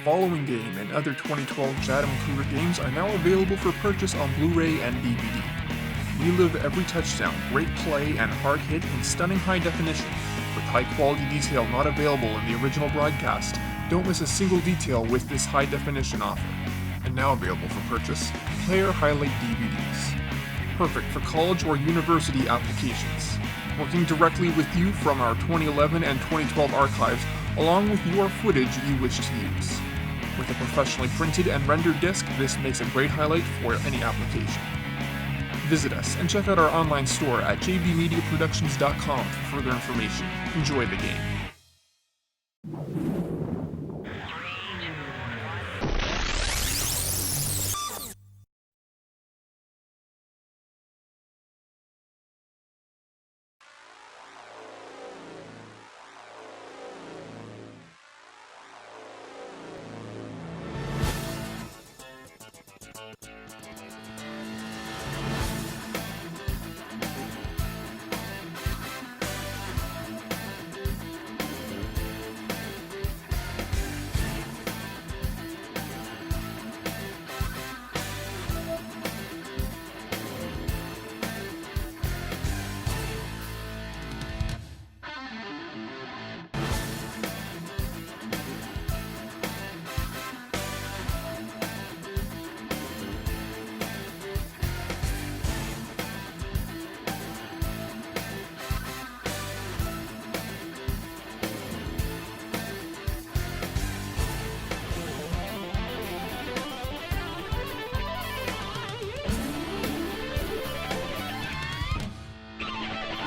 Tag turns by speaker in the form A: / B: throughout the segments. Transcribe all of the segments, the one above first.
A: following game and other 2012 Chatham Cougar games are now available for purchase on Blu-ray and DVD. Relive every touchdown, great play, and hard hit in stunning high definition, with high-quality detail not available in the original broadcast. Don't miss a single detail with this high-definition offer. And now available for purchase, Player Highlight DVDs. Perfect for college or university applications. Working directly with you from our 2011 and 2012 archives, along with your footage you wish to use. With a professionally printed and rendered disc, this makes a great highlight for any application. Visit us and check out our online store at jbmediaproductions.com for further information. Enjoy the game.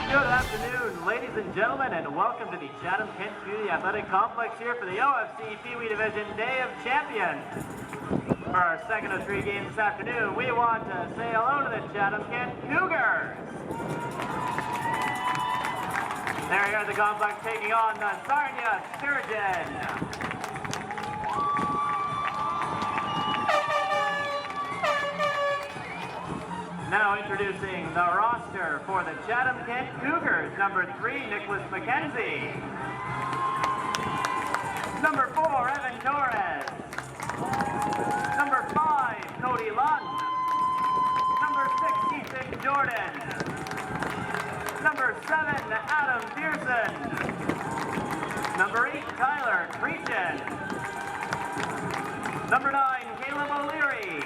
B: Good afternoon, ladies and gentlemen, and welcome to the Chatham Cougars Athletic Complex here for the OFC Peewee Division Day of Champions. For our second of three games this afternoon, we want to say hello to the Chatham Cougars. They're here at the complex taking on the Sarnia Sturgions. Now introducing the roster for the Chatham Cougars. Number 3, Nicholas McKenzie. Number 4, Evan Torres. Number 5, Cody Lund. Number 6, Ethan Jordan. Number 7, Adam Pearson. Number 8, Tyler Creechan. Number 9, Caleb O'Leary.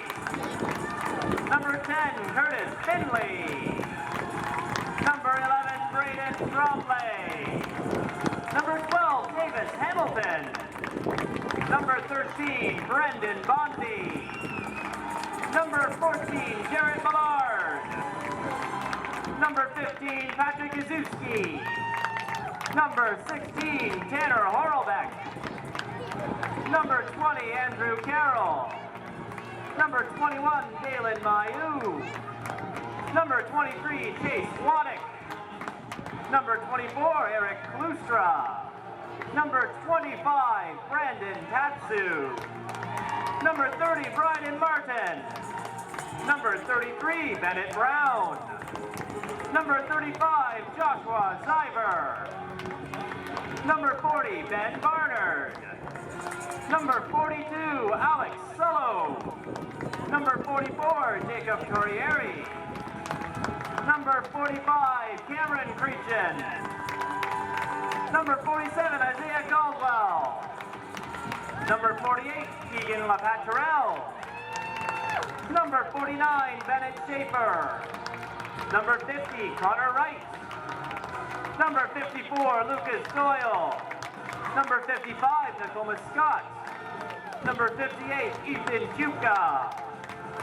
B: Number 10, Curtis Finley. Number 11, Braden Trombley. Number 12, Davis Hamilton. Number 13, Brendan Bondy. Number 14, Jared Millard. Number 15, Patrick Izuski. Number 16, Tanner Horlbeck. Number 20, Andrew Carroll. Number 21, Dalen Mayu. Number 23, Chase Wanick. Number 24, Eric Klustra. Number 25, Brandon Tatsu. Number 30, Bryden Martin. Number 33, Bennett Brown. Number 35, Joshua Ziver. Number 40, Ben Barnard. Number 42, Alex Sullo. Number 44, Jacob Corrieri. Number 45, Cameron Creechan. Number 47, Isaiah Caldwell. Number 48, Keegan LaPaturel. Number 49, Bennett Schaefer. Number 50, Connor Wright. Number 54, Lucas Doyle. Number 55, Nicole Scott. Number 58, Ethan Chuka.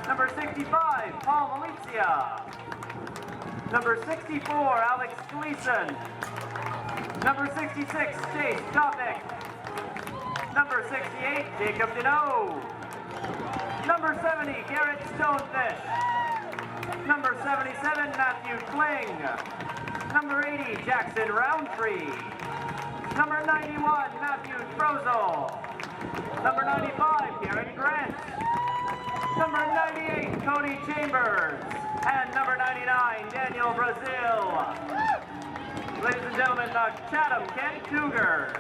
B: Number 65, Paul Malizia. Number 64, Alex Gleason. Number 66, Chase Topic. Number 68, Jacob Deneau. Number 70, Garrett Stonefish. Number 77, Matthew Kling. Number 80, Jackson Roundtree. Number 91, Matthew Strozel. Number 95, Garen Grant. Number 98, Cody Chambers. And number 99, Daniel Brazil. Ladies and gentlemen, the Chatham Cougars.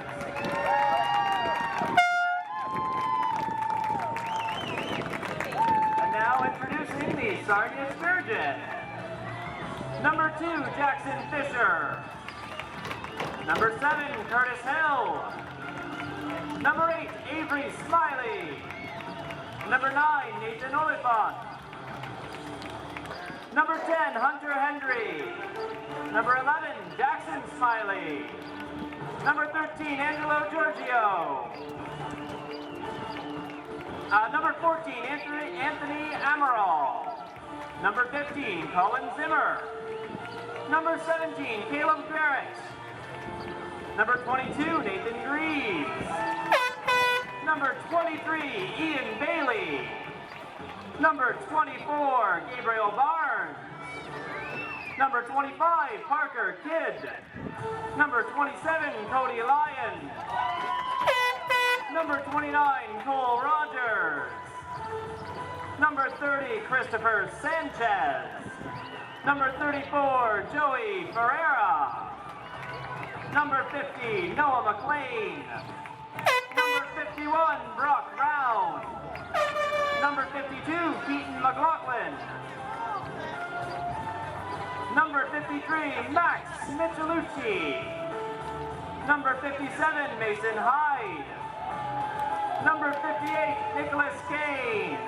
B: Sarnia Sturgions. Number 2, Jackson Fisher. Number 7, Curtis Hill. Number 8, Avery Smiley. Number 9, Nathan Oliphant. Number 10, Hunter Hendry. Number 11, Jackson Smiley. Number 13, Angelo Giorgio. Number 14, Anthony Amaral. Number 15, Colin Zimmer. Number 17, Caleb Barrett. Number 22, Nathan Greaves. Number 23, Ian Bailey. Number 24, Gabriel Barnes. Number 25, Parker Kidd. Number 27, Cody Lyon. Number 29, Cole Rogers. Number 30, Christopher Sanchez. Number 34, Joey Ferreira. Number 50, Noah McLean. Number 51, Brock Brown. Number 52, Keaton McLaughlin. Number 53, Max Michelucci. Number 57, Mason Hyde. Number 58, Nicholas Kane.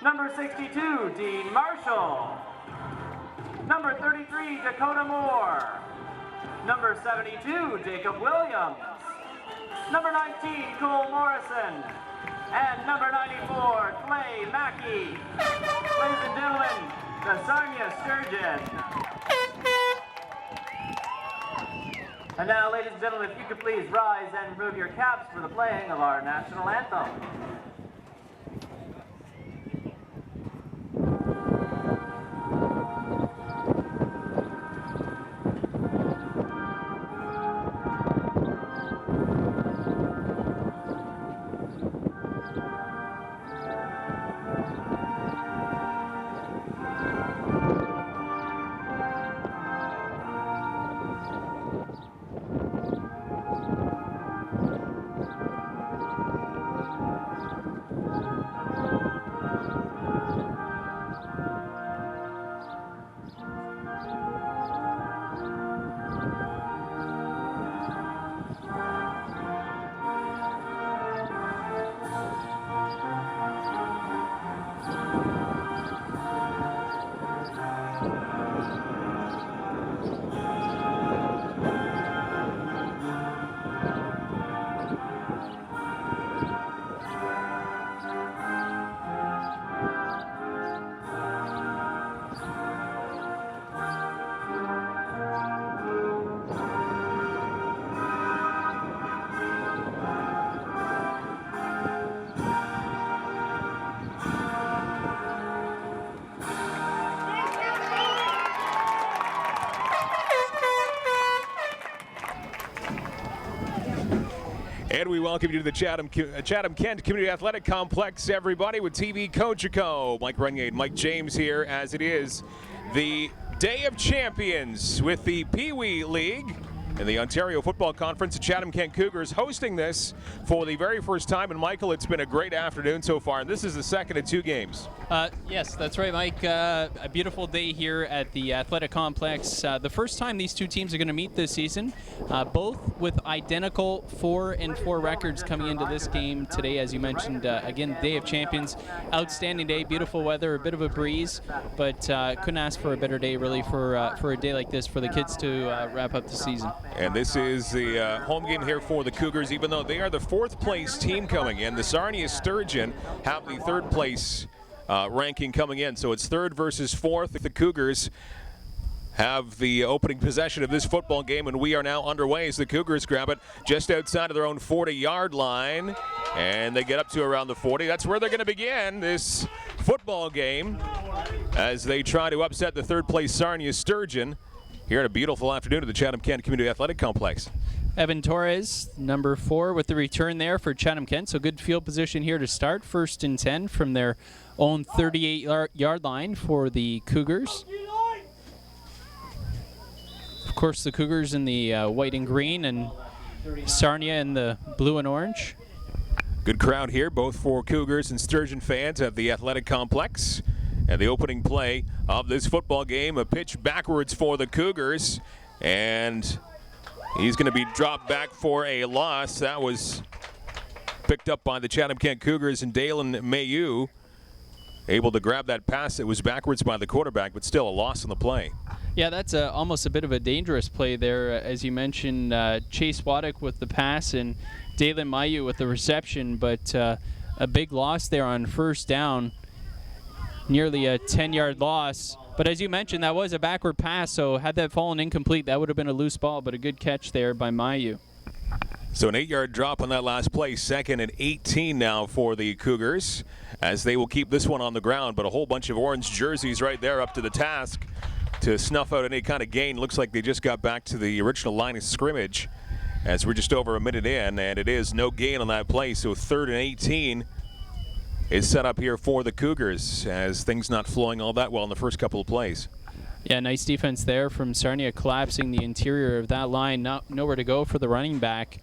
B: Number 62, Dean Marshall. Number 33, Dakota Moore. Number 72, Jacob Williams. Number 19, Cole Morrison. And number 94, Clay Mackey. Ladies and gentlemen, the Sarnia Sturgions. And now, ladies and gentlemen, if you could please rise and remove your caps for the playing of our national anthem.
C: And we welcome you to the Chatham Kent Community Athletic Complex, everybody, with TV Coachico. Mike Renier and Mike James here, as it is the Day of Champions with the Peewee League and the Ontario Football Conference. The Chatham Kent Cougars hosting this for the very first time. And Michael, it's been a great afternoon so far, and this is the second of two games.
D: Yes, that's right, Mike. A beautiful day here at the Athletic Complex. The first time these two teams are going to meet this season, both with identical 4-4 records coming into this game today. As you mentioned, again, Day of Champions, outstanding day, beautiful weather, a bit of a breeze, but couldn't ask for a better day really for a day like this for the kids to wrap up the season.
C: And this is the home game here for the Cougars, even though they are the fourth place team coming in. The Sarnia Sturgeon have the third place ranking coming in, so it's third versus fourth. The Cougars have the opening possession of this football game, and we are now underway as the Cougars grab it just outside of their own 40-yard line, and they get up to around the 40. That's where they're going to begin this football game as they try to upset the third-place Sarnia Sturgeon here on a beautiful afternoon at the Chatham Kent Community Athletic Complex.
D: Evan Torres, number 4, with the return there for Chatham Kent. So good field position here to start. 1st and 10 from their own 38-yard line for the Cougars. Of course, the Cougars in the white and green, and Sarnia in the blue and orange.
C: Good crowd here, both for Cougars and Sturgeon fans at the Athletic Complex. And the opening play of this football game, a pitch backwards for the Cougars. And he's going to be dropped back for a loss. That was picked up by the Chatham Cougars, and Dalen Mayu able to grab that pass. It was backwards by the quarterback, but still a loss in the play.
D: Yeah, that's almost a bit of a dangerous play there. As you mentioned, Chase Waddick with the pass and Dalen Mayu with the reception, but a big loss there on first down. Nearly a 10-yard loss. But as you mentioned, that was a backward pass, so had that fallen incomplete, that would have been a loose ball, but a good catch there by Mayu.
C: So an 8-yard drop on that last play, 2nd and 18 now for the Cougars, as they will keep this one on the ground, but a whole bunch of orange jerseys right there up to the task to snuff out any kind of gain. Looks like they just got back to the original line of scrimmage as we're just over a minute in, and it is no gain on that play, so 3rd and 18 is set up here for the Cougars, as things not flowing all that well in the first couple of plays.
D: Yeah, nice defense there from Sarnia, collapsing the interior of that line. Nowhere to go for the running back.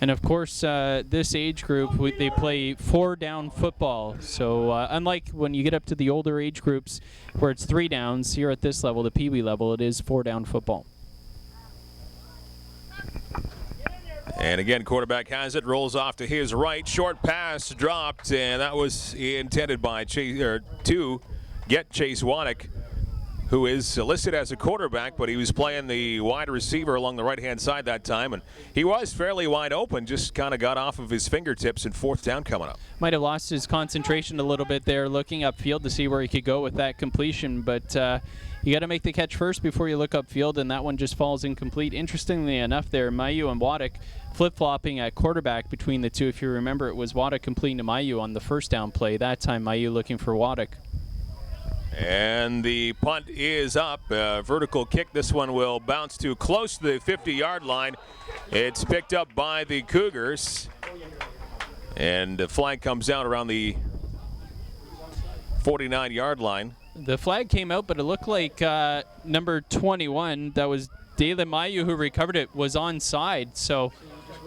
D: And of course, this age group, they play 4-down football. So unlike when you get up to the older age groups where it's 3 downs, here at this level, the Peewee level, it is 4-down football.
C: And again, quarterback has it, rolls off to his right, short pass dropped, and that was intended by to get Chase Waddick, who is listed as a quarterback, but he was playing the wide receiver along the right-hand side that time, and he was fairly wide open, just kind of got off of his fingertips, and 4th down coming up.
D: Might have lost his concentration a little bit there, looking upfield to see where he could go with that completion, but you got to make the catch first before you look upfield, and that one just falls incomplete. Interestingly enough there, Mayu and Waddick flip-flopping at quarterback between the two. If you remember, it was Waddick completing to Mayu on the first down play. That time, Mayu looking for Waddick.
C: And the punt is up. Vertical kick. This one will bounce to close to the 50-yard line. It's picked up by the Cougars. And the flag comes out around the 49-yard line.
D: The flag came out, but it looked like number 21, that was Dalen Mayu who recovered it, was onside. So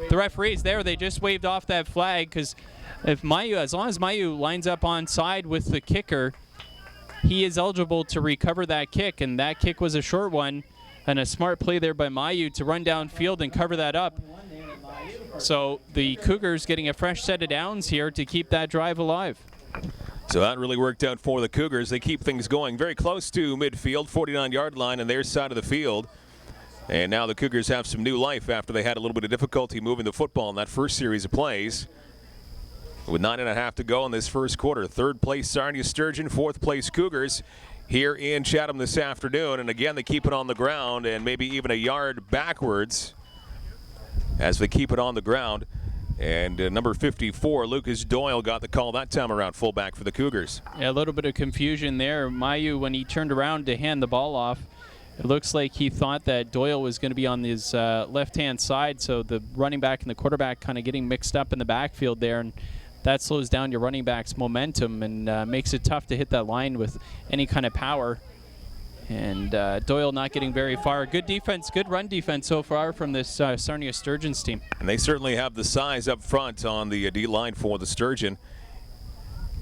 D: the referees there, they just waved off that flag, because if Mayu, as long as Mayu lines up onside with the kicker, he is eligible to recover that kick, and that kick was a short one, and a smart play there by Mayu to run downfield and cover that up. So the Cougars getting a fresh set of downs here to keep that drive alive.
C: So that really worked out for the Cougars. They keep things going very close to midfield, 49-yard line on their side of the field. And now the Cougars have some new life after they had a little bit of difficulty moving the football in that first series of plays. With 9.5 to go in this first quarter. 3rd place Sarnia Sturgeon, 4th place Cougars here in Chatham this afternoon. And again, they keep it on the ground and maybe even a yard backwards as they keep it on the ground. And number 54, Lucas Doyle, got the call that time around, fullback for the Cougars.
D: Yeah, a little bit of confusion there. Mayu, when he turned around to hand the ball off, it looks like he thought that Doyle was going to be on his left-hand side, so the running back and the quarterback kind of getting mixed up in the backfield there, and that slows down your running back's momentum and makes it tough to hit that line with any kind of power. And Doyle not getting very far. Good defense, good run defense so far from this Sarnia Sturgeons team.
C: And they certainly have the size up front on the D-line for the Sturgeon.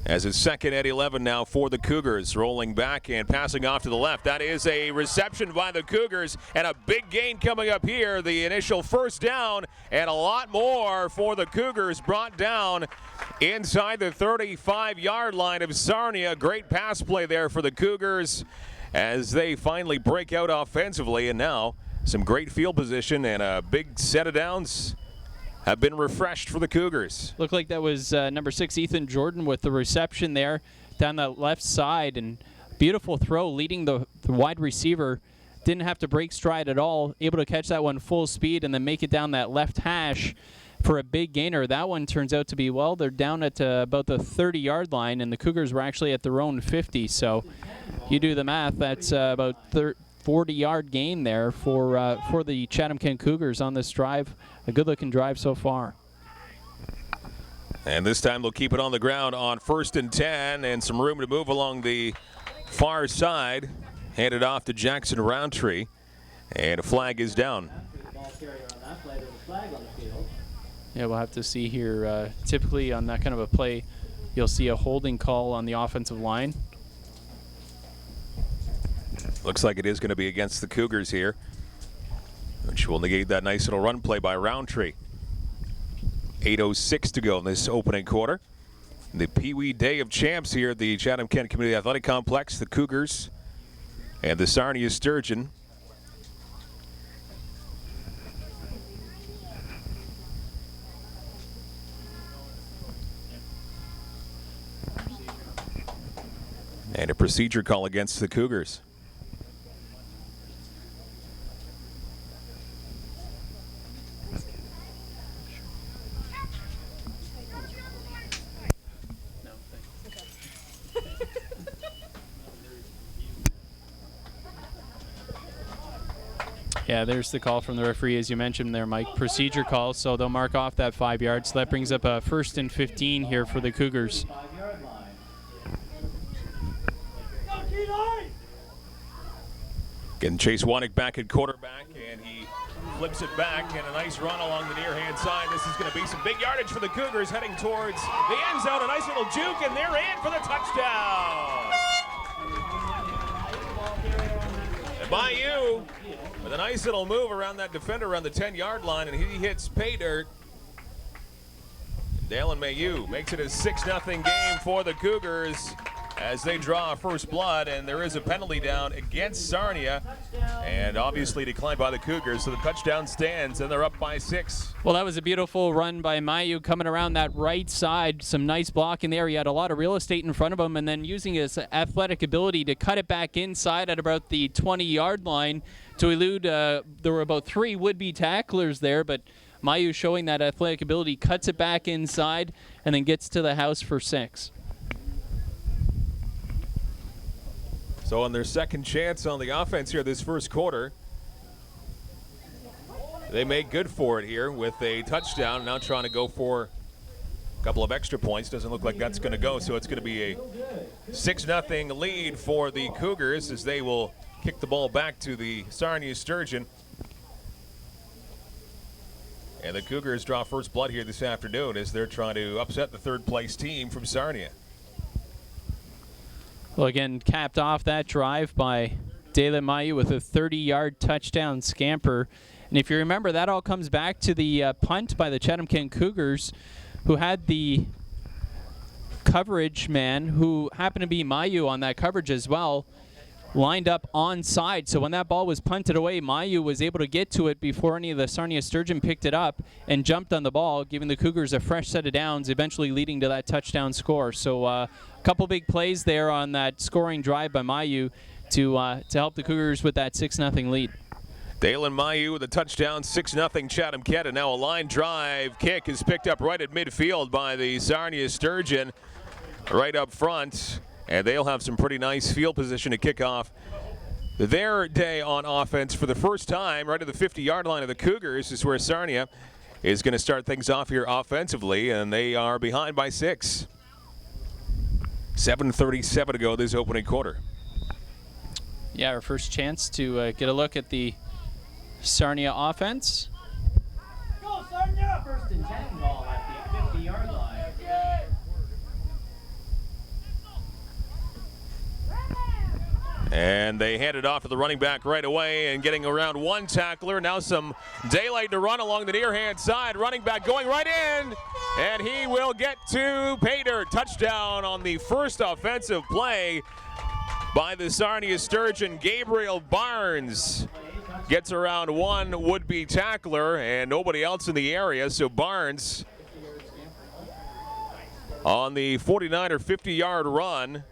C: As it's 2nd and 11 now for the Cougars, rolling back and passing off to the left. That is a reception by the Cougars, and a big gain coming up here. The initial first down, and a lot more for the Cougars, brought down inside the 35-yard line of Sarnia. Great pass play there for the Cougars as they finally break out offensively, and now some great field position and a big set of downs have been refreshed for the Cougars.
D: Looked like that was number 6, Ethan Jordan, with the reception there down that left side, and beautiful throw leading the wide receiver. Didn't have to break stride at all, able to catch that one full speed and then make it down that left hash for a big gainer. That one turns out to be, well, they're down at about the 30-yard line, and the Cougars were actually at their own 50. So you do the math, that's about 40-yard gain there for the Chatham Cougars on this drive. A good-looking drive so far.
C: And this time they'll keep it on the ground on 1st and 10, and some room to move along the far side. Handed off to Jackson Roundtree, and a flag is down.
D: Yeah, we'll have to see here. Typically on that kind of a play, you'll see a holding call on the offensive line.
C: Looks like it is going to be against the Cougars here, which will negate that nice little run play by Roundtree. 8:06 to go in this opening quarter. The Peewee Day of Champs here at the Chatham Kent Community Athletic Complex. The Cougars and the Sarnia Sturgeon. And a procedure call against the Cougars.
D: Yeah, there's the call from the referee, as you mentioned there, Mike. Procedure call, so they'll mark off that 5 yards. So that brings up a 1st and 15 here for the Cougars.
C: Getting Chase Wanick back at quarterback, and he flips it back, and a nice run along the near-hand side. This is going to be some big yardage for the Cougars heading towards the end zone. A nice little juke, and they're in for the touchdown. And Mayu with a nice little move around that defender around the 10-yard line, and he hits pay dirt. Dalen Mayu makes it a 6-0 game for the Cougars as they draw first blood, and there is a penalty down against Sarnia, and obviously declined by the Cougars, so the touchdown stands, and they're up by 6.
D: Well, that was a beautiful run by Mayu coming around that right side. Some nice blocking there. He had a lot of real estate in front of him, and then using his athletic ability to cut it back inside at about the 20-yard line to elude. There were about 3 would-be tacklers there, but Mayu, showing that athletic ability, cuts it back inside and then gets to the house for 6.
C: So on their second chance on the offense here this first quarter, they make good for it here with a touchdown. Now trying to go for a couple of extra points. Doesn't look like that's going to go, so it's going to be a 6-0 lead for the Cougars as they will kick the ball back to the Sarnia Sturgeon. And the Cougars draw first blood here this afternoon as they're trying to upset the third-place team from Sarnia.
D: Well, again, capped off that drive by Dalen Mayu with a 30-yard touchdown scamper. And if you remember, that all comes back to the punt by the Chatham Kent Cougars, who had the coverage man, who happened to be Mayu on that coverage as well, lined up onside. So when that ball was punted away, Mayu was able to get to it before any of the Sarnia Sturgeon picked it up and jumped on the ball, giving the Cougars a fresh set of downs, eventually leading to that touchdown score. So a couple big plays there on that scoring drive by Mayu to help the Cougars with that 6-0 lead.
C: Dalen Mayu with a touchdown, 6-0 Chatham Kent, and now a line drive kick is picked up right at midfield by the Sarnia Sturgeon right up front. And they'll have some pretty nice field position to kick off their day on offense for the first time. Right at the 50-yard line of the Cougars is where Sarnia is going to start things off here offensively, and they are behind by 6. 7:37 to go this opening quarter.
D: Yeah, our first chance to get a look at the Sarnia offense.
B: Go Sarnia! 1st and 10 ball at the 50-yard line.
C: And they hand it off to the running back right away and getting around one tackler. Now some daylight to run along the near-hand side. Running back going right in, and he will get to pay dirt. Touchdown on the first offensive play by the Sarnia Sturgeon. Gabriel Barnes gets around one would-be tackler and nobody else in the area. So Barnes on the 49 or 50-yard run.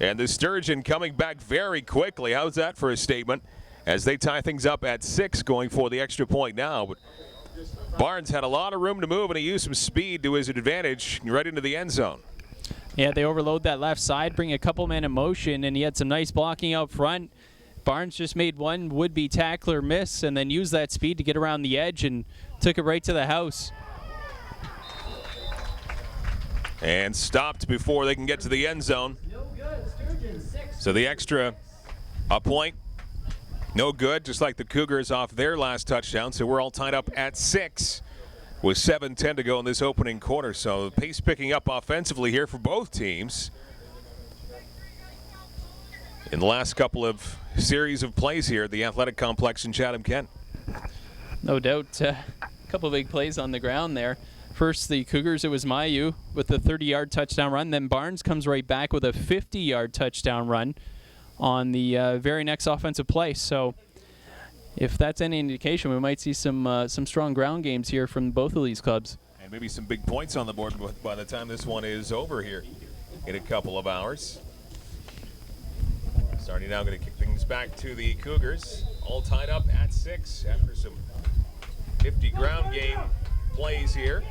C: And the Sturgeon coming back very quickly. How's that for a statement? As they tie things up at 6, going for the extra point now. But Barnes had a lot of room to move, and he used some speed to his advantage right into the end zone.
D: Yeah, they overload that left side, bring a couple men in motion, and he had some nice blocking out front. Barnes just made one would-be tackler miss and then used that speed to get around the edge and took it right to the house.
C: And stopped before they can get to the end zone. So the extra, a point, no good, just like the Cougars off their last touchdown. So we're all tied up at 6 with 7:10 to go in this opening quarter. So the pace picking up offensively here for both teams. in the last couple of series of plays here at the Athletic Complex in Chatham-Kent.
D: No doubt. A couple of big plays on the ground there. First, the Cougars, it was Mayu with a 30-yard touchdown run. Then Barnes comes right back with a 50-yard touchdown run on the very next offensive play. So if that's any indication, we might see some strong ground games here from both of these clubs.
C: And maybe some big points on the board by the time this one is over here in a couple of hours. Sarnia now going to kick things back to the Cougars, all tied up at 6 after some 50 ground game plays here.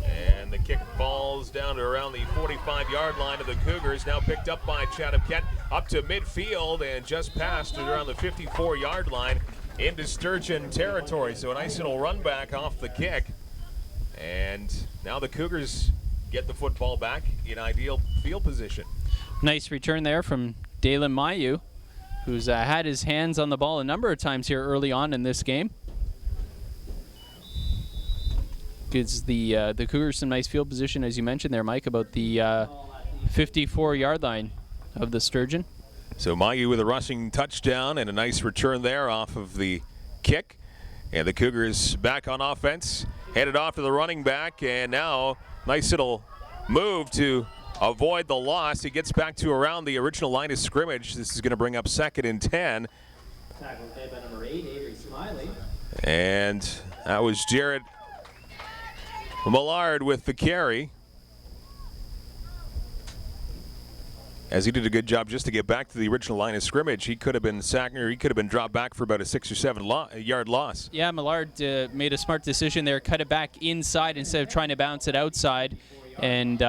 C: And the kick falls down to around the 45-yard line of the Cougars, now picked up by Chatham-Kent, up to midfield and just past around the 54-yard line into Sturgeon territory. So a nice little run back off the kick. And now the Cougars get the football back in ideal field position.
D: Nice return there from Dalen Mayu, who's had his hands on the ball a number of times here early on in this game. Gives the Cougars some nice field position, as you mentioned there, Mike, about the 54-yard line of the Sturgeon.
C: So Mayu with a rushing touchdown and a nice return there off of the kick. And the Cougars back on offense, headed off to the running back, and now nice little move to avoid the loss. He gets back to around the original line of scrimmage. This is going to bring up 2nd and 10.
B: Tackle made by number 8, Avery Smiley.
C: And that was Jared Millard with the carry, as he did a good job just to get back to the original line of scrimmage. He could have been sacked, or he could have been dropped back for about a 6 or 7 yard loss.
D: Yeah, Millard made a smart decision there, cut it back inside instead of trying to bounce it outside, and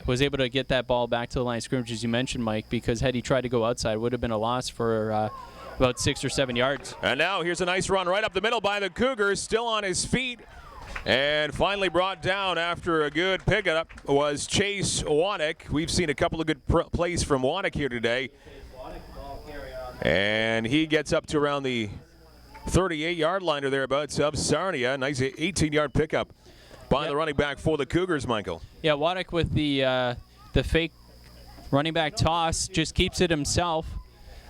D: was able to get that ball back to the line of scrimmage, as you mentioned, Mike, because had he tried to go outside, it would have been a loss for about 6 or 7 yards.
C: And now here's a nice run right up the middle by the Cougars, still on his feet. And finally brought down after a good pickup was Chase Waddick. We've seen a couple of good plays from Waddick here today. And he gets up to around the 38-yard line or thereabouts of Sarnia. Nice 18-yard pickup by the running back for the Cougars, Michael.
D: Yeah, Waddick with the fake running back toss, just keeps it himself.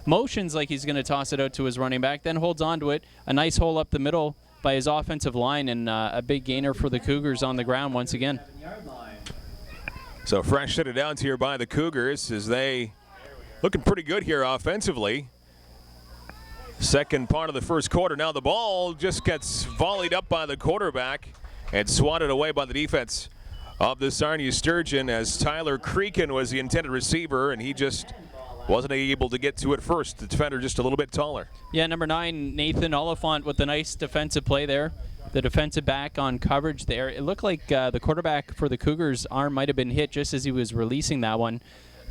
D: Motions like he's going to toss it out to his running back, then holds on to it. A nice hole up the middle by his offensive line, and a big gainer for the Cougars on the ground once again.
C: So fresh set of downs here by the Cougars as they looking pretty good here offensively. Second part of the first quarter. Now the ball just gets volleyed up by the quarterback and swatted away by the defense of the Sarnia Sturgeon, as Tyler Creakin was the intended receiver, and he just wasn't able to get to it first. The defender just a little bit taller.
D: Yeah, number 9, Nathan Oliphant with a nice defensive play there. The defensive back on coverage there. It looked like the quarterback for the Cougars' arm might have been hit just as he was releasing that one.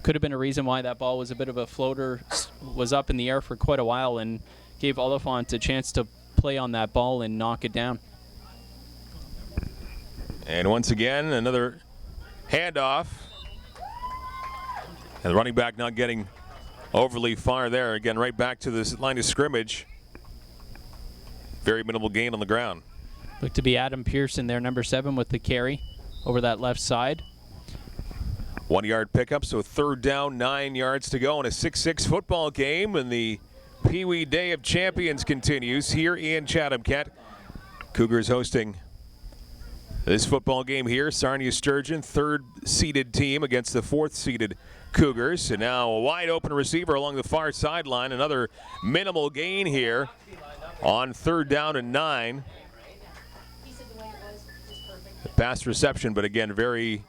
D: Could have been a reason why that ball was a bit of a floater, was up in the air for quite a while, and gave Oliphant a chance to play on that ball and knock it down.
C: And once again, another handoff. And the running back not getting overly far there. Again, right back to this line of scrimmage. Very minimal gain on the ground.
D: Looked to be Adam Pearson there, number 7, with the carry over that left side.
C: 1 yard pickup, so 3rd down, 9 yards to go in a 6-6 football game. And the Peewee Day of Champions continues here in Chatham-Kent. Cougars hosting this football game here. Sarnia Sturgeon, 3rd-seeded team against the 4th-seeded Cougars. And now a wide open receiver along the far sideline. Another minimal gain here on 3rd down and 9. Pass reception, but again, very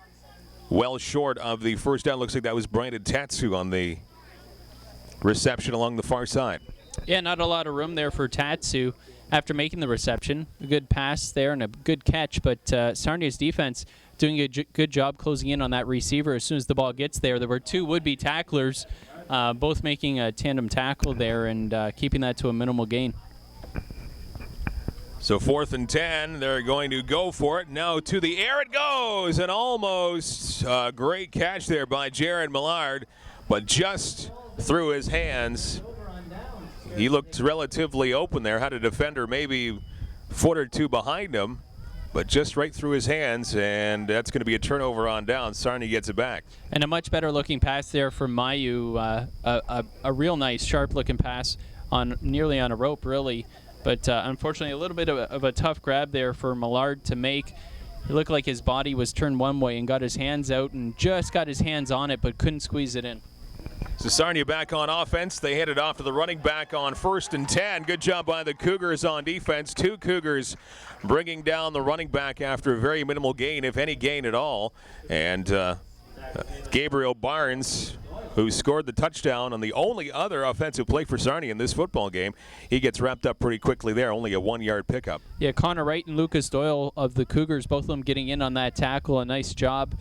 C: well short of the first down. Looks like that was Brandon Tatsu on the reception along the far side.
D: Yeah, not a lot of room there for Tatsu after making the reception. A good pass there and a good catch, but Sarnia's defense doing a good job closing in on that receiver as soon as the ball gets there. There were 2 would-be tacklers, both making a tandem tackle there and keeping that to a minimal gain.
C: So 4th and 10, they're going to go for it. Now to the air it goes, and almost a great catch there by Jared Millard, but just through his hands. He looked relatively open there, had a defender maybe a foot or 2 behind him, but just right through his hands, and that's going to be a turnover on down. Sarnia gets it back.
D: And a much better looking pass there from Mayu. A real nice, sharp looking pass nearly on a rope, really. But unfortunately, a little bit of a tough grab there for Millard to make. It looked like his body was turned one way and got his hands out and just got his hands on it, but couldn't squeeze it in.
C: So Sarnia back on offense. They headed off to the running back on 1st and 10. Good job by the Cougars on defense. 2 Cougars bringing down the running back after a very minimal gain, if any gain at all. And Gabriel Barnes, who scored the touchdown on the only other offensive play for Sarnia in this football game, he gets wrapped up pretty quickly there, only a 1-yard pickup.
D: Yeah, Connor Wright and Lucas Doyle of the Cougars, both of them getting in on that tackle. A nice job.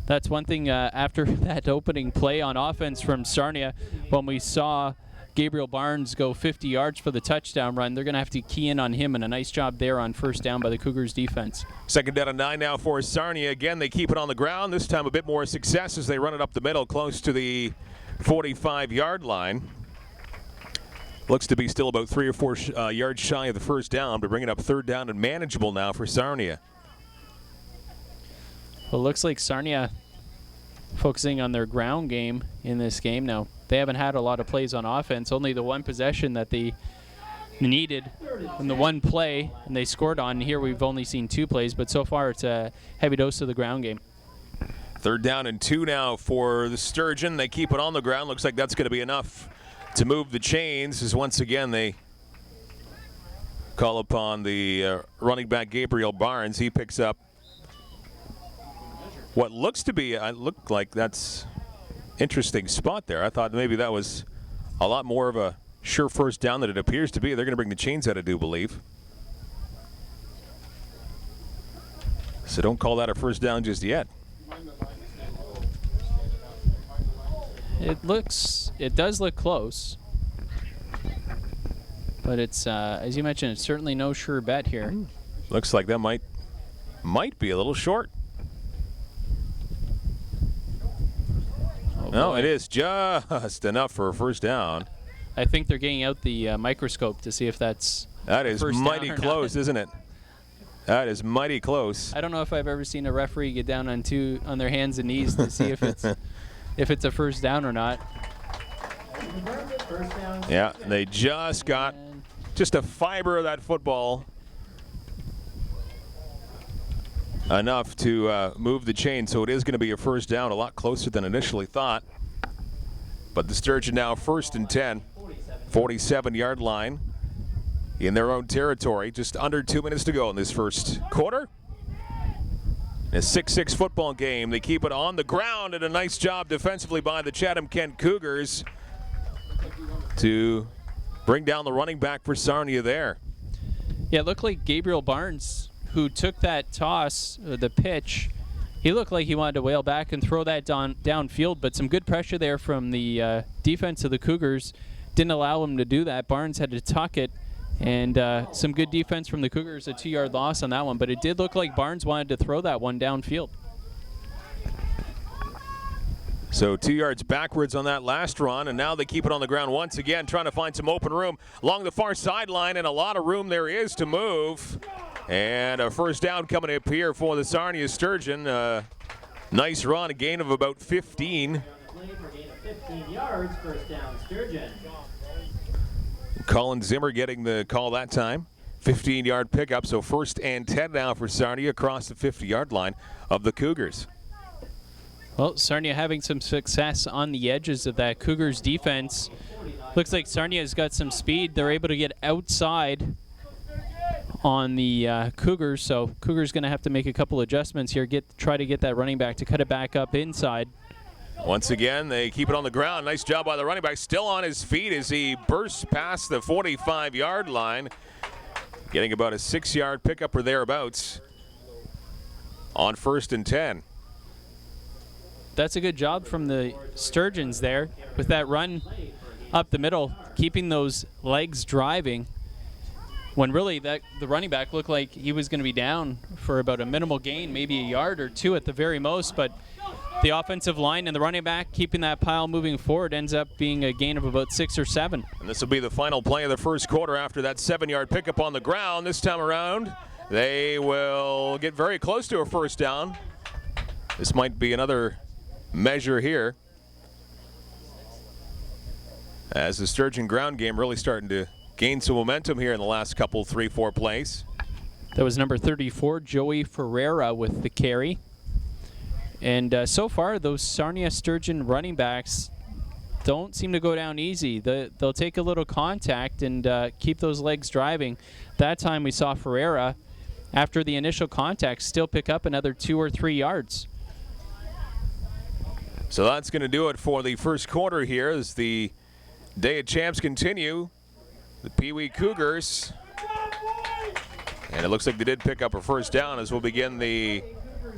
D: That's one thing after that opening play on offense from Sarnia, when we saw Gabriel Barnes go 50 yards for the touchdown run, they're going to have to key in on him, and a nice job there on 1st down by the Cougars defense.
C: 2nd down and 9 now for Sarnia. Again, they keep it on the ground. This time a bit more success as they run it up the middle close to the 45-yard line. Looks to be still about 3 or 4 yards shy of the 1st down, but bringing up 3rd down and manageable now for Sarnia.
D: Well, it looks like Sarnia focusing on their ground game in this game. Now, they haven't had a lot of plays on offense, only the one possession that they needed and the one play, and they scored on. Here we've only seen 2 plays, but so far it's a heavy dose of the ground game.
C: 3rd down and 2 now for the Sturgeon. They keep it on the ground. Looks like that's going to be enough to move the chains, as once again they call upon the running back Gabriel Barnes. He picks up what looks to be, looked like that's interesting spot there. I thought maybe that was a lot more of a sure 1st down than it appears to be. They're going to bring the chains out, I do believe. So don't call that a 1st down just yet.
D: It does look close, but it's as you mentioned, it's certainly no sure bet here.
C: Looks like that might be a little short. No, it is just enough for a 1st down.
D: I think they're getting out the microscope to see if that's
C: that is mighty close, isn't it? That is mighty close.
D: I don't know if I've ever seen a referee get down on their hands and knees to see if it's a 1st down or not.
C: Yeah, they just got just a fiber of that football enough to move the chain, so it is going to be a 1st down, a lot closer than initially thought. But the Sturgeon now 1st and 10, 47-yard line in their own territory. Just under 2 minutes to go in this 1st quarter. A 6-6 football game. They keep it on the ground, and a nice job defensively by the Chatham Kent Cougars to bring down the running back for Sarnia there.
D: Yeah, it looked like Gabriel Barnes, who took that toss, the pitch, he looked like he wanted to whale back and throw that downfield, but some good pressure there from the defense of the Cougars didn't allow him to do that. Barnes had to tuck it, and some good defense from the Cougars, a 2-yard loss on that one, but it did look like Barnes wanted to throw that one downfield.
C: So 2 yards backwards on that last run, and now they keep it on the ground once again, trying to find some open room along the far sideline, and a lot of room there is to move. And a 1st down coming up here for the Sarnia Sturgeon. Nice run, a gain of about 15.
B: 15 yards, 1st down, Sturgeon.
C: Colin Zimmer getting the call that time. 15-yard pickup, so 1st and 10 now for Sarnia across the 50-yard line of the Cougars.
D: Well, Sarnia having some success on the edges of that Cougars defense. Looks like Sarnia's got some speed. They're able to get outside on the Cougars, so Cougars going to have to make a couple adjustments here, try to get that running back to cut it back up inside.
C: Once again, they keep it on the ground. Nice job by the running back, still on his feet as he bursts past the 45-yard line, getting about a 6-yard pickup or thereabouts on 1st and 10.
D: That's a good job from the Sturgeons there with that run up the middle, keeping those legs driving, when really the running back looked like he was going to be down for about a minimal gain, maybe a yard or 2 at the very most, but the offensive line and the running back keeping that pile moving forward ends up being a gain of about 6 or 7.
C: And this will be the final play of the 1st quarter after that 7-yard pickup on the ground. This time around, They will get very close to a first down. This might be another measure here, as the Sturgeon ground game really starting to gain some momentum here in the last couple, 3-4 plays.
D: That was number 34, Joey Ferreira, with the carry. And so far, those Sarnia Sturgeon running backs don't seem to go down easy. They'll take a little contact and keep those legs driving. That time we saw Ferreira, after the initial contact, still pick up another 2 or 3 yards.
C: So that's going to do it for the first quarter here as the Day of Champs continue. The Peewee Cougars, and it looks like they did pick up a first down as we'll begin the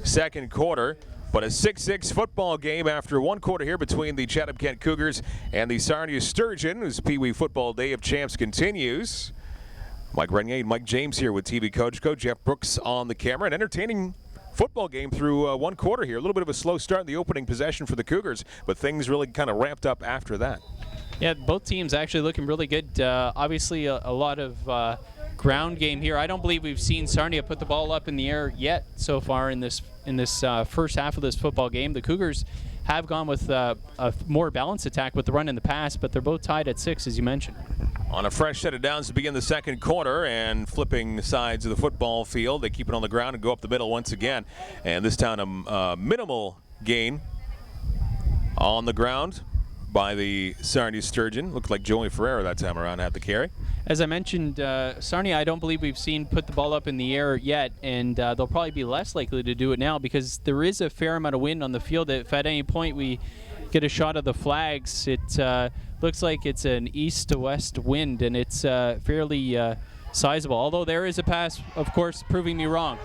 C: second quarter. But a 6-6 football game after one quarter here between the Chatham Cougars and the Sarnia Sturgeon as Peewee Football Day of Champs continues. Mike Renier and Mike James here with TV Coach Jeff Brooks on the camera. An entertaining football game through one quarter here. A little bit of a slow start in the opening possession for the Cougars, but things really kind of ramped up after that.
D: Yeah, both teams actually looking really good. Obviously, a lot of ground game here. I don't believe we've seen Sarnia put the ball up in the air yet so far in this first half of this football game. The Cougars have gone with a more balanced attack with the run and the pass, but they're both tied at 6, as you mentioned.
C: On a fresh set of downs to begin the second quarter, and flipping the sides of the football field, they keep it on the ground and go up the middle once again. And this time a minimal gain on the ground by the Sarnia Sturgeon. Looked like Joey Ferreira that time around had the carry.
D: As I mentioned, Sarnia, I don't believe we've seen put the ball up in the air yet, and they'll probably be less likely to do it now because there is a fair amount of wind on the field. If at any point we get a shot of the flags, it looks like it's an east to west wind, and it's fairly sizable. Although there is a pass, of course, proving me wrong.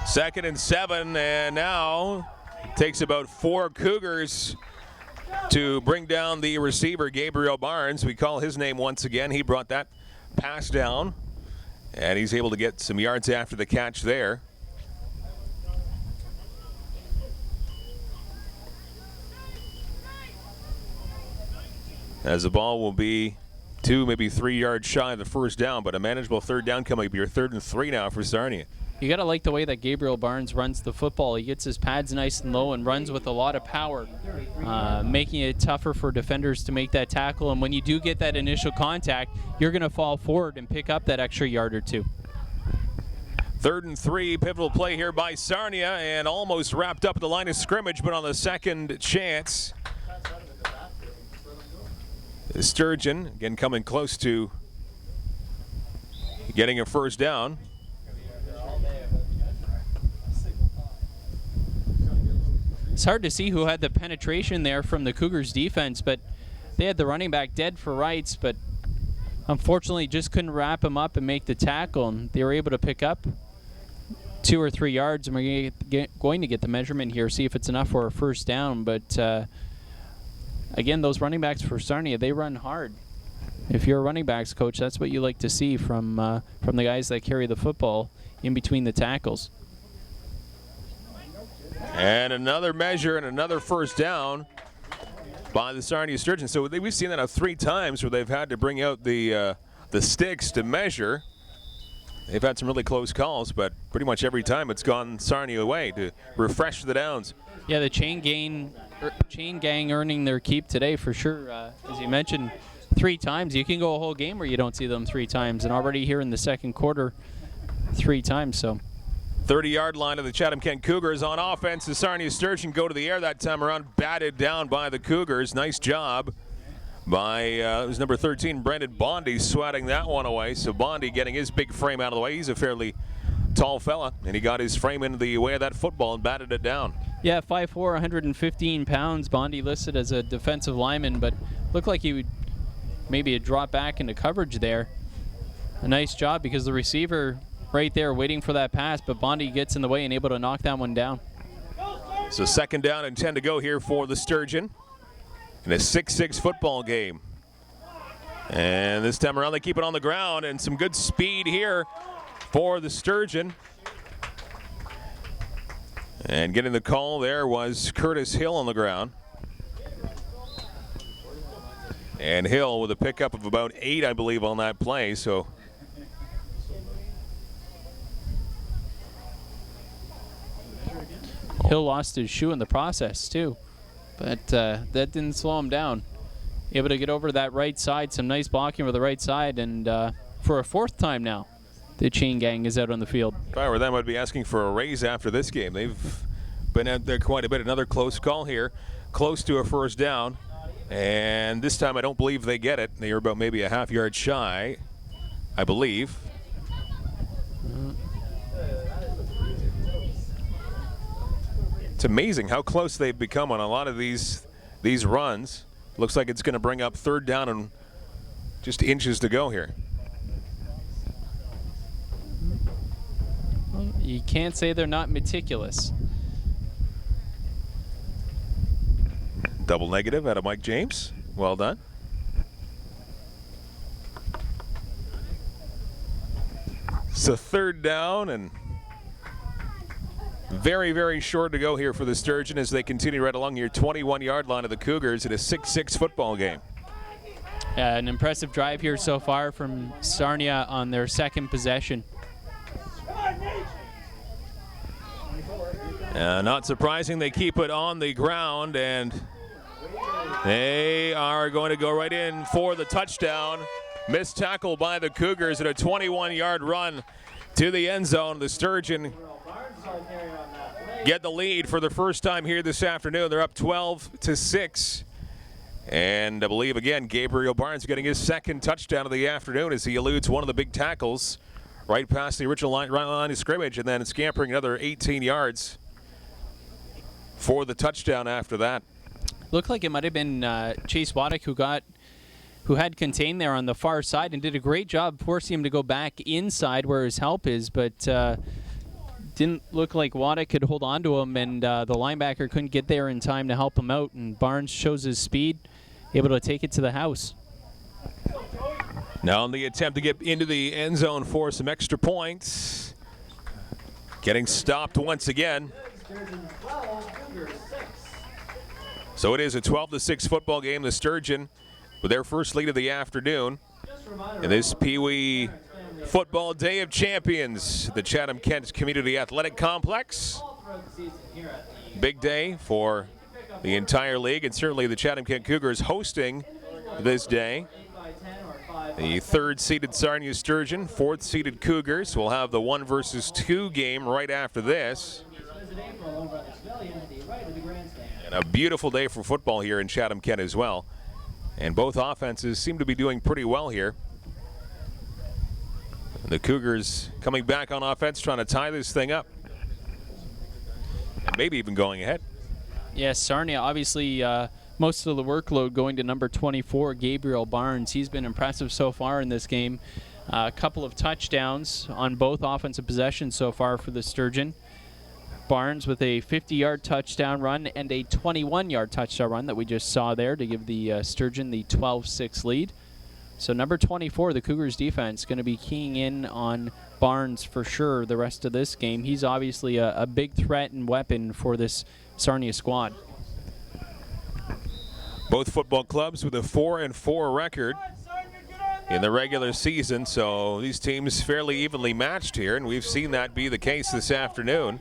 C: 2nd and 7, and now it takes about 4 Cougars to bring down the receiver, Gabriel Barnes. We call his name once again. He brought that pass down, and he's able to get some yards after the catch there. As the ball will be 2, maybe 3 yards shy of the first down, but a manageable third down coming up. Your 3rd and 3 now for Sarnia.
D: You got to like the way that Gabriel Barnes runs the football. He gets his pads nice and low and runs with a lot of power, making it tougher for defenders to make that tackle. And when you do get that initial contact, you're going to fall forward and pick up that extra yard or 2.
C: 3rd and 3, pivotal play here by Sarnia, and almost wrapped up at the line of scrimmage, but on the second chance, Sturgeon, again, coming close to getting a first down.
D: It's hard to see who had the penetration there from the Cougars defense, but they had the running back dead for rights, but unfortunately just couldn't wrap him up and make the tackle, and they were able to pick up 2 or 3 yards, and we're going to get the measurement here, see if it's enough for a first down. But again, those running backs for Sarnia, they run hard. If you're a running backs coach, that's what you like to see from the guys that carry the football in between the tackles.
C: And another measure and another first down by the Sarnia Sturgeon. So we've seen that 3 times where they've had to bring out the sticks to measure. They've had some really close calls, but pretty much every time it's gone Sarnia away to refresh the downs.
D: Yeah, the chain gang earning their keep today for sure. As you mentioned, 3 times. You can go a whole game where you don't see them 3 times, and already here in the second quarter, 3 times. So
C: 30-yard line of the Chatham Cougars on offense. The Sarnia Sturgeon go to the air that time around, batted down by the Cougars. Nice job by it was number 13, Brendan Bondy, swatting that one away. So Bondy getting his big frame out of the way. He's a fairly tall fella, and he got his frame into the way of that football and batted it down.
D: Yeah, 5'4", 115 pounds. Bondy listed as a defensive lineman, but looked like he would maybe drop back into coverage there. A nice job because the receiver right there waiting for that pass, but Bondy gets in the way and able to knock that one down.
C: So 2nd down and 10 to go here for the Sturgeon in a 6-6 football game. And this time around they keep it on the ground, and some good speed here for the Sturgeon. And getting the call there was Curtis Hill on the ground. And Hill with a pickup of about 8, I believe, on that play. So
D: Hill lost his shoe in the process too, but that didn't slow him down. Able to get over that right side, some nice blocking over the right side, and for a fourth time now, the chain gang is out on the field.
C: If I were them, I'd be asking for a raise after this game. They've been out there quite a bit. Another close call here, close to a first down, and this time I don't believe they get it. They are about maybe a half yard shy, I believe. It's amazing how close they've become on a lot of these runs. Looks like it's going to bring up third down and just inches to go here.
D: Well, you can't say they're not meticulous.
C: Double negative out of Mike James. Well done. So third down and very, very short to go here for the Sturgeon as they continue right along your 21-yard line of the Cougars in a 6-6 football game.
D: An impressive drive here so far from Sarnia on their second possession.
C: Not surprising, they keep it on the ground, and they are going to go right in for the touchdown. Missed tackle by the Cougars at a 21-yard run to the end zone. The Sturgeon get the lead for the first time here this afternoon. They're up 12-6. And I believe, again, Gabriel Barnes getting his second touchdown of the afternoon as he eludes one of the big tackles right past the original line of scrimmage, and then scampering another 18 yards for the touchdown after that.
D: Looked like it might have been Chase Waddick who had contained there on the far side and did a great job forcing him to go back inside where his help is, but didn't look like Waddick could hold on to him, and the linebacker couldn't get there in time to help him out, and Barnes shows his speed, able to take it to the house.
C: Now on the attempt to get into the end zone for some extra points. Getting stopped once again. So it is a 12-6 football game. The Sturgeon with their first lead of the afternoon in this Peewee Football Day of Champions, the Chatham Kent Community Athletic Complex. Big day for the entire league, and certainly the Chatham Kent Cougars hosting this day. The third-seeded Sarnia Sturgeon, fourth-seeded Cougars will have the 1 versus 2 game right after this. And a beautiful day for football here in Chatham Kent as well. And both offenses seem to be doing pretty well here. The Cougars coming back on offense, trying to tie this thing up. And maybe even going ahead.
D: Yes, Sarnia, obviously most of the workload going to number 24, Gabriel Barnes. He's been impressive so far in this game. A couple of touchdowns on both offensive possessions so far for the Sturgeon. Barnes with a 50-yard touchdown run and a 21-yard touchdown run that we just saw there to give the Sturgeon the 12-6 lead. So number 24, the Cougars defense, going to be keying in on Barnes for sure the rest of this game. He's obviously a big threat and weapon for this Sarnia squad.
C: Both football clubs with a 4-4 record in the regular season, so these teams fairly evenly matched here, and we've seen that be the case this afternoon.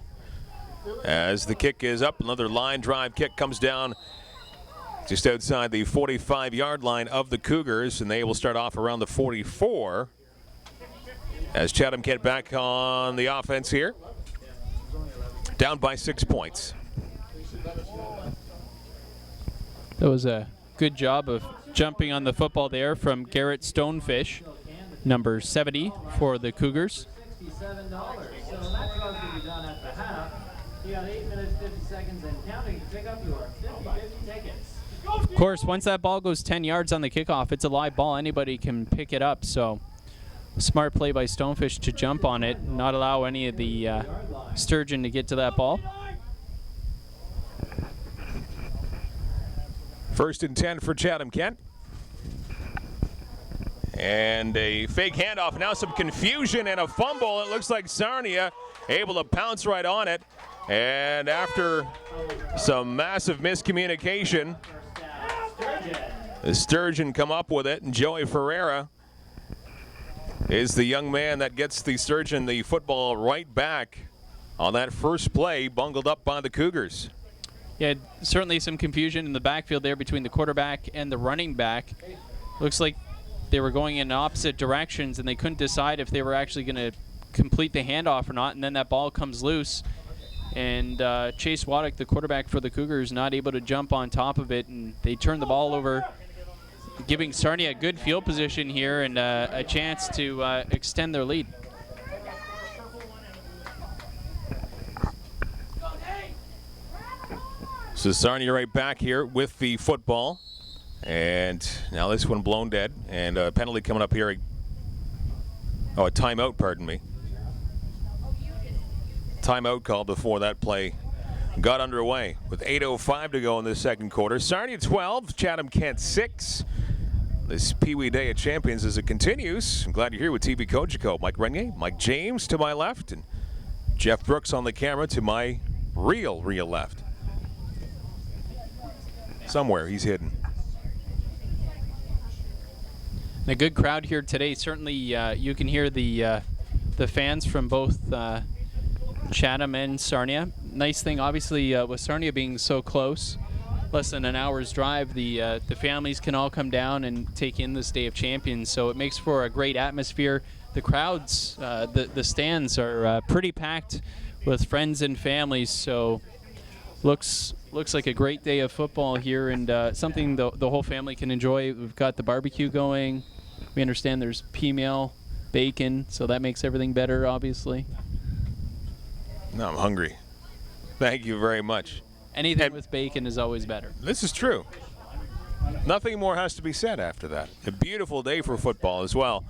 C: As the kick is up, another line drive kick comes down just outside the 45-yard line of the Cougars, and they will start off around the 44 as Chatham Kent back on the offense here, down by 6 points.
D: That was a good job of jumping on the football there from Garrett Stonefish, number 70 for the Cougars.
B: $67. So that draws will be done at the half. You got 8 minutes, 50 seconds and counting to pick up your 50-50 tickets.
D: Of course, once that ball goes 10 yards on the kickoff, it's a live ball. Anybody can pick it up. So smart play by Stonefish to jump on it, not allow any of the Sturgeon to get to that ball.
C: 1st and 10 for Chatham Kent. And a fake handoff. Now some confusion and a fumble. It looks like Sarnia able to pounce right on it. And after some massive miscommunication, the Sturgeon come up with it, and Joey Ferreira is the young man that gets the Sturgeon the football right back on that first play, bungled up by the Cougars.
D: Yeah, certainly some confusion in the backfield there between the quarterback and the running back. Looks like they were going in opposite directions, and they couldn't decide if they were actually going to complete the handoff or not, and then that ball comes loose. And Chase Waddick, the quarterback for the Cougars, not able to jump on top of it, and they turn the ball over, giving Sarnia a good field position here and a chance to extend their lead.
C: So Sarnia right back here with the football. And now this one blown dead. And a penalty coming up here. Oh, a timeout, pardon me. Timeout called before that play got underway with 8:05 to go in the second quarter. Sarnia 12, Chatham Kent 6. This Peewee Day of Champions as it continues. I'm glad you're here with TV Kojiko. Mike Renier, Mike James to my left, and Jeff Brooks on the camera to my real left. Somewhere he's hidden.
D: A good crowd here today. Certainly you can hear the fans from both Chatham and Sarnia. Nice thing, obviously, with Sarnia being so close, less than an hour's drive, the families can all come down and take in this Day of Champions. So it makes for a great atmosphere. The crowds, the stands are pretty packed with friends and families. So looks like a great day of football here, and something the whole family can enjoy. We've got the barbecue going. We understand there's pea meal, bacon, so that makes everything better, obviously.
C: No, I'm hungry. Thank you very much.
D: Anything with bacon is always better.
C: This is true. Nothing more has to be said after that. A beautiful day for football as well.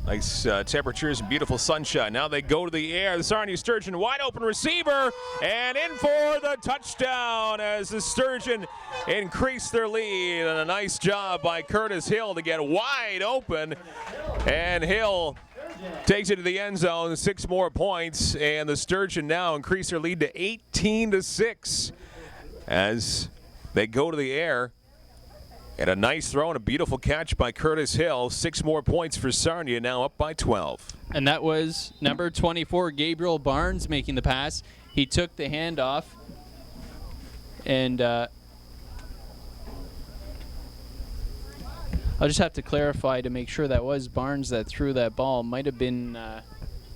C: Nice temperatures and beautiful sunshine. Now they go to the air. The Sarnia Sturgeon, wide open receiver, and in for the touchdown as the Sturgeon increase their lead. And a nice job by Curtis Hill to get wide open. And Hill takes it to the end zone, 6 more points, and the Sturgeon now increase their lead to 18-6 as they go to the air. And a nice throw and a beautiful catch by Curtis Hill. 6 more points for Sarnia, now up by 12.
D: And that was number 24, Gabriel Barnes, making the pass. He took the handoff, and I'll just have to clarify to make sure that was Barnes that threw that ball. Might have been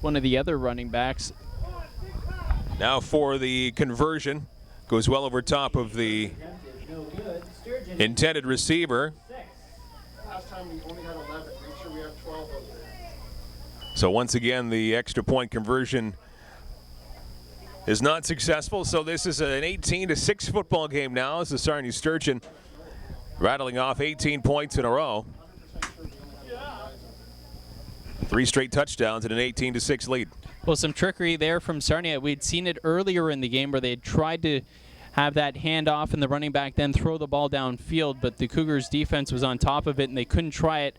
D: one of the other running backs.
C: Now for the conversion. Goes well over top of the intended receiver.
A: Last time we only had 11. Make sure we have 12 over there.
C: So once again, the extra point conversion is not successful. So this is an 18-6 football game now as the Sarnia Sturgeon rattling off 18 points in a row. 3 straight touchdowns and an 18-6 lead.
D: Well, some trickery there from Sarnia. We'd seen it earlier in the game where they had tried to have that handoff and the running back then throw the ball downfield, but the Cougars defense was on top of it and they couldn't try it.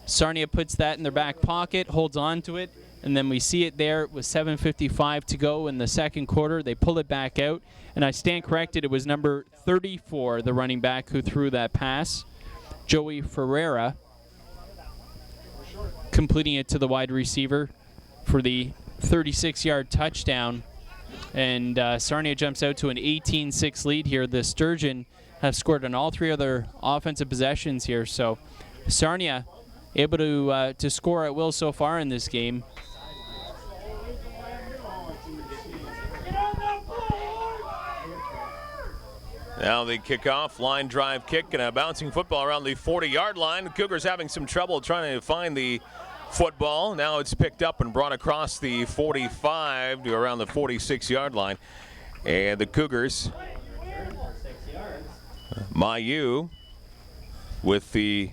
D: Sarnia puts that in their back pocket, holds on to it, and then we see it there with 7:55 to go in the second quarter. They pull it back out, and I stand corrected. It was number 34, the running back, who threw that pass, Joey Ferreira, completing it to the wide receiver for the 36-yard touchdown. And Sarnia jumps out to an 18-6 lead here. The Sturgeon have scored on all 3 other offensive possessions here. So Sarnia able to score at will so far in this game.
C: Now the kickoff, line drive kick, and a bouncing football around the 40-yard line. The Cougars having some trouble trying to find the football. Now it's picked up and brought across the 45 to around the 46-yard line. And the Cougars, Mayu with the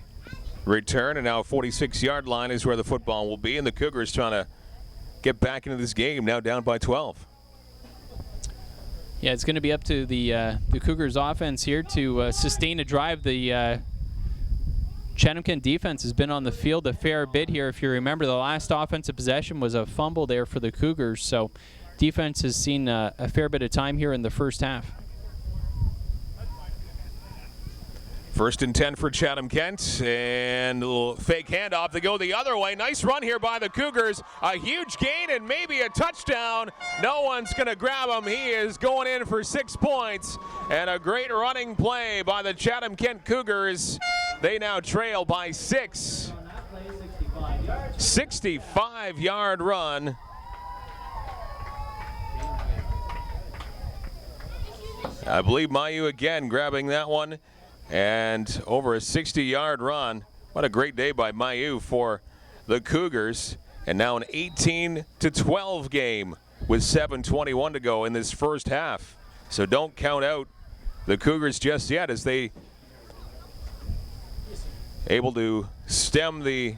C: return, and now 46-yard line is where the football will be. And the Cougars trying to get back into this game, now down by 12.
D: Yeah, it's going to be up to the Cougars offense here to sustain a drive. The Chatham Kent defense has been on the field a fair bit here. If you remember, the last offensive possession was a fumble there for the Cougars. So defense has seen a fair bit of time here in the first half.
C: First and 10 for Chatham Kent, and a little fake handoff. They go the other way. Nice run here by the Cougars. A huge gain and maybe a touchdown. No one's going to grab him. He is going in for 6 points, and a great running play by the Chatham Kent Cougars. They now trail by 6. 65-yard run. I believe Mayu again grabbing that one. And over a 60-yard run. What a great day by Mayu for the Cougars. And now an 18-12 game with 7:21 to go in this first half. So don't count out the Cougars just yet, as they able to stem the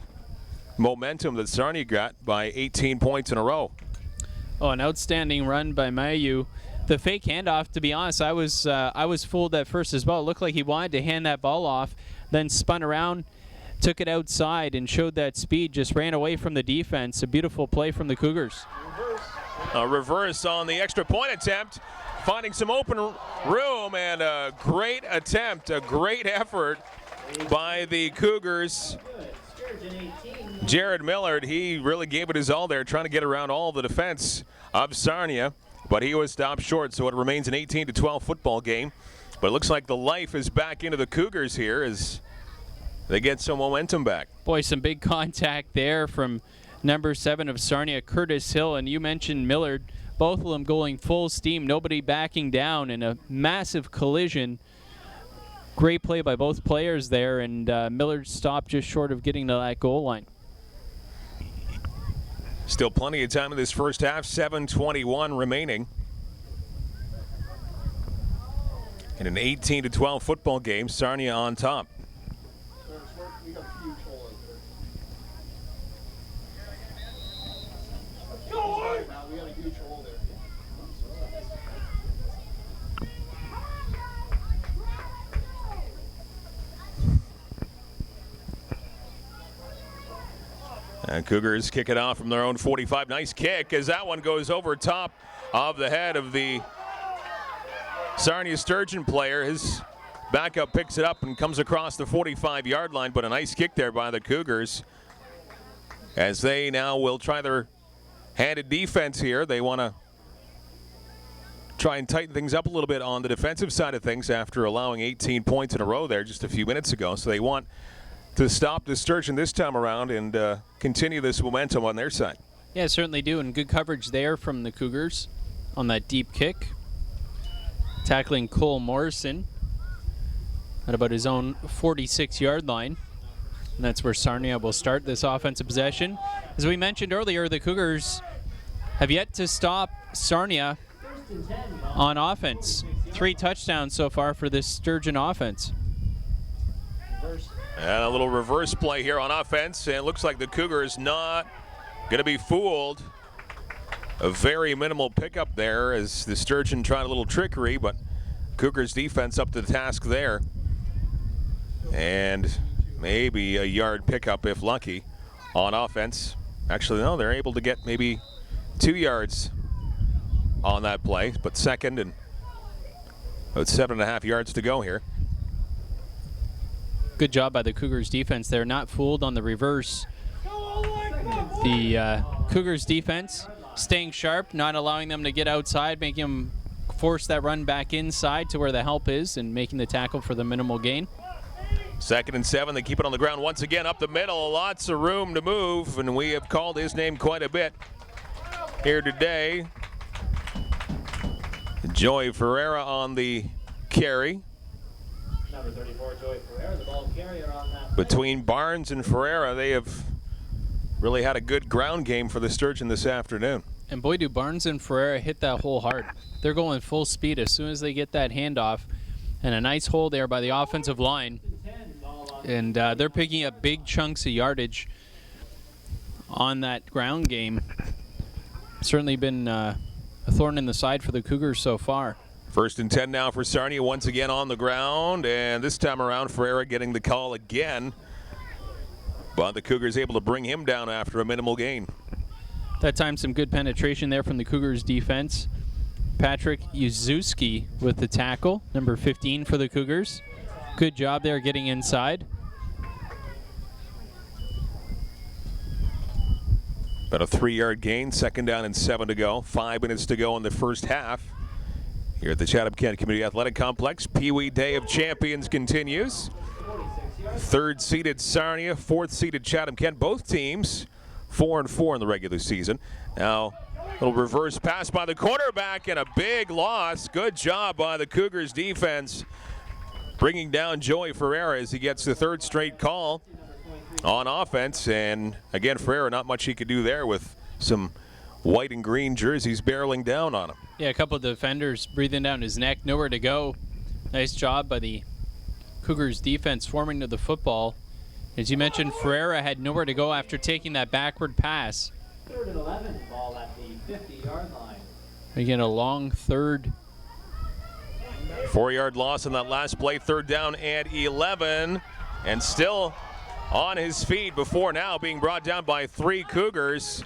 C: momentum that Sarnia got by 18 points in a row.
D: Oh, an outstanding run by Mayu. The fake handoff, to be honest, I was fooled at first as well. It looked like he wanted to hand that ball off, then spun around, took it outside, and showed that speed, just ran away from the defense. A beautiful play from the Cougars.
C: A reverse on the extra point attempt, finding some open room, and a great attempt, a great effort by the Cougars. Jared Millard, he really gave it his all there, trying to get around all the defense of Sarnia. But he was stopped short, so it remains an 18-12 football game. But it looks like the life is back into the Cougars here as they get some momentum back.
D: Boy, some big contact there from number 7 of Sarnia, Curtis Hill. And you mentioned Millard, both of them going full steam, nobody backing down, in a massive collision. Great play by both players there, and Millard stopped just short of getting to that goal line.
C: Still plenty of time in this first half, 7:21 remaining. In an 18-12 football game, Sarnia on top. And Cougars kick it off from their own 45. Nice kick as that one goes over top of the head of the Sarnia Sturgeon player. His backup picks it up and comes across the 45-yard line, but a nice kick there by the Cougars as they now will try their handed defense here. They want to try and tighten things up a little bit on the defensive side of things after allowing 18 points in a row there just a few minutes ago. So they want to stop the Sturgeon this time around and continue this momentum on their side.
D: Yeah, certainly do, and good coverage there from the Cougars on that deep kick. Tackling Cole Morrison at about his own 46-yard line. And that's where Sarnia will start this offensive possession. As we mentioned earlier, the Cougars have yet to stop Sarnia on offense. 3 touchdowns so far for this Sturgeon offense.
C: And a little reverse play here on offense, and it looks like the Cougars not going to be fooled. A very minimal pickup there as the Sturgeon tried a little trickery, but Cougars defense up to the task there. And maybe a yard pickup if lucky on offense. Actually, no, they're able to get maybe 2 yards on that play, but second and about 7.5 yards to go here.
D: Good job by the Cougars defense. They're not fooled on the reverse. The Cougars defense staying sharp, not allowing them to get outside, making them force that run back inside to where the help is and making the tackle for the minimal gain.
C: 2nd and 7, they keep it on the ground once again up the middle. Lots of room to move, and we have called his name quite a bit here today. Joey Ferreira on the carry.
B: Number 34, Joey Ferreira, the ball carrier on that.
C: Between Barnes and Ferreira, they have really had a good ground game for the Sturgeon this afternoon.
D: And boy, do Barnes and Ferreira hit that hole hard. They're going full speed as soon as they get that handoff. And a nice hole there by the offensive line. And they're picking up big chunks of yardage on that ground game. Certainly been a thorn in the side for the Cougars so far.
C: 1st and 10 now for Sarnia, once again on the ground, and this time around Ferreira getting the call again. But the Cougars able to bring him down after a minimal gain.
D: That time some good penetration there from the Cougars defense. Patrick Uzuski with the tackle, number 15 for the Cougars. Good job there getting inside.
C: About a 3-yard gain, 2nd down and 7 to go. 5 minutes to go in the first half. Here at the Chatham Kent Community Athletic Complex, Peewee Day of Champions continues. 3rd-seeded Sarnia, 4th-seeded Chatham Kent. Both teams 4-4 in the regular season. Now, a little reverse pass by the quarterback and a big loss. Good job by the Cougars defense, bringing down Joey Ferreira as he gets the 3rd straight call on offense. And again, Ferreira, not much he could do there with some white and green jerseys barreling down on him.
D: Yeah, a couple of defenders breathing down his neck, nowhere to go. Nice job by the Cougars defense forming to the football. As you mentioned, Ferreira had nowhere to go after taking that backward pass.
B: 3rd and 11, ball at the 50-yard line.
D: Again, a long 3rd.
C: 4-yard loss on that last play, 3rd down and 11. And still on his feet before now being brought down by 3 Cougars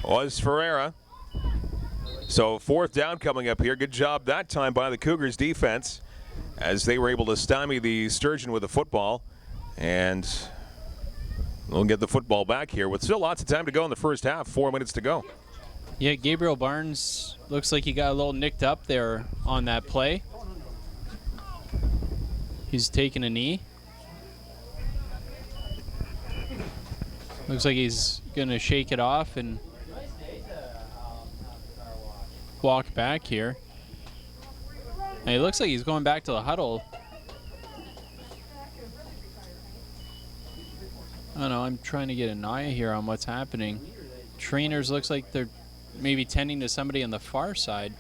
C: was Ferreira. So 4th down coming up here. Good job that time by the Cougars defense as they were able to stymie the Sturgeon with the football. And we'll get the football back here with still lots of time to go in the first half. 4 minutes to go.
D: Yeah, Gabriel Barnes looks like he got a little nicked up there on that play. He's taking a knee. Looks like he's going to shake it off and walk back here. And it looks like he's going back to the huddle. I don't know, I'm trying to get an eye here on what's happening. Trainers looks like they're maybe tending to somebody on the far side.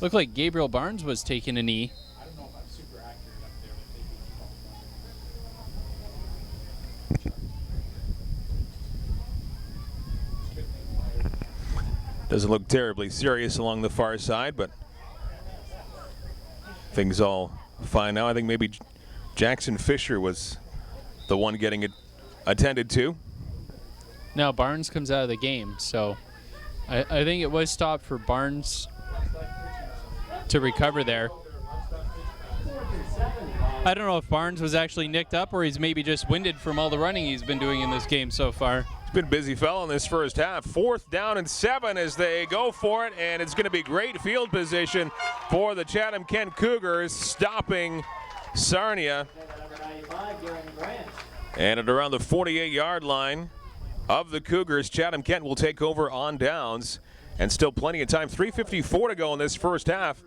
D: Looked like Gabriel Barnes was taking a knee.
C: Doesn't look terribly serious along the far side, but things all fine now. I think maybe Jackson Fisher was the one getting it attended to.
D: Now Barnes comes out of the game, so I think it was stopped for Barnes to recover there. I don't know if Barnes was actually nicked up or he's maybe just winded from all the running he's been doing in this game so far.
C: He's been a busy fellow in this first half. 4th down and 7 as they go for it, and it's going to be great field position for the Chatham Kent Cougars, stopping Sarnia. And at around the 48-yard line of the Cougars, Chatham Kent will take over on downs, and still plenty of time. 3:54 to go in this first half.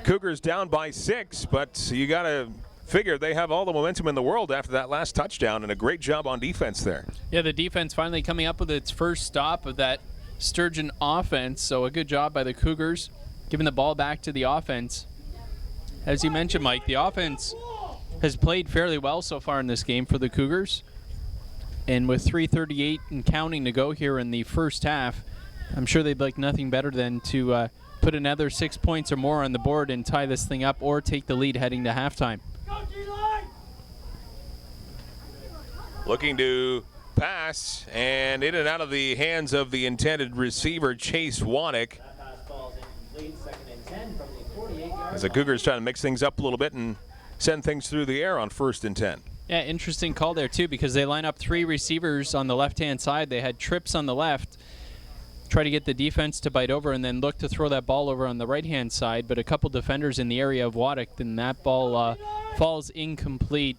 C: Cougars down by 6, but you got to figure they have all the momentum in the world after that last touchdown, and a great job on defense there.
D: Yeah, the defense finally coming up with its first stop of that Sturgeon offense, so a good job by the Cougars giving the ball back to the offense. As you mentioned, Mike, the offense has played fairly well so far in this game for the Cougars, and with 3:38 and counting to go here in the first half, I'm sure they'd like nothing better than to put another 6 points or more on the board and tie this thing up or take the lead heading to halftime.
C: Looking to pass, and in and out of the hands of the intended receiver, Chase Wanick. As the Cougars trying to mix things up a little bit and send things through the air on 1st and 10.
D: Yeah, interesting call there too, because they line up 3 receivers on the left-hand side. They had trips on the left, try to get the defense to bite over, and then look to throw that ball over on the right-hand side, but a couple defenders in the area of Wanick, and that ball falls incomplete.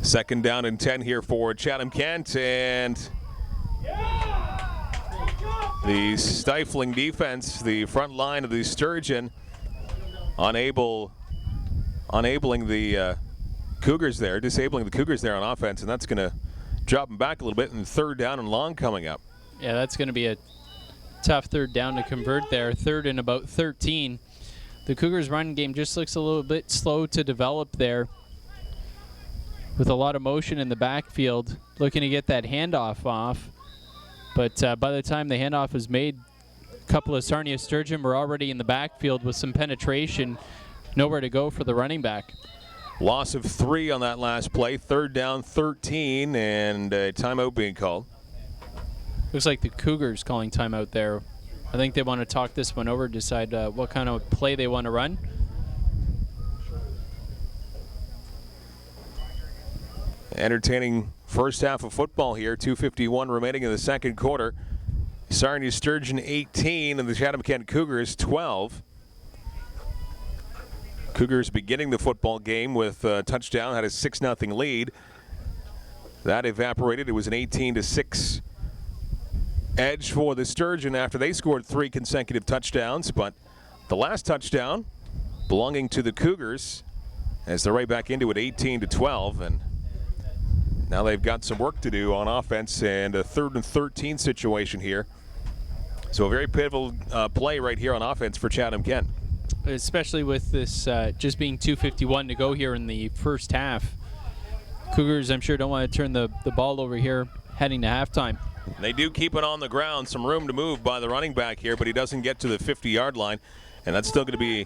C: Second down and 10 here for Chatham Kent, and the stifling defense, the front line of the Sturgeon, enabling the Cougars there, disabling the Cougars there on offense, and that's going to drop them back a little bit, and 3rd down and long coming up.
D: Yeah, that's going to be a tough 3rd down to convert there. 3rd and about 13. The Cougars' running game just looks a little bit slow to develop there, with a lot of motion in the backfield, looking to get that handoff off. But by the time the handoff is made, a couple of Sarnia Sturgeon were already in the backfield with some penetration. Nowhere to go for the running back.
C: Loss of 3 on that last play. 3rd down, 13, and a timeout being called.
D: Looks like the Cougars calling timeout there. I think they want to talk this one over, decide what kind of play they want to run.
C: Entertaining first half of football here. 2:51 remaining in the second quarter. Sarnia Sturgeon 18 and the Chatham Kent Cougars 12. Cougars beginning the football game with a touchdown, had a 6-0 lead. That evaporated. It was an 18-6 edge for the Sturgeon after they scored 3 consecutive touchdowns. But the last touchdown belonging to the Cougars as they're right back into it, 18-12. And now they've got some work to do on offense and a 3rd and 13 situation here. So a very pivotal play right here on offense for Chatham Kent.
D: Especially with this just being 2:51 to go here in the first half. Cougars, I'm sure, don't want to turn the ball over here heading to halftime.
C: They do keep it on the ground. Some room to move by the running back here, but he doesn't get to the 50-yard line. And that's still going to be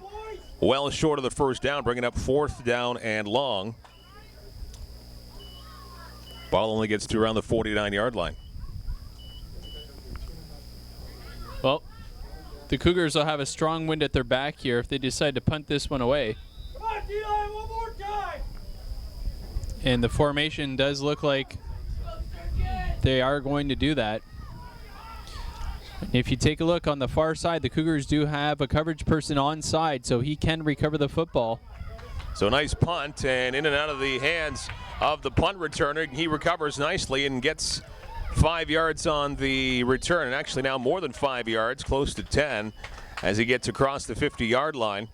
C: well short of the first down, bringing up 4th down and long. Ball only gets to around the 49-yard line.
D: Well, the Cougars will have a strong wind at their back here if they decide to punt this one away.
E: Come on, D-line, one more time.
D: And the formation does look like they are going to do that. If you take a look on the far side, the Cougars do have a coverage person onside, so he can recover the football.
C: So nice punt, and in and out of the hands of the punt returner. He recovers nicely and gets 5 yards on the return, and actually now more than 5 yards, close to 10, as he gets across the 50-yard line.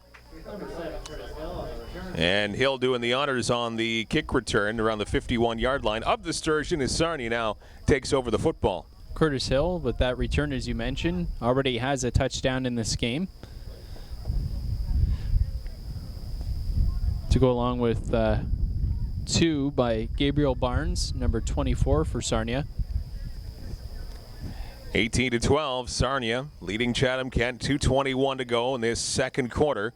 C: And Hill doing the honors on the kick return around the 51-yard line of the Sturgeon as Sarnia now takes over the football.
D: Curtis Hill, with that return, as you mentioned, already has a touchdown in this game. To go along with 2 by Gabriel Barnes, number 24 for Sarnia.
C: 18-12, Sarnia leading Chatham Kent. 2:21 to go in this second quarter.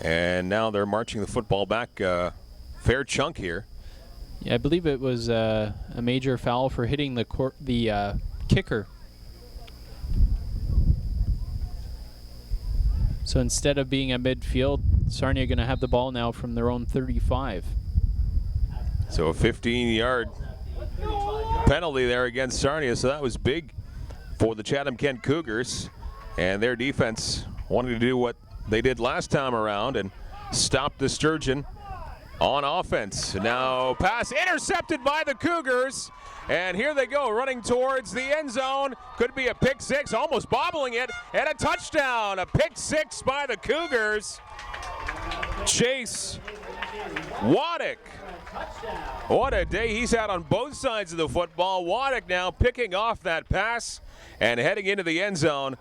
C: And now they're marching the football back a fair chunk here.
D: Yeah, I believe it was a major foul for hitting the kicker. So instead of being at midfield, Sarnia going to have the ball now from their own 35.
C: So a 15-yard penalty there against Sarnia, so that was big for the Chatham Kent Cougars. And their defense wanted to do what they did last time around and stop the Sturgeon on offense. Now pass intercepted by the Cougars, and here they go running towards the end zone. Could be a pick six, almost bobbling it, and a touchdown. A pick six by the Cougars. Chase Waddick. What a day he's had on both sides of the football. Waddick now picking off that pass and heading into the end zone.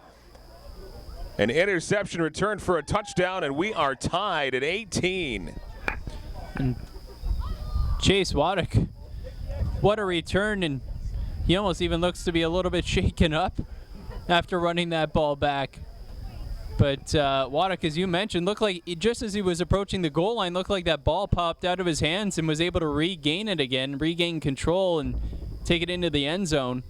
C: An interception return for a touchdown, and we are tied at 18.
D: And Chase Waddick, what a return, and he almost even looks to be a little bit shaken up after running that ball back. But Waddick, as you mentioned, looked like just as he was approaching the goal line, looked like that ball popped out of his hands and was able to regain it again, regain control, and take it into the end zone.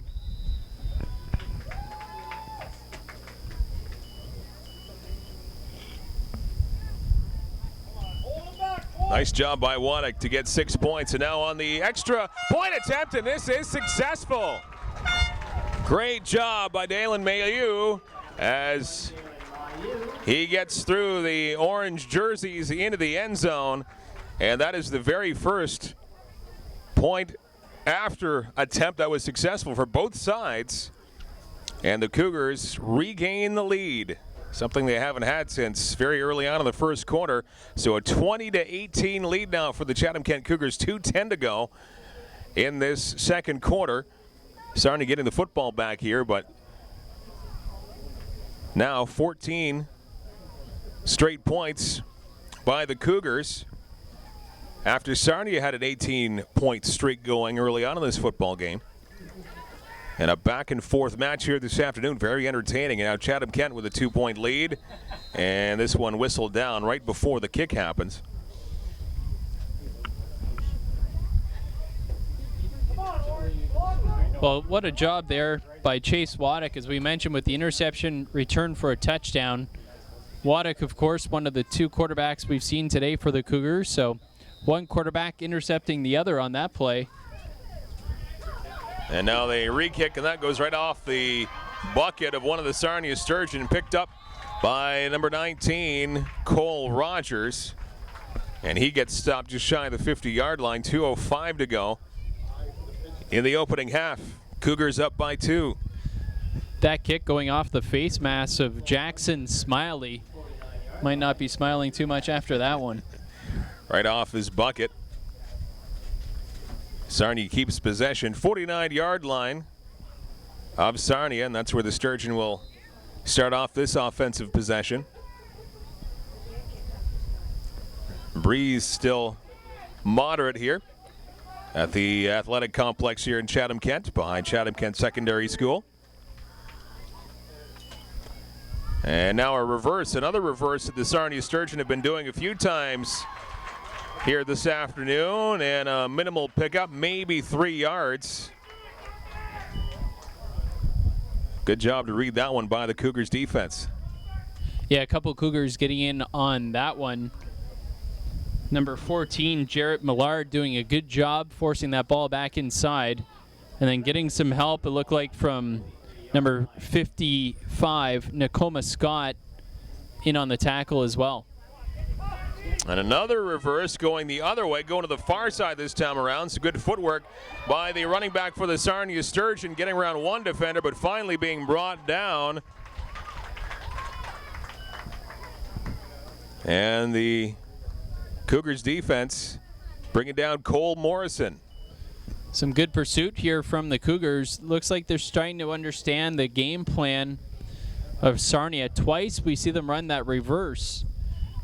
C: Nice job by Waddick to get 6 points, and now on the extra point attempt, and this is successful. Great job by Dalen Mailloux as he gets through the orange jerseys into the end zone, and that is the very first point after attempt that was successful for both sides, and the Cougars regain the lead. Something they haven't had since very early on in the first quarter. So a 20-18 lead now for the Chatham Kent Cougars. 2:10 to go in this second quarter. Starting to get the football back here, but now 14 straight points by the Cougars after Sarnia had an 18-point streak going early on in this football game. And a back-and-forth match here this afternoon, very entertaining. And now Chatham Kent with a 2-point lead. And this one whistled down right before the kick happens.
D: Well, what a job there by Chase Waddick, as we mentioned, with the interception return for a touchdown. Waddick, of course, one of the two quarterbacks we've seen today for the Cougars, so one quarterback intercepting the other on that play.
C: And now they re-kick, and that goes right off the bucket of one of the Sarnia Sturgeon, picked up by number 19, Cole Rogers. And he gets stopped just shy of the 50-yard line, 2:05 to go in the opening half. Cougars up by 2.
D: That kick going off the face mask of Jackson Smiley. Might not be smiling too much after that one.
C: Right off his bucket. Sarnia keeps possession, 49-yard line of Sarnia, and that's where the Sturgeon will start off this offensive possession. Breeze still moderate here at the athletic complex here in Chatham-Kent, behind Chatham-Kent Secondary School. And now a reverse, another reverse that the Sarnia Sturgeon have been doing a few times here this afternoon, and a minimal pickup, maybe 3 yards. Good job to read that one by the Cougars defense.
D: Yeah, a couple Cougars getting in on that one. Number 14, Jarrett Millard, doing a good job forcing that ball back inside, and then getting some help, it looked like, from number 55, Nakoma Scott, in on the tackle as well.
C: And another reverse going the other way, going to the far side this time around. So good footwork by the running back for the Sarnia Sturgeon, getting around one defender, but finally being brought down. And the Cougars defense bringing down Cole Morrison.
D: Some good pursuit here from the Cougars. Looks like they're starting to understand the game plan of Sarnia. Twice we see them run that reverse.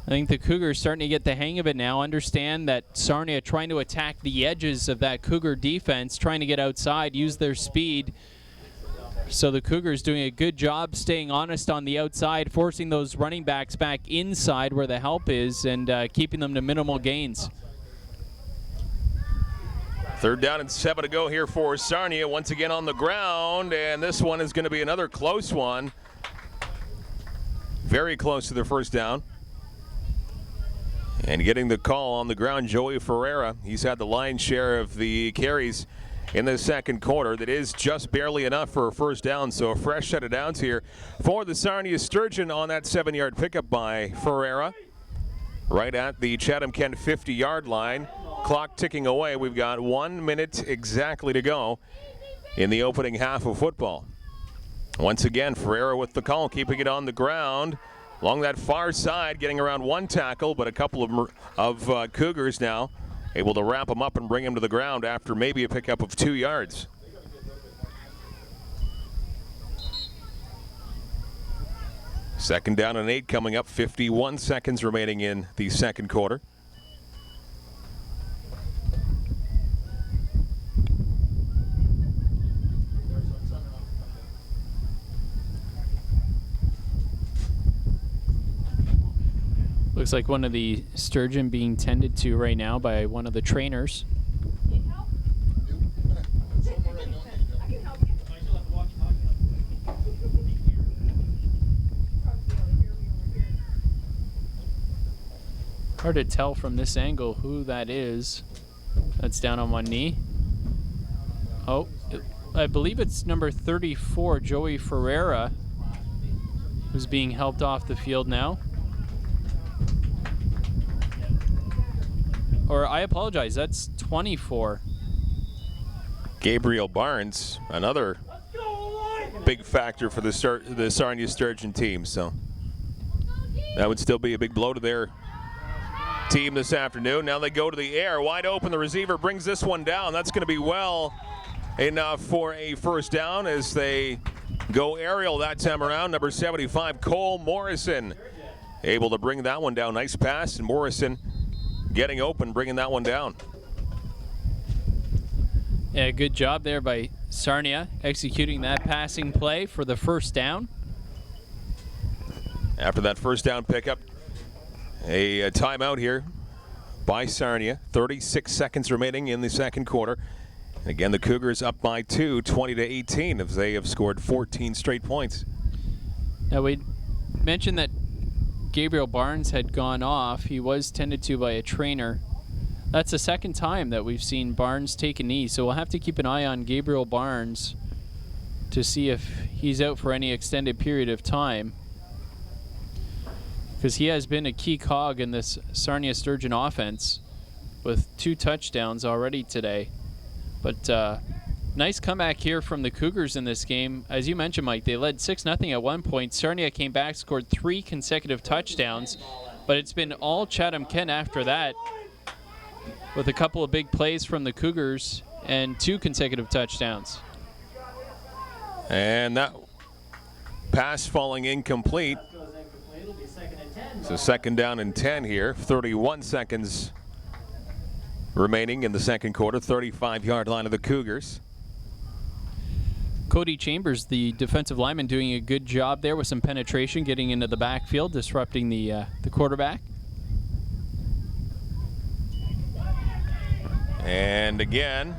D: I think the Cougars starting to get the hang of it now, understand that Sarnia trying to attack the edges of that Cougar defense, trying to get outside, use their speed. So the Cougars doing a good job staying honest on the outside, forcing those running backs back inside where the help is, and keeping them to minimal gains.
C: 3rd down and 7 to go here for Sarnia, once again on the ground, and this one is going to be another close one. Very close to their first down. And getting the call on the ground, Joey Ferreira. He's had the lion's share of the carries in the second quarter. That is just barely enough for a first down, so a fresh set of downs here for the Sarnia Sturgeon on that 7-yard pickup by Ferreira. Right at the Chatham-Kent 50-yard line. Clock ticking away. We've got 1 minute exactly to go in the opening half of football. Once again, Ferreira with the call, keeping it on the ground. Along that far side, getting around one tackle, but a couple of Cougars now able to wrap him up and bring him to the ground after maybe a pickup of 2 yards. Second down and 8 coming up, 51 seconds remaining in the second quarter.
D: Looks like one of the sturgeon being tended to right now by one of the trainers. Hard to tell from this angle who that is. That's down on one knee. Oh, I believe it's number 34, Joey Ferreira, who's being helped off the field now. Or I apologize, that's 24.
C: Gabriel Barnes, another big factor for the Sarnia Sturgeon team. So that would still be a big blow to their team this afternoon. Now they go to the air, wide open. The receiver brings this one down. That's going to be well enough for a first down as they go aerial that time around. Number 75, Cole Morrison, able to bring that one down. Nice pass, and Morrison getting open, bringing that one down.
D: Yeah, good job there by Sarnia executing that passing play for the first down.
C: After that first down pickup, a timeout here by Sarnia. 36 seconds remaining in the second quarter. Again, the Cougars up by 2, 20-18, as they have scored 14 straight points.
D: Now, we mentioned that Gabriel Barnes had gone off. He was tended to by a trainer. That's the second time that we've seen Barnes take a knee, so we'll have to keep an eye on Gabriel Barnes to see if he's out for any extended period of time, because he has been a key cog in this Sarnia Sturgeon offense with 2 touchdowns already today. But nice comeback here from the Cougars in this game. As you mentioned, Mike, they led 6-0 at one point. Sarnia came back, scored 3 consecutive touchdowns, but it's been all Chatham Kent after that, with a couple of big plays from the Cougars and 2 consecutive touchdowns.
C: And that pass falling incomplete. So second down and 10 here. 31 seconds remaining in the second quarter. 35-yard line of the Cougars.
D: Cody Chambers, the defensive lineman, doing a good job there with some penetration, getting into the backfield, disrupting the quarterback.
C: And again,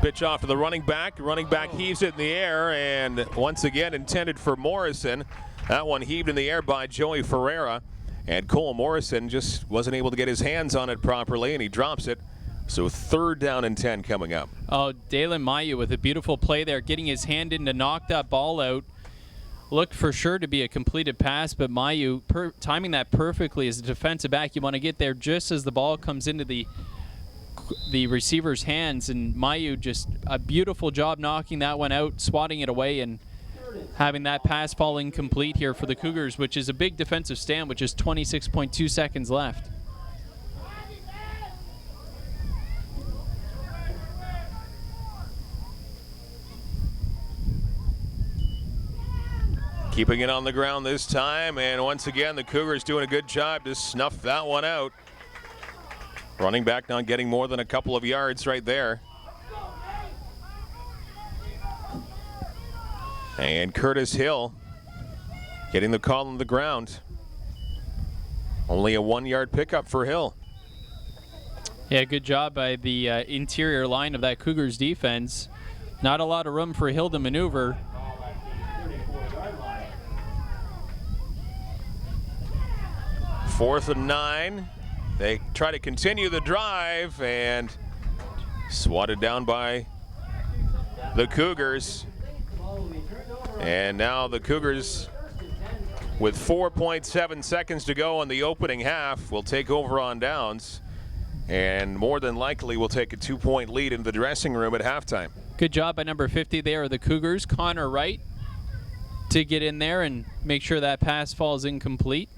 C: pitch off to the running back. Running back heaves it in the air, and once again intended for Morrison. That one heaved in the air by Joey Ferreira, and Cole Morrison just wasn't able to get his hands on it properly, and he drops it. So third down and 10 coming up.
D: Oh, Dalen Mayu with a beautiful play there, getting his hand in to knock that ball out. Looked for sure to be a completed pass, but Mayu timing that perfectly as a defensive back. You want to get there just as the ball comes into the receiver's hands, and Mayu just a beautiful job knocking that one out, swatting it away, and having that pass fall incomplete here for the Cougars, which is a big defensive stand, which is 26.2 seconds left.
C: Keeping it on the ground this time, and once again the Cougars doing a good job to snuff that one out. Running back not getting more than a couple of yards right there. And Curtis Hill getting the call on the ground. Only a 1-yard pickup for Hill.
D: Yeah, good job by the interior line of that Cougars defense. Not a lot of room for Hill to maneuver.
C: Fourth and 9. They try to continue the drive, and swatted down by the Cougars. And now the Cougars, with 4.7 seconds to go in the opening half, will take over on downs, and more than likely will take a 2-point lead in the dressing room at halftime.
D: Good job by number 50 there, the Cougars, Connor Wright, to get in there and make sure that pass falls incomplete.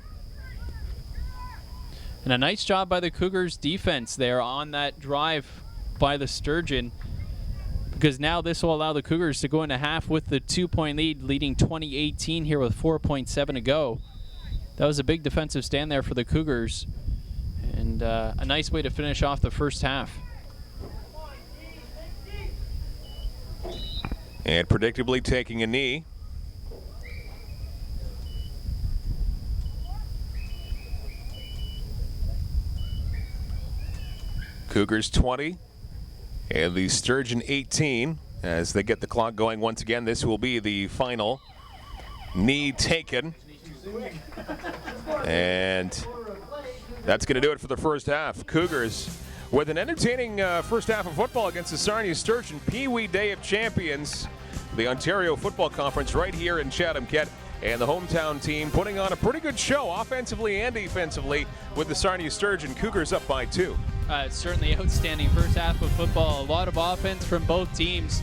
D: And a nice job by the Cougars defense there on that drive by the Sturgeon, because now this will allow the Cougars to go into half with the 2-point lead, leading 20-18 here with 4.7 to go. That was a big defensive stand there for the Cougars, and a nice way to finish off the first half.
C: And predictably taking a knee. Cougars 20 and the Sturgeon 18 as they get the clock going once again. This will be the final knee taken. And that's going to do it for the first half. Cougars with an entertaining first half of football against the Sarnia Sturgeon Peewee Day of Champions, the Ontario Football Conference right here in Chatham Kent. And the hometown team putting on a pretty good show offensively and defensively with the Sarnia Sturgeon. Cougars up by 2.
D: Certainly outstanding first half of football. A lot of offense from both teams.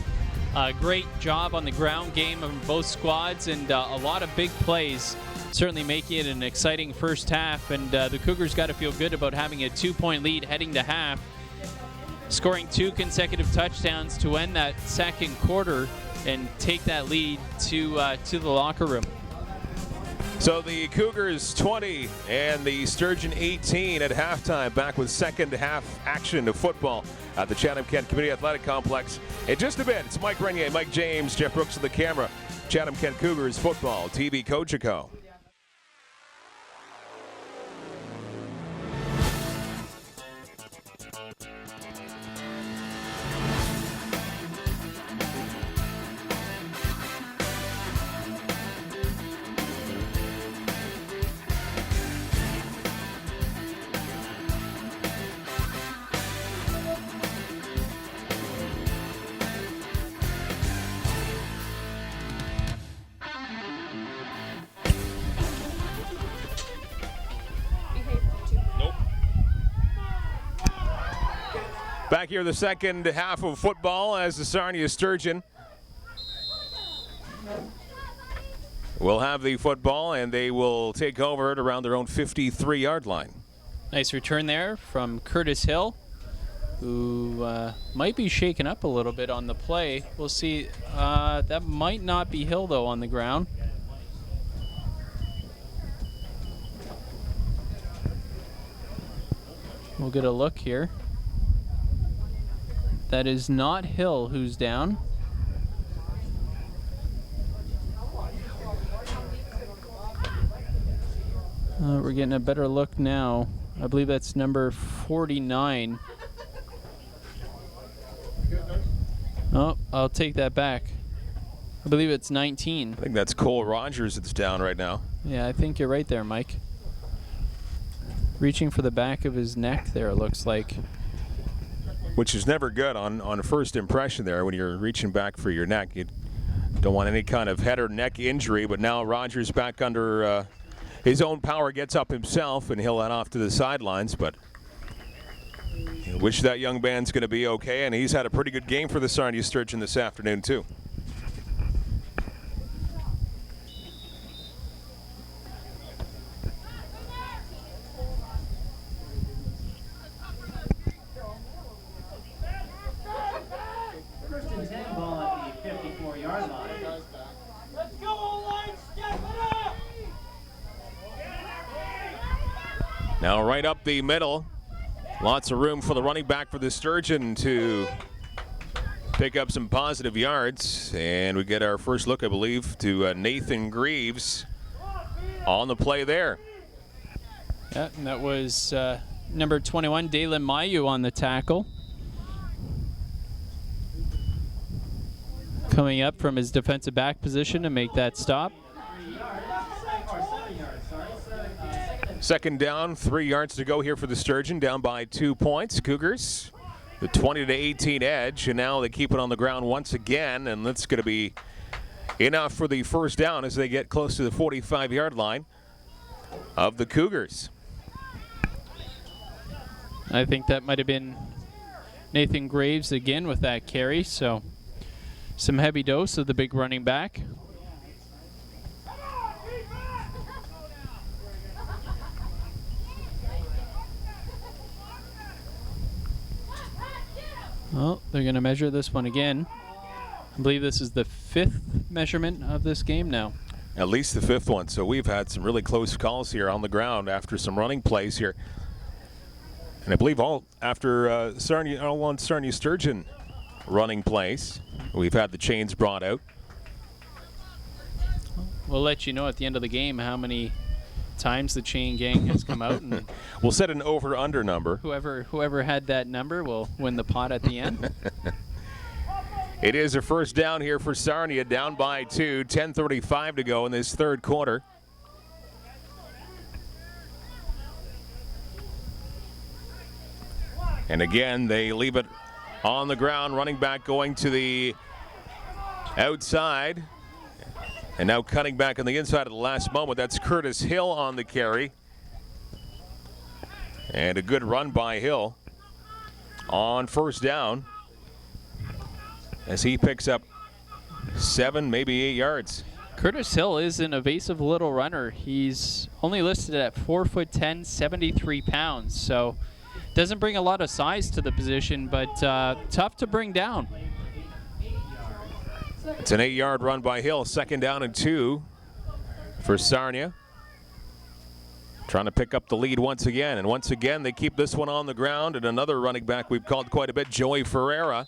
D: Great job on the ground game of both squads, and a lot of big plays, certainly making it an exciting first half. And the Cougars got to feel good about having a 2-point lead heading to half, scoring 2 consecutive touchdowns to end that second quarter and take that lead to the locker room.
C: So the Cougars 20 and the Sturgeon 18 at halftime, back with second half action of football at the Chatham Kent Community Athletic Complex. In just a bit, it's Mike Renier, Mike James, Jeff Brooks of the camera. Chatham Kent Cougars football, TV Cogeco. Back here, the second half of football as the Sarnia Sturgeon will have the football, and they will take over at around their own 53-yard line.
D: Nice return there from Curtis Hill, who might be shaken up a little bit on the play. We'll see. That might not be Hill, though, on the ground. We'll get a look here. That is not Hill who's down. We're getting a better look now. I believe that's number 49. Oh, I'll take that back. I believe it's 19.
C: I think that's Cole Rogers that's down right now.
D: Yeah, I think you're right there, Mike. Reaching for the back of his neck there, it looks like.
C: Which is never good on first impression there when you're reaching back for your neck. You don't want any kind of head or neck injury, but now Rogers back under his own power, gets up himself, and he'll head off to the sidelines. But I wish that young man's going to be okay, and he's had a pretty good game for the Sarnia Sturgeon this afternoon, too.
B: First and 10 ball at the 54-yard line.
E: Let's go, O-line, step it up!
C: Now right up the middle. Lots of room for the running back for the Sturgeon to pick up some positive yards. And we get our first look, I believe, to Nathan Greaves on the play there.
D: Yeah, and that was number 21, Dalen Mayu, on the tackle. Coming up from his defensive back position to make that stop.
C: Second down, 3 yards to go here for the Sturgeon, down by 2 points. Cougars, the 20-18 edge, and now they keep it on the ground once again, and that's going to be enough for the first down as they get close to the 45-yard line of the Cougars.
D: I think that might have been Nathan Graves again with that carry, so some heavy dose of the big running back. Well, they're going to measure this one again. I believe this is the 5th measurement of this game now.
C: At least the 5th one. So we've had some really close calls here on the ground after some running plays here. And I believe all after Sarnia Sturgeon running plays. We've had the chains brought out.
D: We'll let you know at the end of the game how many times the chain gang has come out, and
C: we'll set an over-under number.
D: Whoever had that number will win the pot at the end.
C: It is a first down here for Sarnia, down by 2, 10:35 to go in this third quarter. And again, they leave it on the ground, running back going to the outside. And now cutting back on the inside at the last moment. That's Curtis Hill on the carry. And a good run by Hill on first down as he picks up 7, maybe 8 yards.
D: Curtis Hill is an evasive little runner. He's only listed at 4'10", 73 pounds. So doesn't bring a lot of size to the position, but tough to bring down.
C: It's an 8-yard run by Hill. Second down and 2 for Sarnia. Trying to pick up the lead once again. And once again, they keep this one on the ground. And another running back we've called quite a bit, Joey Ferreira.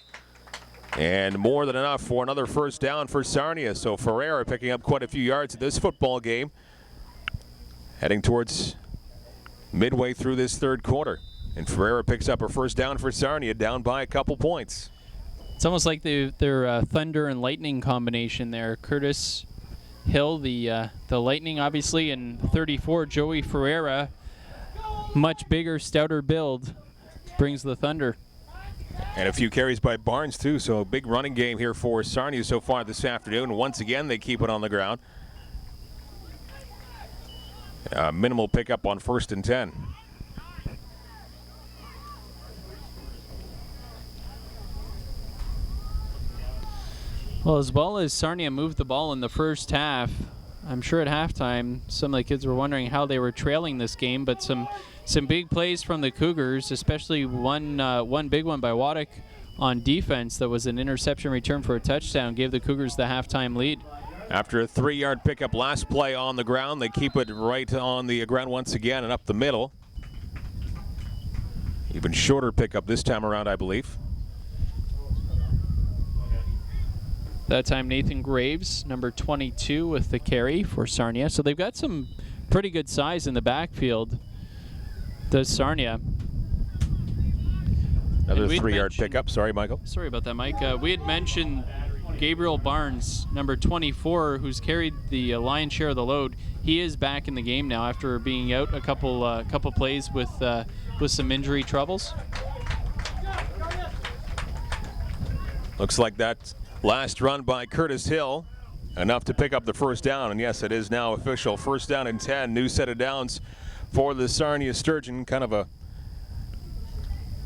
C: And more than enough for another first down for Sarnia. So Ferreira picking up quite a few yards in this football game. Heading towards midway through this third quarter. And Ferreira picks up a first down for Sarnia, down by a couple points.
D: It's almost like their thunder and lightning combination there. Curtis Hill, the lightning, obviously, and 34, Joey Ferreira, much bigger, stouter build, brings the thunder.
C: And a few carries by Barnes, too, so a big running game here for Sarnia so far this afternoon. Once again, they keep it on the ground. Minimal pickup on 1st and 10.
D: Well, as well as Sarnia moved the ball in the first half, I'm sure at halftime some of the kids were wondering how they were trailing this game, but some big plays from the Cougars, especially one big one by Waddick on defense that was an interception return for a touchdown, gave the Cougars the halftime lead.
C: After a 3-yard pickup last play on the ground, they keep it right on the ground once again and up the middle. Even shorter pickup this time around, I believe.
D: That time Nathan Graves, number 22, with the carry for Sarnia. So they've got some pretty good size in the backfield, does Sarnia.
C: Another 3-yard pickup. Sorry, Michael.
D: Sorry about that, Mike. We had mentioned Gabriel Barnes, number 24, who's carried the lion's share of the load. He is back in the game now after being out a couple plays with some injury troubles.
C: Looks like that last run by Curtis Hill, enough to pick up the first down. And yes, it is now official. First down and 10. New set of downs for the Sarnia Sturgeon. Kind of a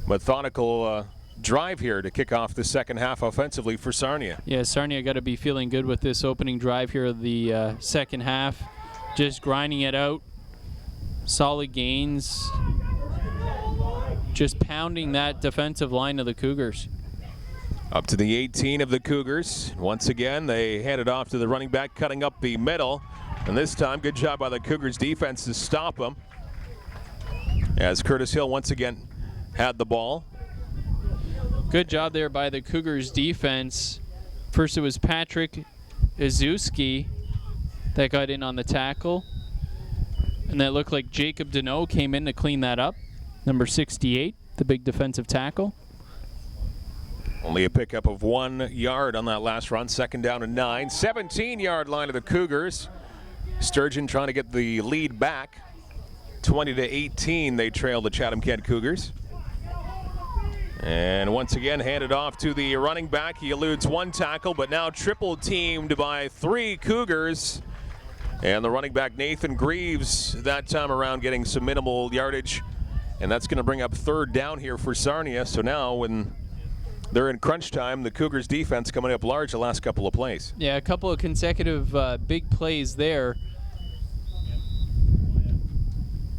C: methodical drive here to kick off the second half offensively for Sarnia.
D: Yeah, Sarnia got to be feeling good with this opening drive here of the second half. Just grinding it out. Solid gains. Just pounding that defensive line of the Cougars.
C: Up to the 18 of the Cougars. Once again, they hand it off to the running back, cutting up the middle. And this time, good job by the Cougars defense to stop him. As Curtis Hill once again had the ball.
D: Good job there by the Cougars defense. First it was Patrick Izuski that got in on the tackle. And that looked like Jacob Deneau came in to clean that up. Number 68, the big defensive tackle.
C: Only a pickup of 1 yard on that last run. Second down and 9. 17-yard line of the Cougars. Sturgeon trying to get the lead back. 20-18 they trail the Chatham Cougars. And once again handed off to the running back. He eludes one tackle, but now triple teamed by 3 Cougars. And the running back Nathan Greaves that time around getting some minimal yardage. And that's going to bring up third down here for Sarnia. So now when they're in crunch time, the Cougars defense coming up large the last couple of plays.
D: Yeah, a couple of consecutive big plays there.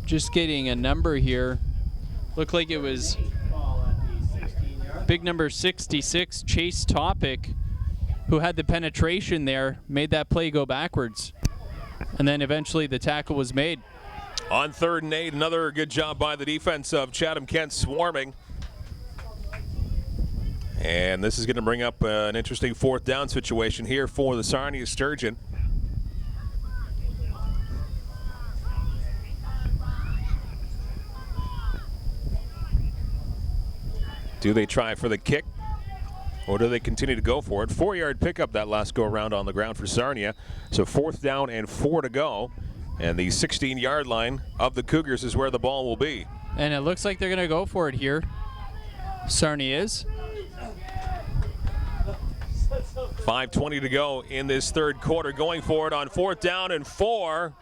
D: Just getting a number here. Looked like it was big number 66, Chase Topic, who had the penetration there, made that play go backwards. And then eventually the tackle was made.
C: On 3rd and 8, another good job by the defense of Chatham Kent swarming. And this is going to bring up an interesting 4th down situation here for the Sarnia Sturgeon. Do they try for the kick, or do they continue to go for it? 4-yard pickup that last go around on the ground for Sarnia. So 4th down and 4 to go. And the 16-yard line of the Cougars is where the ball will be.
D: And it looks like they're going to go for it here. Sarnia is.
C: 5:20 to go in this 3rd quarter. Going for it on 4th down and 4.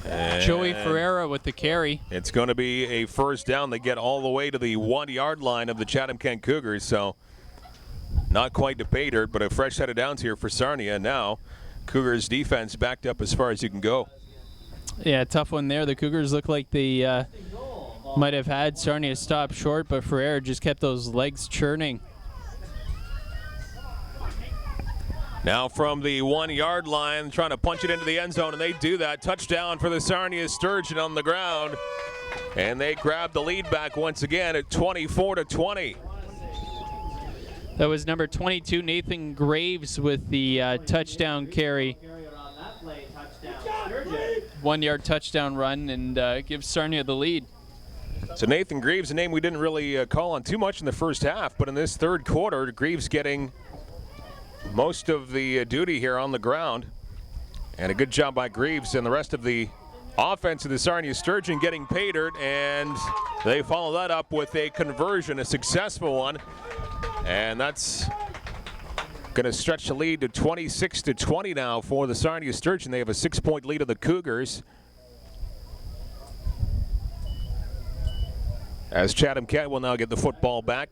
C: And
D: Joey Ferreira with the carry.
C: It's going to be a first down. They get all the way to the 1-yard line of the Chatham Kent Cougars. So not quite to pay dirt, but a fresh set of downs here for Sarnia. Now Cougars defense backed up as far as you can go.
D: Yeah, tough one there. The Cougars look like they might have had Sarnia stop short, but Ferreira just kept those legs churning.
C: Now from the 1-yard line, trying to punch it into the end zone, and they do that. Touchdown for the Sarnia Sturgeon on the ground. And they grab the lead back once again at 24-20.
D: That was number 22, Nathan Graves, with the touchdown carry. 1-yard touchdown run, and gives Sarnia the lead.
C: So Nathan Greaves, a name we didn't really call on too much in the first half, but in this 3rd quarter, Greaves getting most of the duty here on the ground. And a good job by Greaves and the rest of the offense of the Sarnia Sturgeon getting pay dirt, and they follow that up with a conversion, a successful one. And that's going to stretch the lead to 26-20 now for the Sarnia Sturgeon. They have a 6-point lead of the Cougars. as Chatham Kent will now get the football back.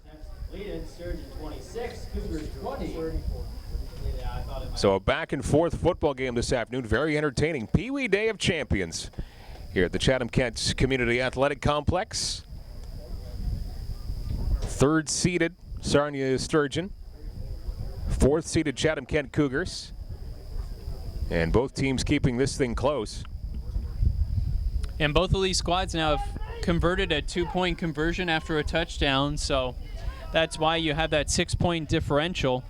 B: Lead Sturgeon 26, Cougars 20.
C: So a back and forth football game this afternoon. Very entertaining. Peewee Day of Champions here at the Chatham Kent Community Athletic Complex. Third seeded Sarnia Sturgeon. Fourth seeded Chatham Kent Cougars. And both teams keeping this thing close.
D: And both of these squads now have converted a 2-point conversion after a touchdown, so that's why you have that 6-point differential.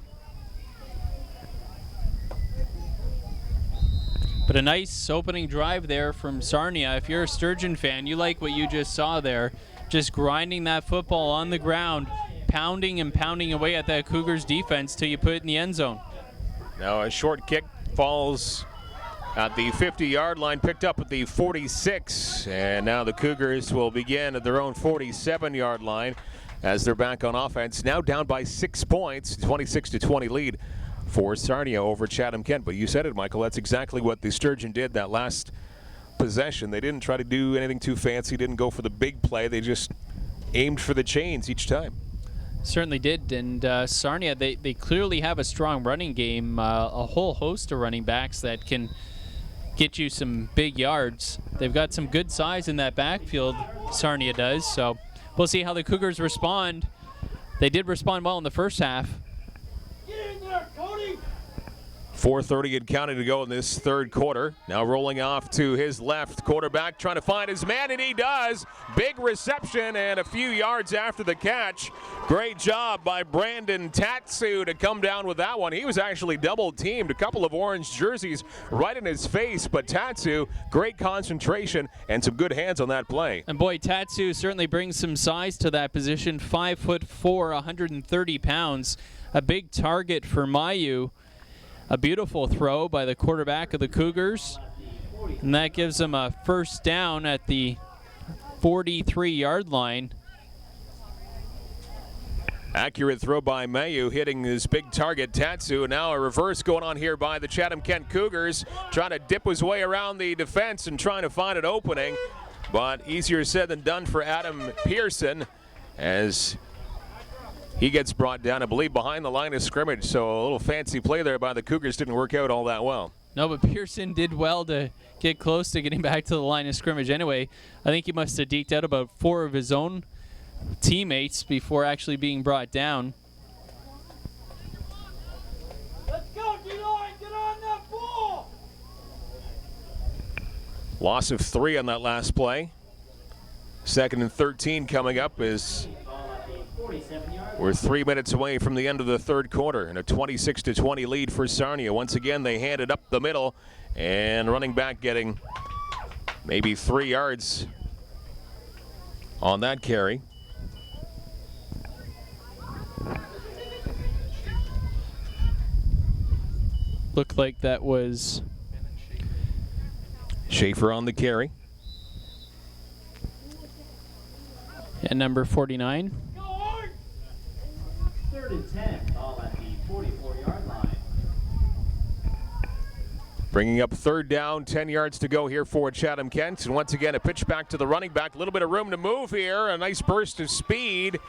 D: But a nice opening drive there from Sarnia. If you're a Sturgeon fan, you like what you just saw there. Just grinding that football on the ground, pounding and pounding away at that Cougars defense till you put it in the end zone.
C: Now a short kick falls at the 50-yard line, picked up at the 46. And now the Cougars will begin at their own 47-yard line as they're back on offense. Now down by 6 points, 26-20 lead for Sarnia over Chatham Kent. But you said it, Michael, that's exactly what the Sturgeon did that last possession. They didn't try to do anything too fancy, didn't go for the big play. They just aimed for the chains each time.
D: Certainly did, and Sarnia, they clearly have a strong running game, a whole host of running backs that can get you some big yards. They've got some good size in that backfield, Sarnia does, so we'll see how the Cougars respond. They did respond well in the first half.
C: 4:30 and counting to go in this third quarter. Now rolling off to his left, quarterback trying to find his man, and he does. Big reception and a few yards after the catch. Great job by Brandon Tatsu to come down with that one. He was actually double teamed, a couple of orange jerseys right in his face, but Tatsu, great concentration and some good hands on that play.
D: And boy, Tatsu certainly brings some size to that position. 5'4", 130 pounds. A big target for Mayu. A beautiful throw by the quarterback of the Cougars. And that gives them a first down at the 43-yard line.
C: Accurate throw by Mayu, hitting his big target, Tatsu. Now a reverse going on here by the Chatham Kent Cougars, trying to dip his way around the defense and trying to find an opening. But easier said than done for Adam Pearson as he gets brought down, I believe, behind the line of scrimmage. So a little fancy play there by the Cougars didn't work out all that well.
D: No, but Pearson did well to get close to getting back to the line of scrimmage anyway. I think he must have deked out about 4 of his own teammates before actually being brought down.
E: Let's go, D-line, get on that ball!
C: Loss of 3 on that last play. 2nd and 13 coming up as we're 3 minutes away from the end of the third quarter, and a 26-20 lead for Sarnia. Once again, they hand it up the middle, and running back getting maybe 3 yards on that carry.
D: Looked like that was
C: Schaefer on the carry.
D: And number 49.
B: 3rd and 10, ball at the 44-yard line.
C: Bringing up 3rd down, 10 yards to go here for Chatham Kent. And once again, a pitch back to the running back. A little bit of room to move here. A nice burst of speed.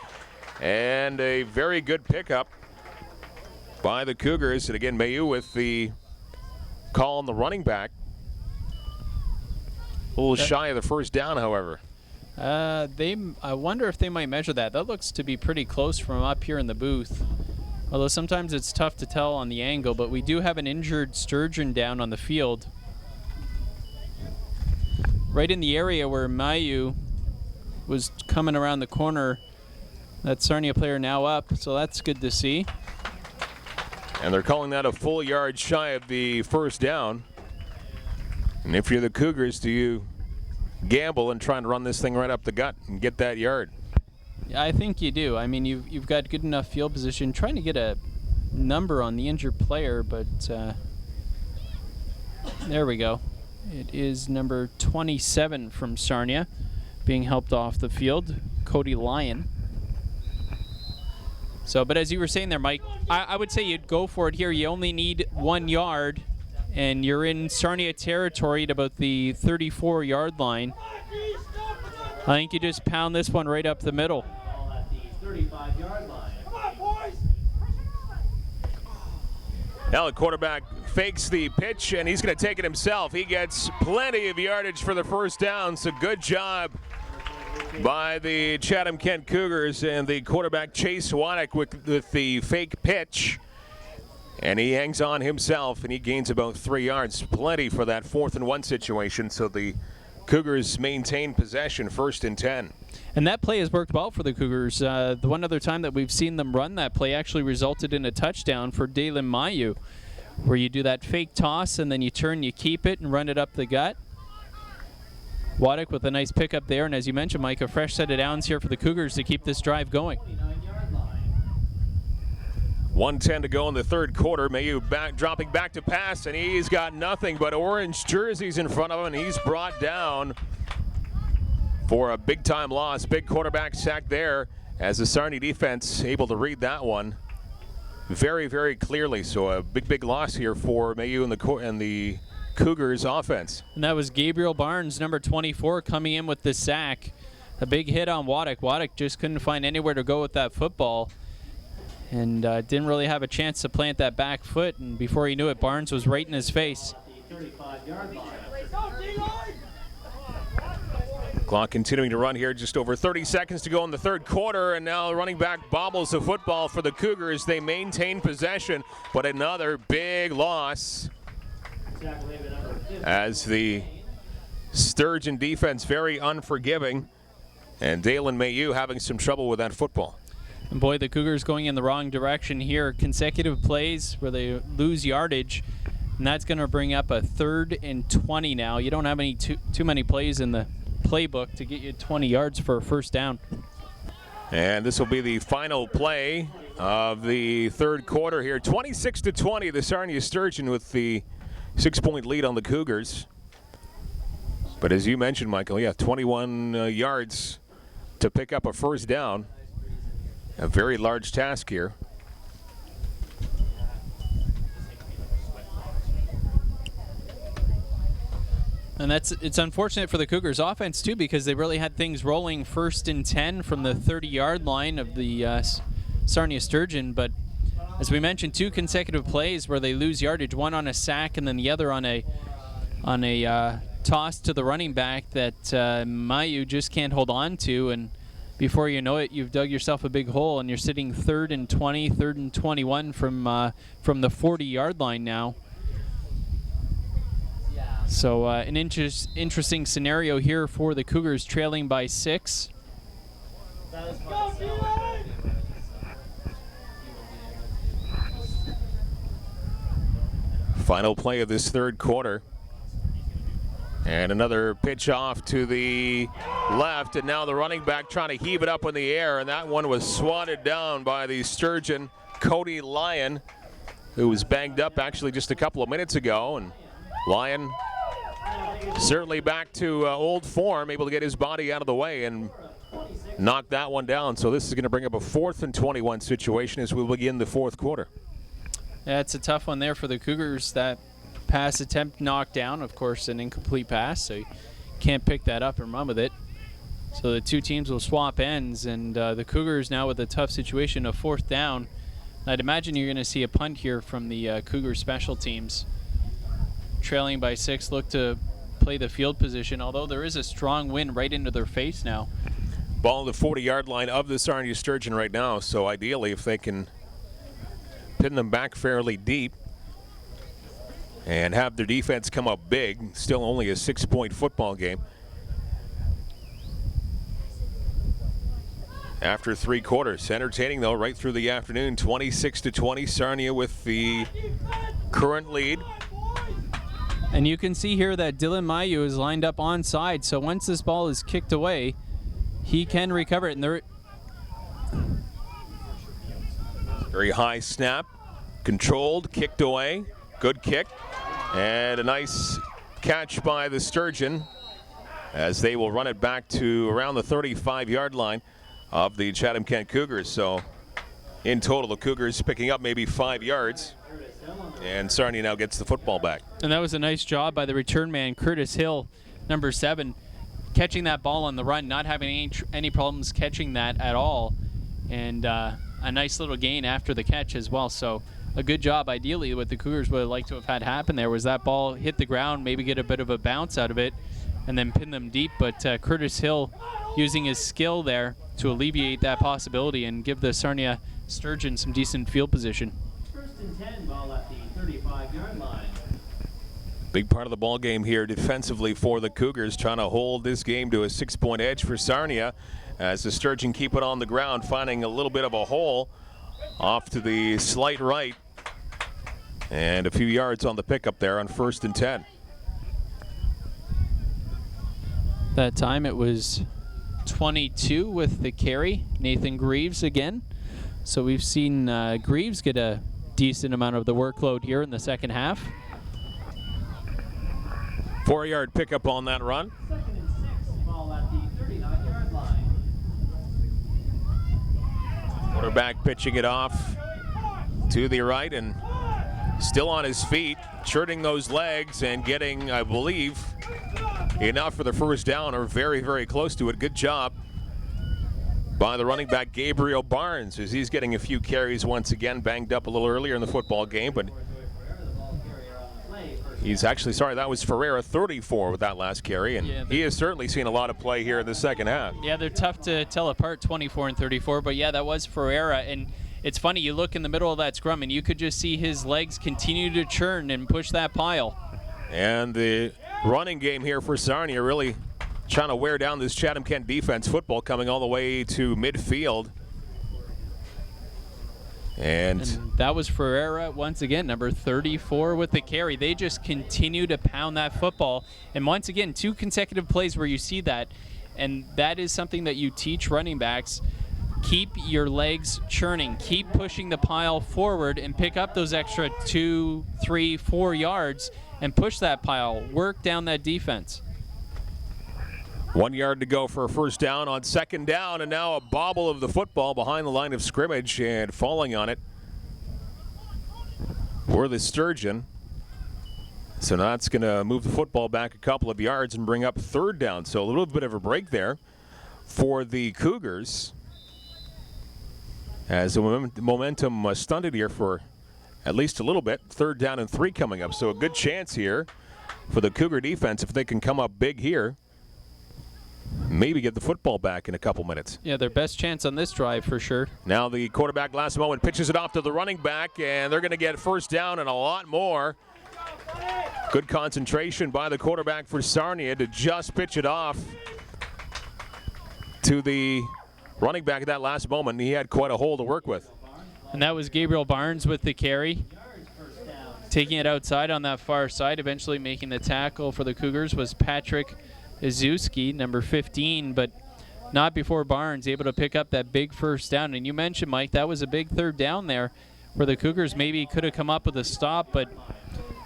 C: And a very good pickup by the Cougars. And again, Mayu with the call on the running back. A little shy of the first down, however.
D: I wonder if they might measure that. That looks to be pretty close from up here in the booth. Although sometimes it's tough to tell on the angle, but we do have an injured Sturgeon down on the field. Right in the area where Mayu was coming around the corner. That Sarnia player now up, so that's good to see.
C: And they're calling that a full yard shy of the first down. And if you're the Cougars, do you gamble and try and run this thing right up the gut and get that yard?
D: Yeah, I think you do. I mean, you've got good enough field position. Trying to get a number on the injured player, but there we go. It is number 27 from Sarnia being helped off the field, Cody Lyon. So, but as you were saying there, Mike, I would say you'd go for it here. You only need 1 yard, and you're in Sarnia territory at about the 34-yard line. I think you just pound this one right up the middle.
B: Ball at the 35-yard line.
E: Come on, boys!
C: Now the quarterback fakes the pitch, and he's going to take it himself. He gets plenty of yardage for the first down, so good job by the Chatham Kent Cougars and the quarterback Chase Waddick with the fake pitch. And he hangs on himself, and he gains about 3 yards. Plenty for that 4th and 1 situation, so the Cougars maintain possession, 1st and 10.
D: And that play has worked well for the Cougars. The one other time that we've seen them run that play actually resulted in a touchdown for Dalen Mayu, where you do that fake toss and then you turn, you keep it, and run it up the gut. Waddick with a nice pickup there, and as you mentioned, Mike, a fresh set of downs here for the Cougars to keep this drive going.
C: 1:10 to go in the third quarter. Mayu dropping back to pass, and he's got nothing but orange jerseys in front of him, and he's brought down for a big-time loss. Big quarterback sack there as the Sarnia defense able to read that one very, very clearly. So a big loss here for Mayu and the Cougars offense.
D: And that was Gabriel Barnes, number 24, coming in with the sack. A big hit on Waddick. Waddick just couldn't find anywhere to go with that football, and didn't really have a chance to plant that back foot, and before he knew it, Barnes was right in his face.
C: Clock continuing to run here, just over 30 seconds to go in the third quarter, and now the running back bobbles the football for the Cougars. They maintain possession, but another big loss as the Sturgeon defense very unforgiving, and Dalen Mayu having some trouble with that football.
D: And boy, the Cougars going in the wrong direction here. Consecutive plays where they lose yardage, and that's going to bring up a 3rd and 20 now. You don't have too many plays in the playbook to get you 20 yards for a first down.
C: And this will be the final play of the third quarter here. 26-20, the Sarnia Sturgeon with the 6-point lead on the Cougars. But as you mentioned, Michael, 21 yards to pick up a first down. A very large task here.
D: And it's unfortunate for the Cougars offense too, because they really had things rolling 1st and 10 from the 30-yard line of the Sarnia Sturgeon, but as we mentioned, 2 consecutive plays where they lose yardage, one on a sack and then the other on a toss to the running back that Mayu just can't hold on to, and before you know it, you've dug yourself a big hole, and you're sitting 3rd and 20, 3rd and 21 from the 40-yard line now. So an interesting scenario here for the Cougars, trailing by 6.
C: Final play of this third quarter. And another pitch off to the left, and now the running back trying to heave it up in the air, and that one was swatted down by the Sturgeon, Cody Lyon, who was banged up actually just a couple of minutes ago, and Lyon certainly back to old form, able to get his body out of the way and knock that one down. So this is going to bring up a 4th and 21 situation as we begin the fourth quarter.
D: Yeah, it's a tough one there for the Cougars. That pass attempt knocked down, of course, an incomplete pass, so you can't pick that up and run with it. So the two teams will swap ends, and the Cougars now with a tough situation of 4th down. I'd imagine you're going to see a punt here from the Cougar special teams. Trailing by 6, look to play the field position, although there is a strong wind right into their face now.
C: Ball on the 40-yard line of the Sarnia Sturgeon right now, so ideally if they can pin them back fairly deep and have their defense come up big, still only a 6-point football game. After 3 quarters, entertaining though right through the afternoon, 26-20, Sarnia with the current lead.
D: And you can see here that Dylan Mayu is lined up onside, so once this ball is kicked away, he can recover it. And there,
C: very high snap, controlled, kicked away, good kick, and a nice catch by the Sturgeon as they will run it back to around the 35-yard line of the Chatham Kent Cougars. So in total, the Cougars picking up maybe 5 yards, and Sarnia now gets the football back.
D: And that was a nice job by the return man, Curtis Hill, number 7. catching that ball on the run, not having any problems catching that at all, and a nice little gain after the catch as well. So a good job. Ideally, what the Cougars would have liked to have had happen there was that ball hit the ground, maybe get a bit of a bounce out of it, and then pin them deep. But Curtis Hill using his skill there to alleviate that possibility and give the Sarnia Sturgeon some decent field position.
B: 1st and 10, ball at the 35-yard line.
C: Big part of the ball game here defensively for the Cougars, trying to hold this game to a 6-point edge for Sarnia as the Sturgeon keep it on the ground, finding a little bit of a hole off to the slight right. And a few yards on the pickup there on 1st and 10.
D: That time it was 22 with the carry. Nathan Greaves again. So we've seen Greaves get a decent amount of the workload here in the second half.
C: 4-yard pickup on that run.
B: 2nd and 6, ball at the 39-yard line.
C: Quarterback pitching it off to the right and still on his feet, churning those legs and getting, I believe, enough for the first down, or very, very close to it. Good job by the running back Gabriel Barnes, as he's getting a few carries once again, banged up a little earlier in the football game, but he's actually, sorry, that was Ferreira, 34 with that last carry, and he has certainly seen a lot of play here in the second half.
D: Yeah, they're tough to tell apart, 24 and 34, but yeah, that was Ferreira. And it's funny, you look in the middle of that scrum and you could just see his legs continue to churn and push that pile.
C: And the running game here for Sarnia really trying to wear down this Chatham Kent defense. Football coming all the way to midfield. And
D: that was Ferreira once again, number 34 with the carry. They just continue to pound that football. And once again, 2 consecutive plays where you see that. And that is something that you teach running backs. Keep your legs churning. Keep pushing the pile forward and pick up those extra 2, 3, 4 yards and push that pile. Work down that defense.
C: 1 yard to go for a first down on 2nd down, and now a bobble of the football behind the line of scrimmage, and falling on it for the Sturgeon. So now it's going to move the football back a couple of yards and bring up 3rd down. So a little bit of a break there for the Cougars, as the momentum stunted here for at least a little bit. 3rd down and 3 coming up. So a good chance here for the Cougar defense if they can come up big here. Maybe get the football back in a couple minutes.
D: Yeah, their best chance on this drive for sure.
C: Now the quarterback last moment pitches it off to the running back, and they're going to get first down and a lot more. Good concentration by the quarterback for Sarnia to just pitch it off to the running back at that last moment. He had quite a hole to work with.
D: And that was Gabriel Barnes with the carry. Taking it outside on that far side, eventually making the tackle for the Cougars was Patrick Izuski, number 15, but not before Barnes able to pick up that big first down. And you mentioned, Mike, that was a big 3rd down there where the Cougars maybe could have come up with a stop, but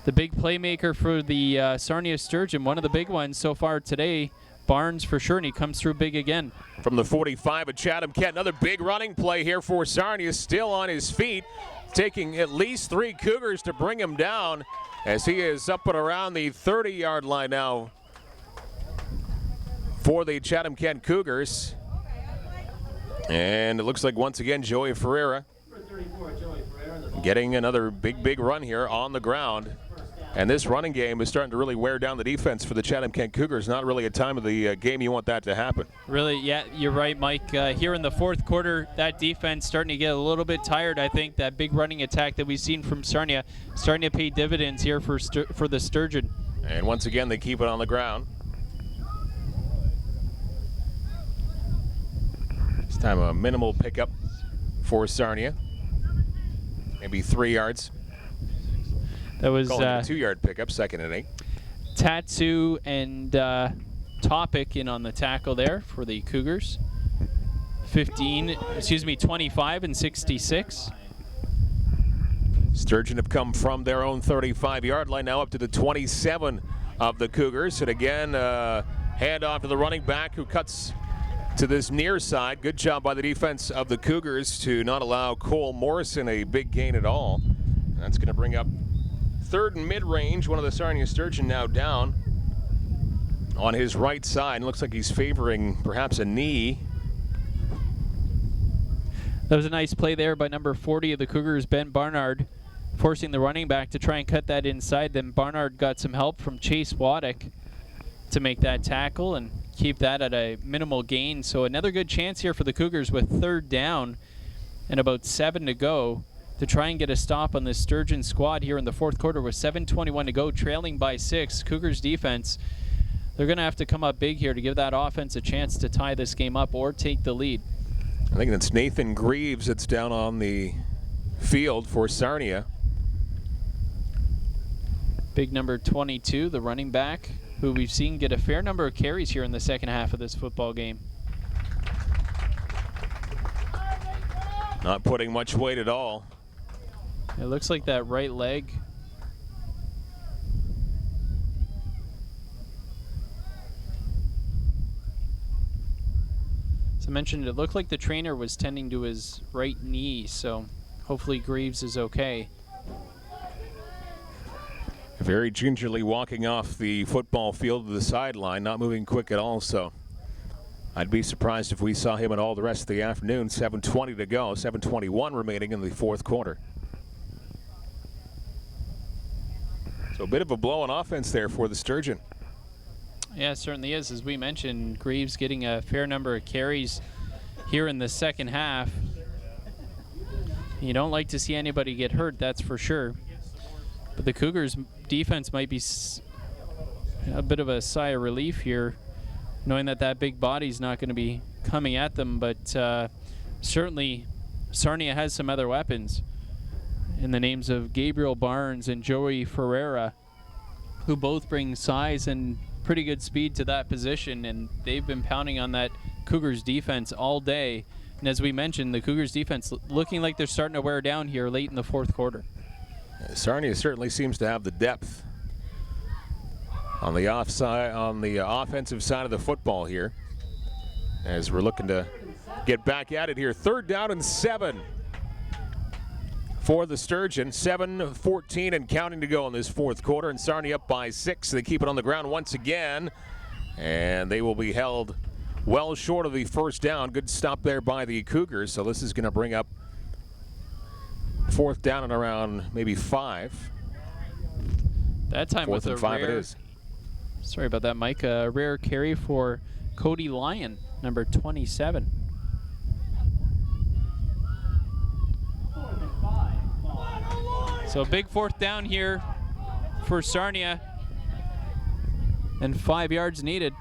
D: the big playmaker for the Sarnia Sturgeon, one of the big ones so far today, Barnes for sure, and he comes through big again.
C: From the 45 of Chatham Kent, another big running play here for Sarnia, still on his feet, taking at least 3 Cougars to bring him down as he is up and around the 30-yard line now for the Chatham Kent Cougars. And it looks like once again Joey Ferreira getting another big run here on the ground. And this running game is starting to really wear down the defense for the Chatham Kent Cougars. Not really a time of the game you want that to happen.
D: Really, yeah, you're right, Mike. Here in the 4th quarter, that defense starting to get a little bit tired. I think that big running attack that we've seen from Sarnia starting to pay dividends here for the Sturgeon.
C: And once again, they keep it on the ground. This time a minimal pickup for Sarnia. Maybe 3 yards.
D: That was a
C: 2-yard pickup, 2nd and 8.
D: Tatsu and Topic in on the tackle there for the Cougars. 25 and 66.
C: Sturgeon have come from their own 35-yard line now up to the 27 of the Cougars. And again, hand off to the running back who cuts to this near side. Good job by the defense of the Cougars to not allow Cole Morrison a big gain at all. And that's going to bring up 3rd and mid-range. One of the Sarnia Sturgeon now down on his right side. Looks like he's favoring perhaps a knee.
D: That was a nice play there by number 40 of the Cougars, Ben Barnard, forcing the running back to try and cut that inside. Then Barnard got some help from Chase Waddick to make that tackle and keep that at a minimal gain. So another good chance here for the Cougars with third down and about 7 to go to try and get a stop on this Sturgeon squad here in the fourth quarter with 7:21 to go, trailing by 6. Cougars defense, they're going to have to come up big here to give that offense a chance to tie this game up or take the lead.
C: I think it's Nathan Greaves that's down on the field for Sarnia.
D: Big number 22, the running back, who we've seen get a fair number of carries here in the second half of this football game.
C: Not putting much weight at all.
D: It looks like that right leg. As I mentioned, it looked like the trainer was tending to his right knee, so hopefully Greaves is okay.
C: Very gingerly walking off the football field to the sideline, not moving quick at all, so I'd be surprised if we saw him at all the rest of the afternoon. 7:20 to go, 7:21 remaining in the fourth quarter. So a bit of a blow on offense there for the Sturgeon.
D: Yeah, it certainly is. As we mentioned, Greaves getting a fair number of carries here in the second half. You don't like to see anybody get hurt, that's for sure. But the Cougars defense might be a bit of a sigh of relief here, knowing that that big body's not going to be coming at them. But certainly Sarnia has some other weapons in the names of Gabriel Barnes and Joey Ferreira, who both bring size and pretty good speed to that position, and they've been pounding on that Cougars defense all day. And as we mentioned, the Cougars defense looking like they're starting to wear down here late in the fourth quarter.
C: Sarnia certainly seems to have the depth on the offensive side of the football here, as we're looking to get back at it here. Third down and 7 for the Sturgeon. 7:14 and counting to go in this fourth quarter, and Sarnia up by 6. They keep it on the ground once again, and they will be held well short of the first down. Good stop there by the Cougars, so this is going to bring up fourth down and around maybe 5.
D: That time
C: fourth
D: with
C: and
D: a
C: 5
D: rare,
C: it is.
D: Sorry about that, Mike. A rare carry for Cody Lyon, number 27. So big fourth down here for Sarnia, and 5 yards needed.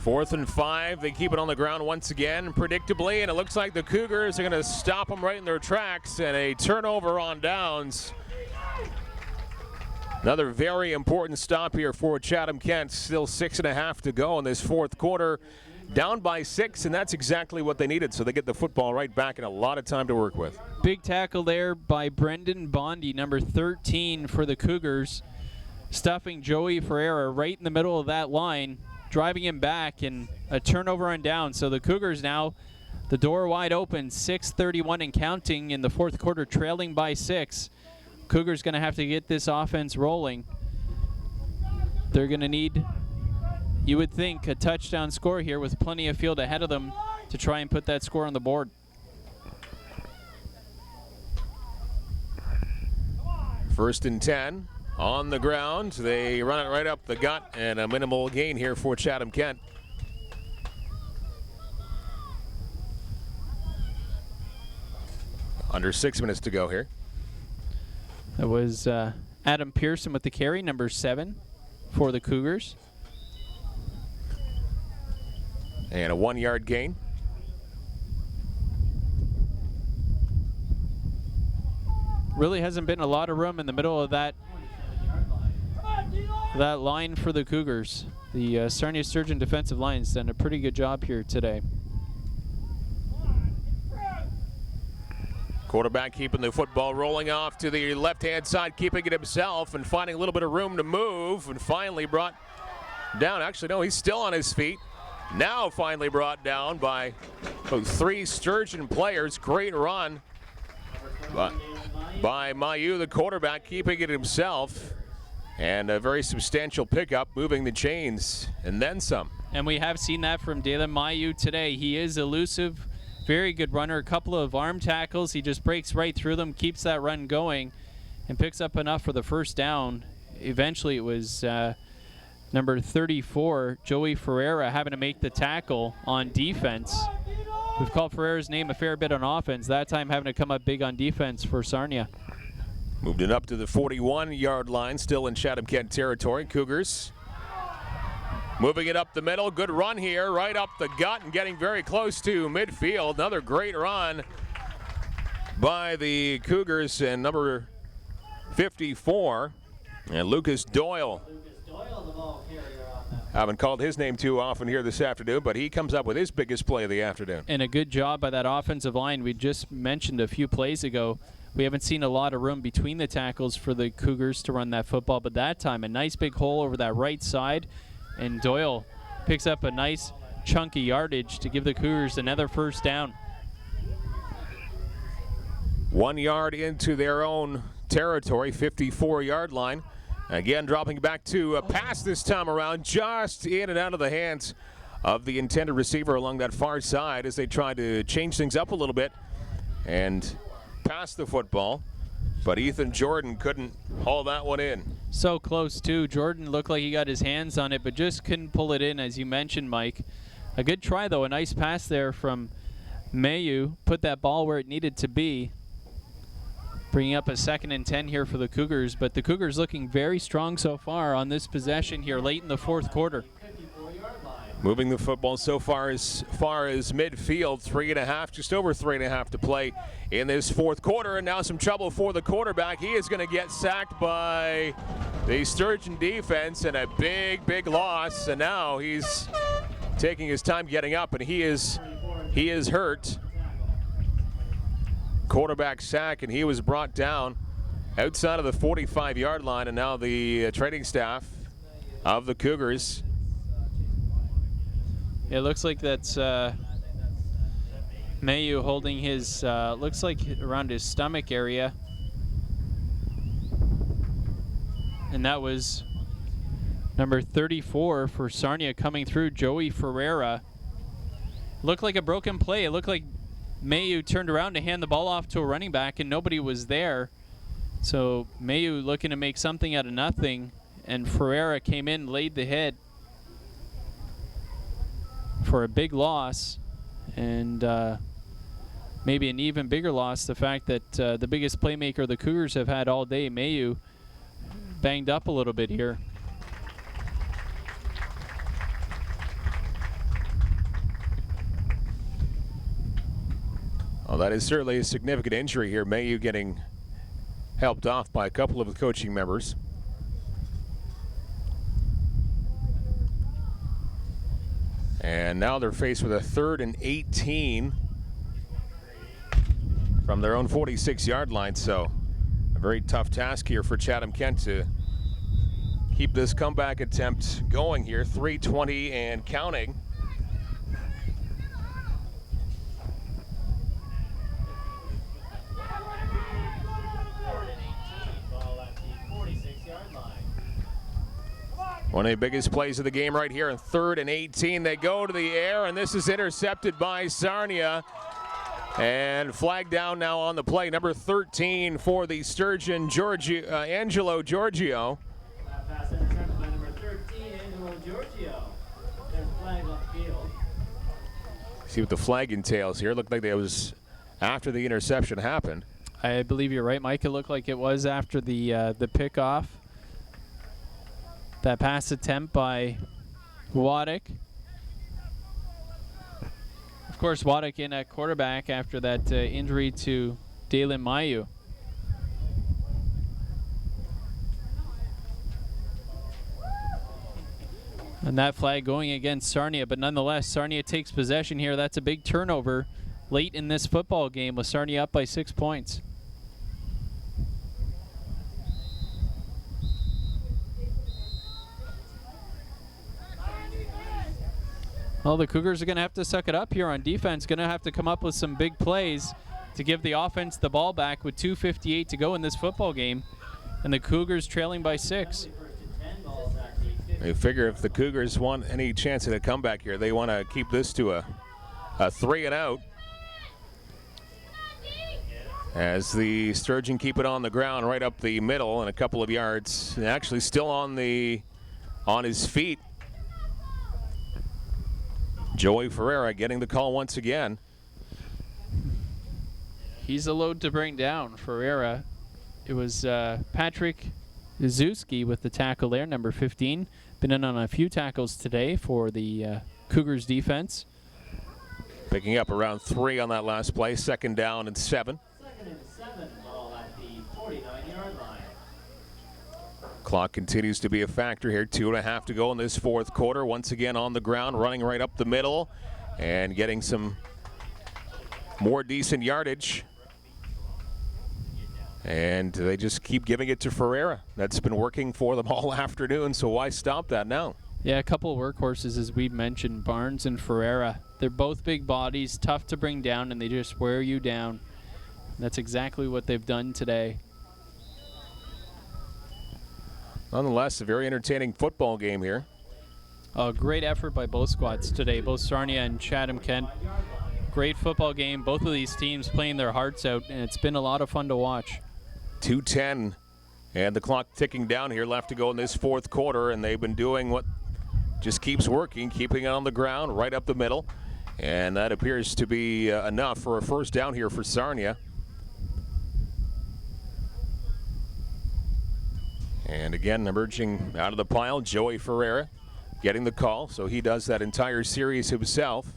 C: 4th and 5. They keep it on the ground once again, predictably, and it looks like the Cougars are going to stop them right in their tracks, and a turnover on downs. Another very important stop here for Chatham Kent. Still 6.5 to go in this fourth quarter. Down by 6, and that's exactly what they needed, so they get the football right back and a lot of time to work with.
D: Big tackle there by Brendan Bondi, number 13 for the Cougars, stuffing Joey Ferreira right in the middle of that line, driving him back, and a turnover on down. So the Cougars now, the door wide open, 6:31 and counting in the fourth quarter, trailing by 6. Cougars going to have to get this offense rolling. They're going to need, you would think, a touchdown score here with plenty of field ahead of them to try and put that score on the board.
C: First and 10 on the ground. They run it right up the gut, and a minimal gain here for Chatham Kent. Under 6 minutes to go here.
D: That was Adam Pearson with the carry, number 7 for the Cougars.
C: And a 1-yard gain.
D: Really hasn't been a lot of room in the middle of that line for the Cougars. The Sarnia Sturgeon defensive line's done a pretty good job here today.
C: Quarterback keeping the football rolling off to the left-hand side, keeping it himself and finding a little bit of room to move, and finally brought down. Actually, no, he's still on his feet. Now finally brought down by 3 Sturgeon players. Great run by Mayu, the quarterback, keeping it himself. And a very substantial pickup, moving the chains, and then some.
D: And we have seen that from Dalen Mayu today. He is elusive, very good runner. A couple of arm tackles. He just breaks right through them, keeps that run going, and picks up enough for the first down. Eventually it was number 34, Joey Ferreira, having to make the tackle on defense. We've called Ferreira's name a fair bit on offense. That time having to come up big on defense for Sarnia.
C: Moved it up to the 41-yard line, still in Chatham-Kent territory. Cougars moving it up the middle. Good run here, right up the gut and getting very close to midfield. Another great run by the Cougars, and number 54, and Lucas Doyle. Haven't called his name too often here this afternoon, but he comes up with his biggest play of the afternoon.
D: And a good job by that offensive line. We just mentioned a few plays ago, we haven't seen a lot of room between the tackles for the Cougars to run that football, but that time a nice big hole over that right side, and Doyle picks up a nice chunky yardage to give the Cougars another first down.
C: 1 yard into their own territory, 54-yard line. Again, dropping back to a pass this time around, just in and out of the hands of the intended receiver along that far side as they try to change things up a little bit and pass the football. But Ethan Jordan couldn't haul that one in.
D: So close, too. Jordan looked like he got his hands on it, but just couldn't pull it in, as you mentioned, Mike. A good try, though. A nice pass there from Mayu. Put that ball where it needed to be. Bringing up a 2nd and 10 here for the Cougars, but the Cougars looking very strong so far on this possession here late in the fourth quarter.
C: Moving the football so far as midfield, 3.5, just over 3.5 to play in this fourth quarter, and now some trouble for the quarterback. He is going to get sacked by the Sturgeon defense, and a big loss, and now he's taking his time getting up, and he is hurt. Quarterback sack, and he was brought down outside of the 45-yard line, and now the training staff of the Cougars.
D: It looks like that's Mayu holding his, looks like around his stomach area. And that was number 34 for Sarnia coming through, Joey Ferreira. Looked like a broken play. It looked like Mayu turned around to hand the ball off to a running back, and nobody was there. So Mayu looking to make something out of nothing, and Ferreira came in, laid the hit for a big loss, and maybe an even bigger loss, the fact that the biggest playmaker the Cougars have had all day, Mayu, banged up a little bit here.
C: Well, that is certainly a significant injury here. Mayu getting helped off by a couple of the coaching members. And now they're faced with a 3rd and 18 from their own 46-yard line. So a very tough task here for Chatham-Kent to keep this comeback attempt going here. 3:20 and counting. One of the biggest plays of the game right here in 3rd and 18. They go to the air, and this is intercepted by Sarnia. And flag down now on the play. Number 13 for the Sturgeon, Angelo Giorgio.
B: Pass intercepted by number 13, Angelo Giorgio. There's a flag on the field.
C: See what the flag entails here. Looked like it was after the interception happened.
D: I believe you're right, Mike. It looked like it was after the pickoff. That pass attempt by Waddick. Of course, Waddick in at quarterback after that injury to Dalen Mayu. And that flag going against Sarnia, but nonetheless, Sarnia takes possession here. That's a big turnover late in this football game with Sarnia up by 6 points. Well, the Cougars are going to have to suck it up here on defense. Going to have to come up with some big plays to give the offense the ball back with 2:58 to go in this football game. And the Cougars trailing by 6.
C: They figure if the Cougars want any chance at a comeback here, they want to keep this to a 3 and out. As the Sturgeon keep it on the ground right up the middle and a couple of yards. Actually still on his feet. Joey Ferreira getting the call once again.
D: He's a load to bring down, Ferreira. It was Patrick Zuzki with the tackle there, number 15. Been in on a few tackles today for the Cougars defense.
C: Picking up around 3 on that last play. 2nd down and 7.
B: 2nd and 7, ball at the 49-yard line.
C: Clock continues to be a factor here. 2.5 to go in this 4th quarter. Once again on the ground, running right up the middle and getting some more decent yardage. And they just keep giving it to Ferreira. That's been working for them all afternoon, so why stop that now?
D: Yeah, a couple of workhorses, as we mentioned, Barnes and Ferreira. They're both big bodies, tough to bring down, and they just wear you down. That's exactly what they've done today.
C: Nonetheless, a very entertaining football game here.
D: A great effort by both squads today, both Sarnia and Chatham Kent. Great football game. Both of these teams playing their hearts out, and it's been a lot of fun to watch.
C: 2:10, and the clock ticking down here, left to go in this 4th quarter, and they've been doing what just keeps working, keeping it on the ground, right up the middle, and that appears to be enough for a 1st down here for Sarnia. And again, emerging out of the pile, Joey Ferreira getting the call, so he does that entire series himself.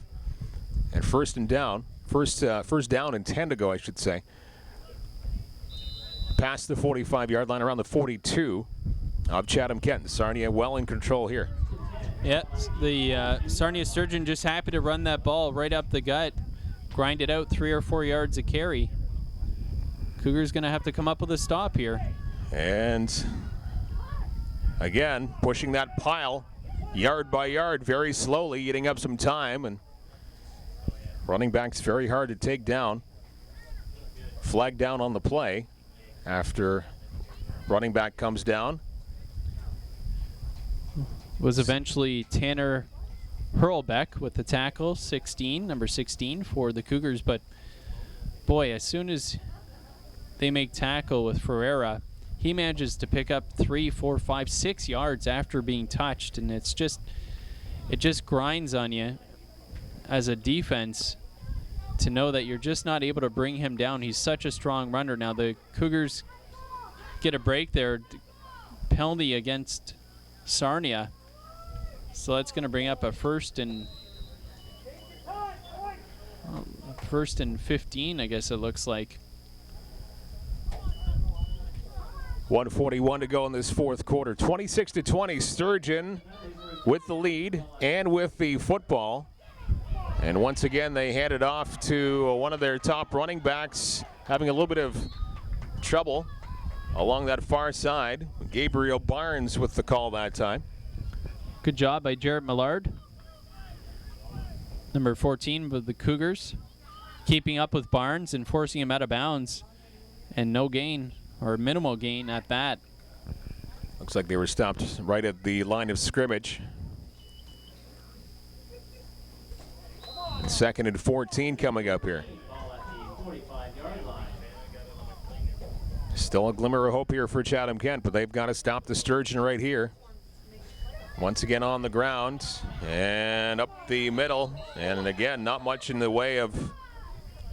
C: And first down and 10 to go, I should say. Past the 45-yard line, around the 42 of Chatham Kent. Sarnia well in control here.
D: Yeah, the Sarnia Sturgeon just happy to run that ball right up the gut, grind it out 3 or 4 yards a carry. Cougars going to have to come up with a stop here.
C: And again, pushing that pile yard by yard very slowly, eating up some time, and running back's very hard to take down. Flag down on the play after running back comes down.
D: Was eventually Tanner Hurlbeck with the tackle, number 16 for the Cougars. But boy, as soon as they make tackle with Ferreira, he manages to pick up 3, 4, 5, 6 yards after being touched, and it just grinds on you as a defense to know that you're just not able to bring him down. He's such a strong runner. Now the Cougars get a break there, penalty against Sarnia. So that's going to bring up a first and 15, I guess it looks like.
C: 1:41 to go in this 4th quarter. 26-20, Sturgeon with the lead and with the football. And once again, they hand it off to one of their top running backs, having a little bit of trouble along that far side. Gabriel Barnes with the call that time.
D: Good job by Jarrett Millard, number 14 with the Cougars, keeping up with Barnes and forcing him out of bounds, and no gain, or minimal gain at that.
C: Looks like they were stopped right at the line of scrimmage. 2nd and 14 coming up here. Still a glimmer of hope here for Chatham Kent, but they've got to stop the Sturgeon right here. Once again on the ground and up the middle, and again not much in the way of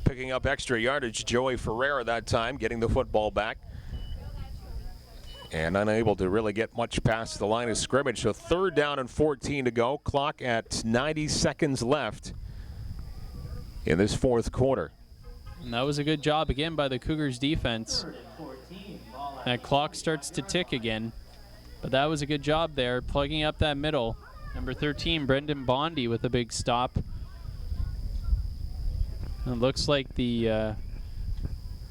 C: picking up extra yardage. Joey Ferreira that time getting the football back and unable to really get much past the line of scrimmage. So 3rd down and 14 to go, clock at 90 seconds left in this 4th quarter.
D: And that was a good job again by the Cougars defense. That clock starts to tick again, but that was a good job there, plugging up that middle. Number 13, Brendan Bondi with a big stop. And it looks like the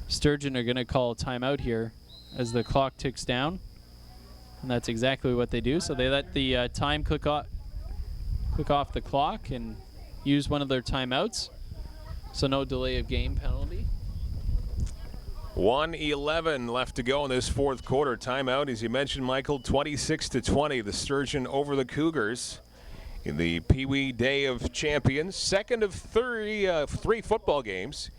D: Sturgeon are going to call a timeout here as the clock ticks down. And that's exactly what they do. So they let the time click off the clock and use one of their timeouts. So no delay of game penalty.
C: 1:11 left to go in this fourth quarter. Timeout, as you mentioned, Michael, 26-20. The Sturgeon over the Cougars in the Peewee Day of Champions. Second of three football games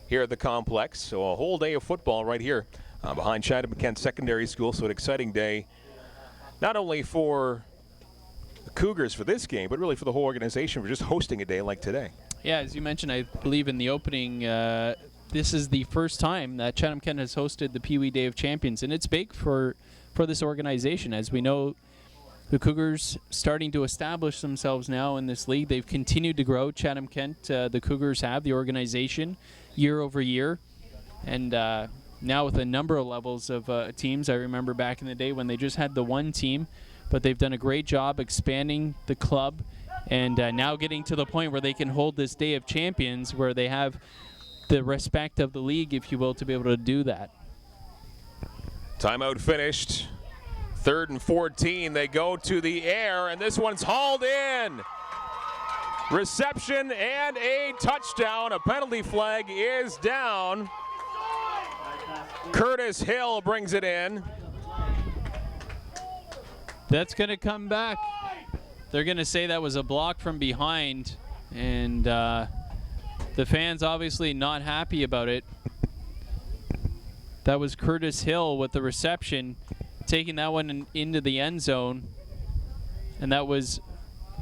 C: here at the complex. So a whole day of football right here behind Chatham Kent Secondary School. So an exciting day, not only for the Cougars for this game, but really for the whole organization for just hosting a day like today.
D: Yeah, as you mentioned, I believe in the opening, this is the first time that Chatham Kent has hosted the Peewee Day of Champions, and it's big for this organization. As we know, the Cougars starting to establish themselves now in this league. They've continued to grow. Chatham Kent, the Cougars have the organization year over year, and now with a number of levels of teams. I remember back in the day when they just had the one team, but they've done a great job expanding the club, and now getting to the point where they can hold this Day of Champions, where they have the respect of the league, if you will, to be able to do that.
C: Timeout finished. 3rd and 14. They go to the air, and this one's hauled in. Reception and a touchdown. A penalty flag is down. Curtis Hill brings it in.
D: That's going to come back. They're going to say that was a block from behind, and the fans obviously not happy about it. That was Curtis Hill with the reception, taking that one into the end zone. And that was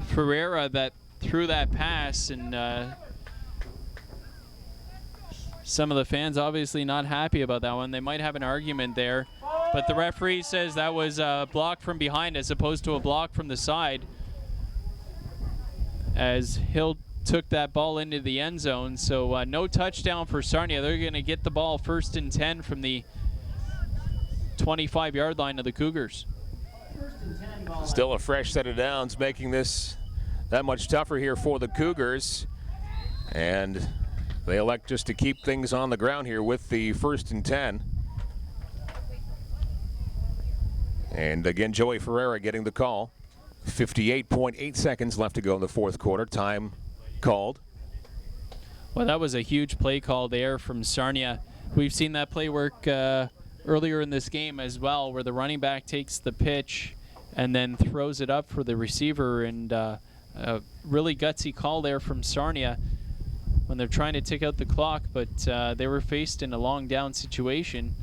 D: Ferreira that threw that pass, and some of the fans obviously not happy about that one. They might have an argument there, but the referee says that was a block from behind as opposed to a block from the side, as Hill took that ball into the end zone. So no touchdown for Sarnia. They're going to get the ball 1st and 10 from the 25-yard line of the Cougars.
C: Still a fresh set of downs, making this that much tougher here for the Cougars. And they elect just to keep things on the ground here with the 1st and 10. And again, Joey Ferreira getting the call. 58.8 seconds left to go in the fourth quarter. Time called.
D: Well, that was a huge play call there from Sarnia. We've seen that play work earlier in this game as well, where the running back takes the pitch and then throws it up for the receiver, and a really gutsy call there from Sarnia when they're trying to tick out the clock, but they were faced in a long down situation.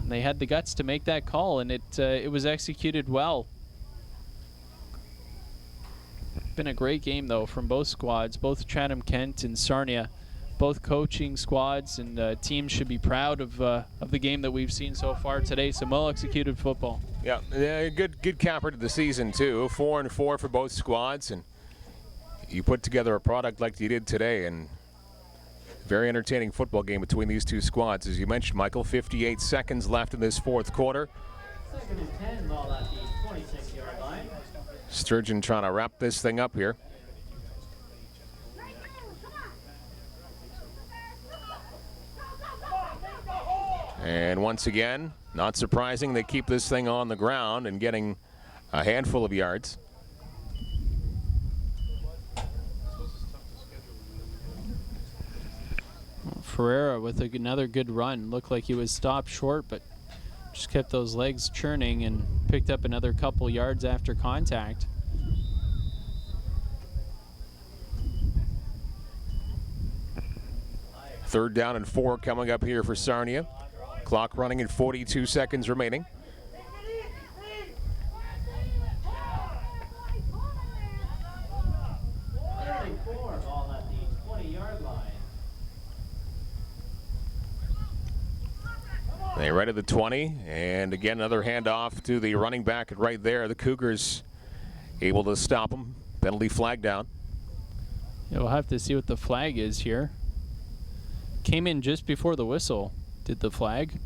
D: And they had the guts to make that call, and it was executed well. Been a great game, though, from both squads, both Chatham Kent and Sarnia. Both coaching squads, and teams should be proud of the game that we've seen so far today. Some well-executed football.
C: Yeah, good capper to the season, too. 4-4 for both squads, and you put together a product like you did today, and very entertaining football game between these two squads. As you mentioned, Michael, 58 seconds left in this fourth quarter.
B: 2nd and 10, ball at the 26-yard line.
C: Sturgeon trying to wrap this thing up here. And once again, not surprising, they keep this thing on the ground and getting a handful of yards.
D: Ferreira with another good run. Looked like he was stopped short, but just kept those legs churning and picked up another couple yards after contact.
C: Third down and 4 coming up here for Sarnia. Clock running at 42 seconds remaining.
B: Ball at the 20-yard line.
C: They right at the 20, and again another handoff to the running back right there. The Cougars able to stop him. Penalty flag down.
D: Yeah, we'll have to see what the flag is here. Came in just before the whistle. Did the flag?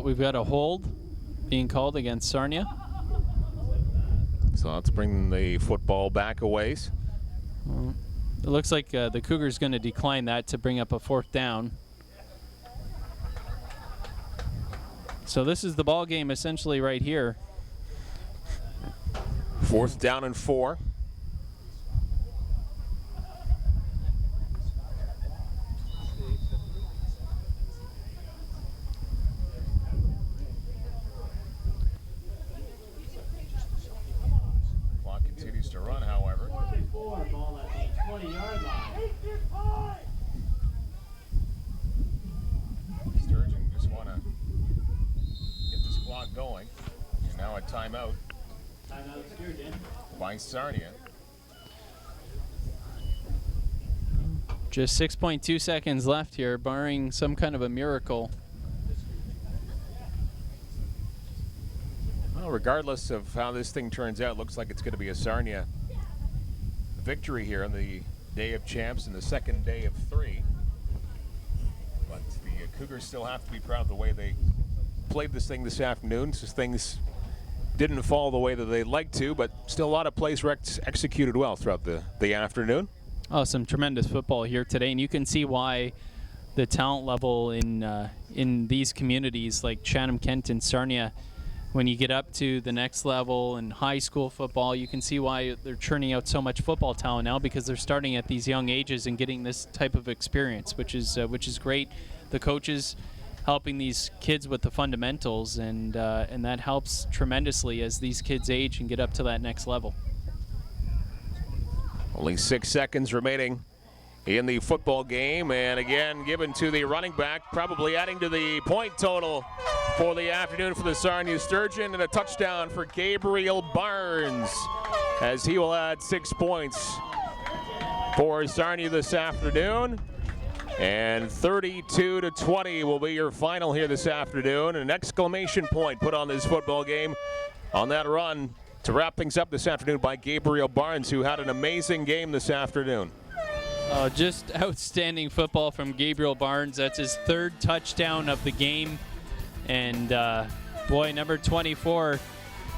D: We've got a hold being called against Sarnia.
C: So let's bring the football back a ways.
D: It looks like the Cougars going to decline that to bring up a 4th down. So this is the ball game essentially right here.
C: 4th down and 4. Continues to run, however.
B: 24, ball at the 20-yard line.
C: Sturgeon just want to get this clock going. And now a timeout
B: Timeout Sturgeon.
C: by Sarnia.
D: Just 6.2 seconds left here, barring some kind of a miracle.
C: Well, regardless of how this thing turns out, looks like it's going to be a Sarnia victory here on the Day of Champs and the second day of 3. But the Cougars still have to be proud of the way they played this thing this afternoon. Just things didn't fall the way that they'd like to, but still a lot of plays executed well throughout the afternoon.
D: Oh, some tremendous football here today, and you can see why the talent level in these communities like Chatham, Kent, and Sarnia, when you get up to the next level in high school football, you can see why they're churning out so much football talent now, because they're starting at these young ages and getting this type of experience, which is great. The coaches helping these kids with the fundamentals, and that helps tremendously as these kids age and get up to that next level.
C: Only 6 seconds remaining in the football game, and again given to the running back, probably adding to the point total for the afternoon for the Sarnia Sturgeon, and a touchdown for Gabriel Barnes as he will add 6 points for Sarnia this afternoon. And 32-20 will be your final here this afternoon. An exclamation point put on this football game on that run to wrap things up this afternoon by Gabriel Barnes, who had an amazing game this afternoon.
D: Just outstanding football from Gabriel Barnes. That's his 3rd touchdown of the game. And boy, number 24,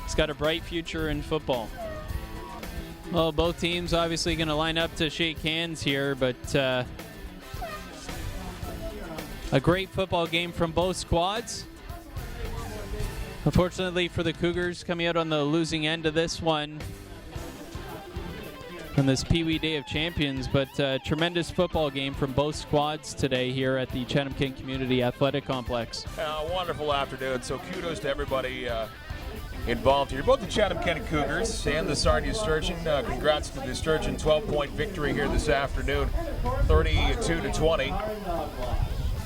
D: he's got a bright future in football. Well, both teams obviously going to line up to shake hands here, but a great football game from both squads. Unfortunately for the Cougars, coming out on the losing end of this one on this Peewee Day of Champions, but tremendous football game from both squads today here at the Chatham Kent Community Athletic Complex.
C: Wonderful afternoon, so kudos to everybody involved here. Both the Chatham Kent Cougars and the Sarnia Sturgeon. Congrats to the Sturgeon 12-point victory here this afternoon, 32-20.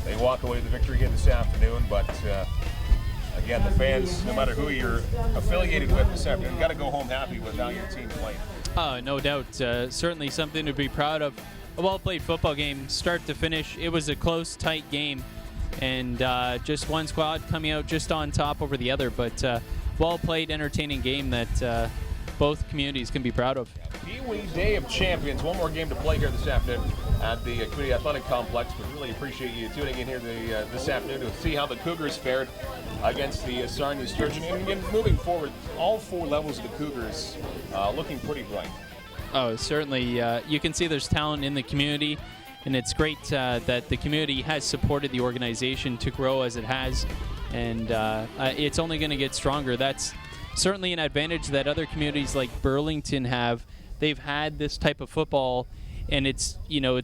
C: They walk away with the victory here this afternoon, but again, the fans, no matter who you're affiliated with this afternoon, got to go home happy with how your team played.
D: No doubt. Certainly something to be proud of. A well-played football game, start to finish. It was a close, tight game, and just one squad coming out just on top over the other, but well-played, entertaining game that both communities can be proud of.
C: Peewee Day of Champions. One more game to play here this afternoon at the Community Athletic Complex, but really appreciate you tuning in here this afternoon to see how the Cougars fared against the Sarnia Sturgeon. And again, moving forward, all 4 levels of the Cougars looking pretty bright.
D: Oh, certainly. You can see there's talent in the community, and it's great that the community has supported the organization to grow as it has, and it's only going to get stronger. That's certainly an advantage that other communities like Burlington have. They've had this type of football, and it's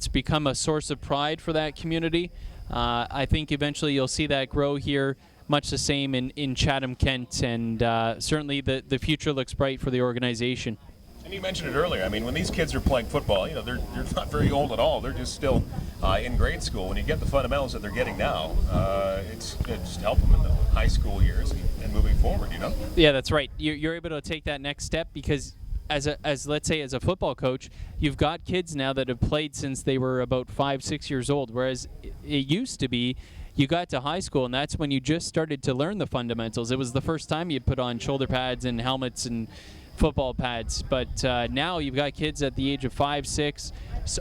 D: become a source of pride for that community. I think eventually you'll see that grow here, much the same in Chatham, Kent, and certainly the future looks bright for the organization.
C: And you mentioned it earlier. I mean, when these kids are playing football, they're not very old at all. They're just still in grade school. When you get the fundamentals that they're getting now, it's just help them in the high school years and moving forward.
D: Yeah, that's right. You're able to take that next step because, as let's say, as a football coach, you've got kids now that have played since they were about 5-6 years old, whereas it used to be you got to high school and that's when you just started to learn the fundamentals. It was the first time you'd put on shoulder pads and helmets and football pads, but now you've got kids at the age of 5-6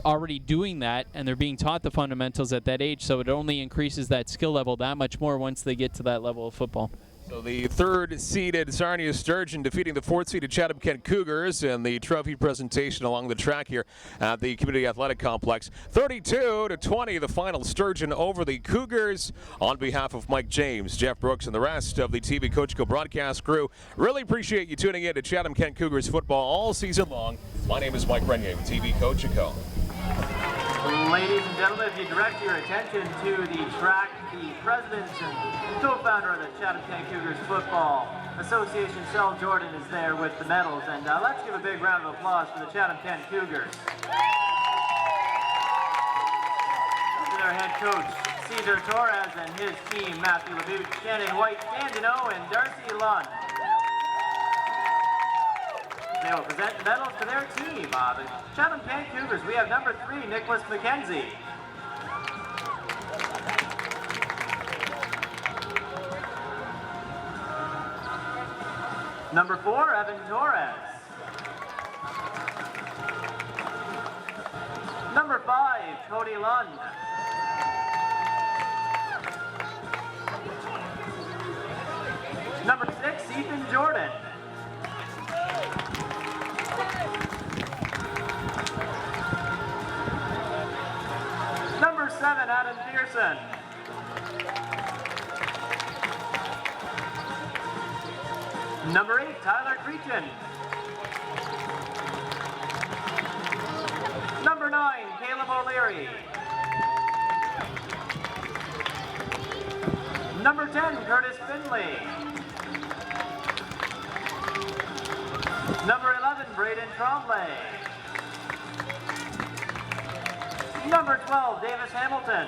D: already doing that, and they're being taught the fundamentals at that age, so it only increases that skill level that much more once they get to that level of football.
C: So the 3rd-seeded Sarnia Sturgeon defeating the 4th-seeded Chatham Kent Cougars in the trophy presentation along the track here at the Community Athletic Complex. 32-20, the final. Sturgeon over the Cougars. On behalf of Mike James, Jeff Brooks, and the rest of the TV Coach Co broadcast crew, really appreciate you tuning in to Chatham Kent Cougars football all season long. My name is Mike Renier with TV Coach Co.
B: Ladies and gentlemen, if you direct your attention to the track, the president and co-founder of the Chatham Cougars football Association Cell Jordan is there with the medals, and let's give a big round of applause for the Chatham Kent Cougars. To their head coach, Cesar Torres, and his team, Matthew LeBute, Shannon White, Dandino, and Darcy Lund. They will present the medals to their team. The Chatham Kent Cougars, we have number 3, Nicholas McKenzie. Number 4, Evan Torres. Number 5, Cody Lund. Number 6, Ethan Jordan. Number 7, Adam Pearson. Number 8, Tyler Creechan. Number 9, Caleb O'Leary. Number 10, Curtis Finley. Number 11, Braden Tremblay. Number 12, Davis Hamilton.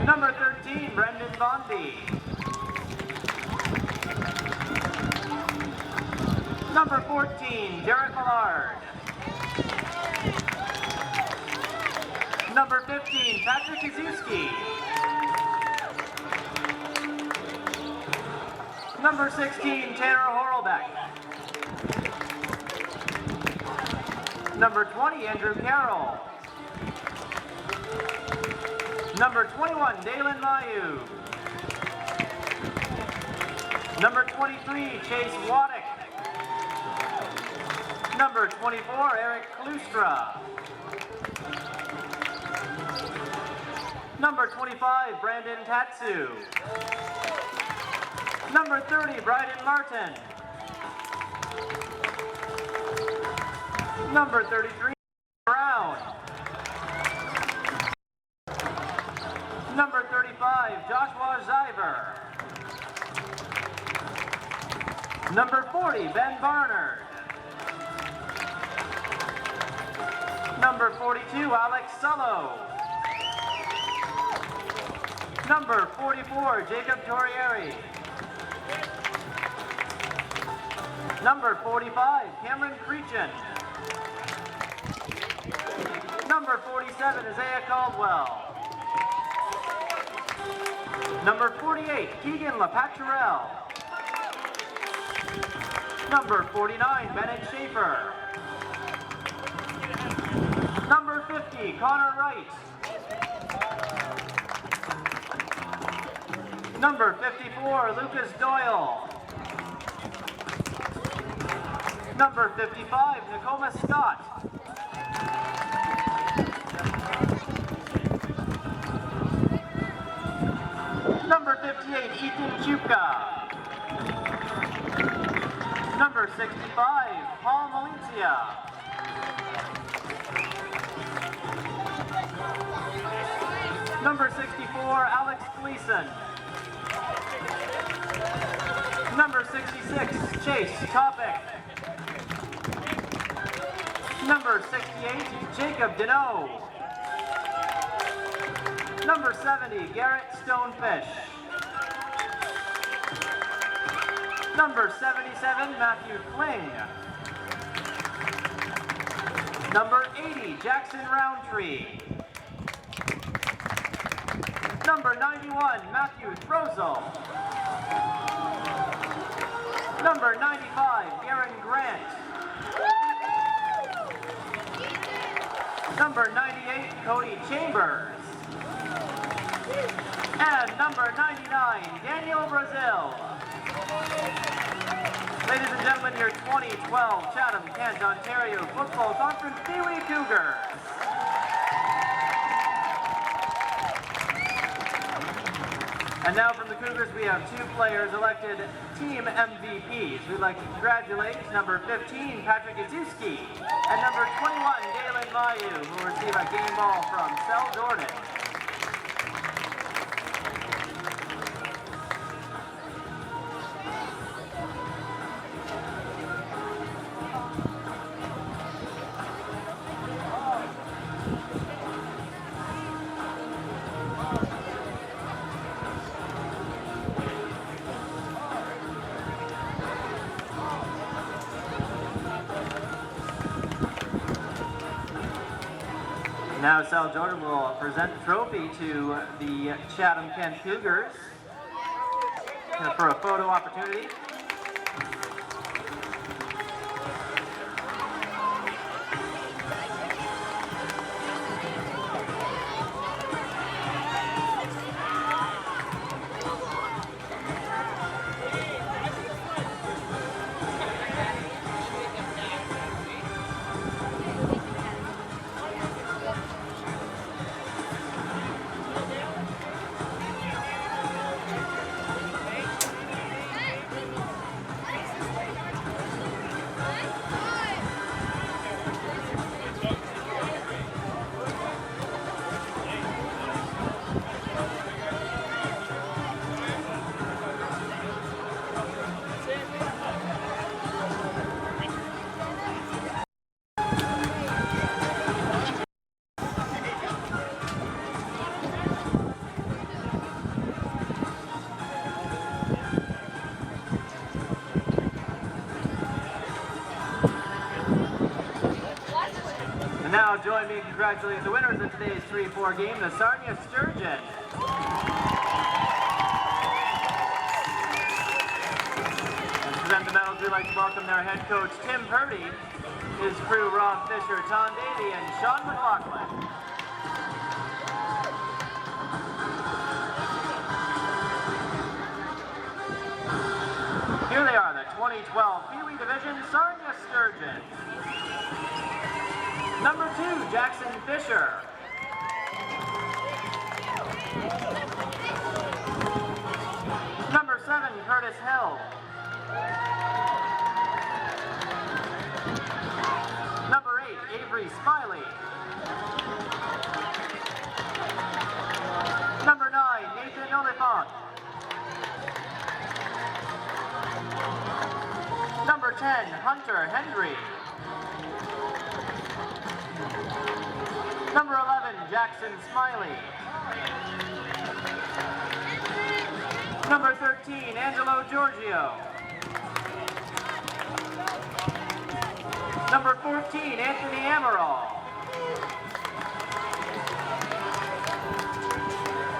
B: Number 13, Brendan Bondy. Number 14, Derek Millard. Number 15, Patrick Kazuski. Number 16, Tanner Horlbeck. Number 20, Andrew Carroll. Number 21, Dalen Mayu. Number 23, Chase Waddick. Number 24, Eric Klustra. Number 25, Brandon Tatsu. Number 30, Bryden Martin. Number 33, Brown. Number 35, Joshua Ziver. Number 40, Ben Barnard. Number 42, Alex Sullo. Number 44, Jacob Torrieri. Number 45, Cameron Creechan. Number 47, Isaiah Caldwell. Number 48, Keegan LaPaturel. Number 49, Bennett Schaefer. Number 50, Connor Wright. Number 54, Lucas Doyle. Number 55, Nakoma Scott. Number 58, Ethan Chupka. Number 65, Paul Valencia. Number 64, Alex Gleason. Number 66, Chase Topic. Number 68, Jacob Deneau. Number 70, Garrett Stonefish. Number 77, Matthew Kling. Number 80, Jackson Roundtree. Number 91, Matthew Throzel. Number 95, Garen Grant. Number 98, Cody Chambers. And number 99, Daniel Brazil. Ladies and gentlemen, your 2012 Chatham Kent, Ontario Football Conference Peewee Cougars. And now from the Cougars, we have 2 players elected team MVPs. We'd like to congratulate number 15, Patrick Kazuski, and number 21, Dalen Mayu, who will receive a game ball from Cell Jordan. Now Sal Jordan will present the trophy to the Chatham Kent Cougars for a photo opportunity. Now join me in congratulating the winners of today's 3-4 game, the Sarnia Sturgions. And to present the medals, we'd like to welcome their head coach, Tim Purdy, his crew, Rob Fisher, Tom Davey, and Sean McLaughlin. Here they are, the 2012 Peewee Division Sarnia Sturgions. Number 2, Jackson Fisher. Number 7, Curtis Hill. Number 8, Avery Smiley. Number 9, Nathan Oliphant. Number 10, Hunter Hendry. Number 11, Jackson Smiley. Number 13, Angelo Giorgio. Number 14, Anthony Amaral.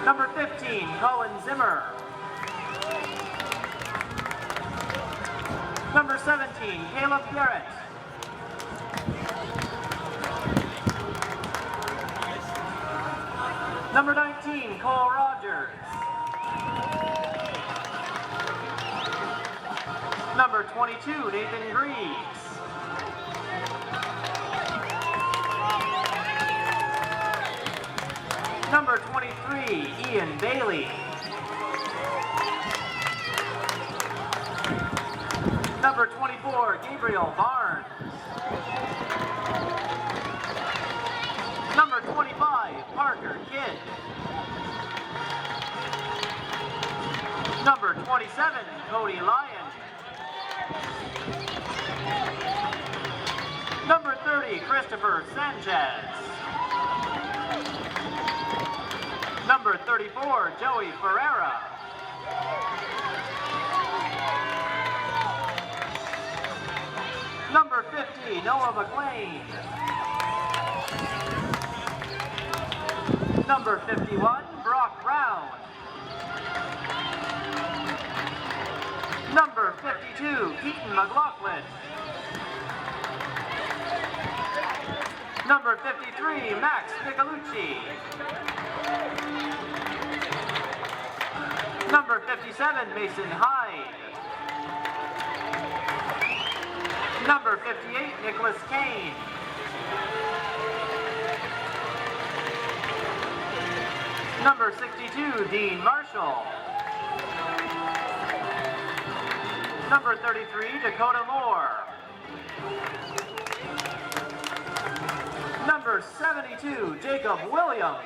B: Number 15, Colin Zimmer. Number 17, Caleb Garrett. Number 19, Cole Rogers. Number 22, Nathan Greaves. Number 23, Ian Bailey. Number 24, Gabriel Barnes. Number 25, Parker Kidd. Number 27, Cody Lyon. Number 30, Christopher Sanchez. Number 34, Joey Ferreira. Number 50, Noah McLean. Number 51, Brock Brown. Number 52, Keaton McLaughlin. Number 53, Max Nicolucci. Number 57, Mason Hyde. Number 58, Nicholas Kane. Number 62, Dean Marshall. Number 33, Dakota Moore. Number 72, Jacob Williams.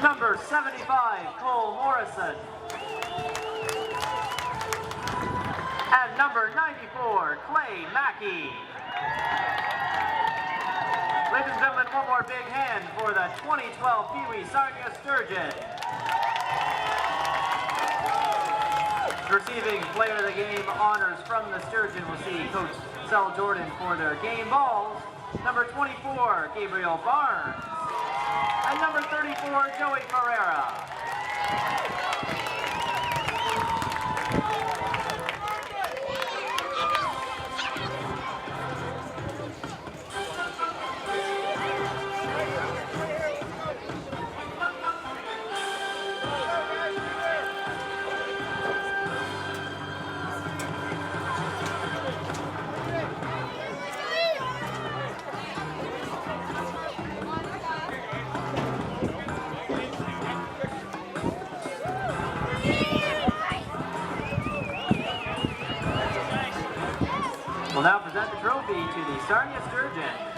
B: Number 75, Cole Morrison. And number 94, Clay Mackey. Ladies and gentlemen, one more big hand for the 2012 Peewee Sarnia Sturgeon. Receiving Player of the Game honors from the Sturgeon, we'll see Coach Sal Jordan for their game balls. number 24, Gabriel Barnes, and number 34, Joey Ferreira. We'll now present the trophy to the Sarnia Sturgions.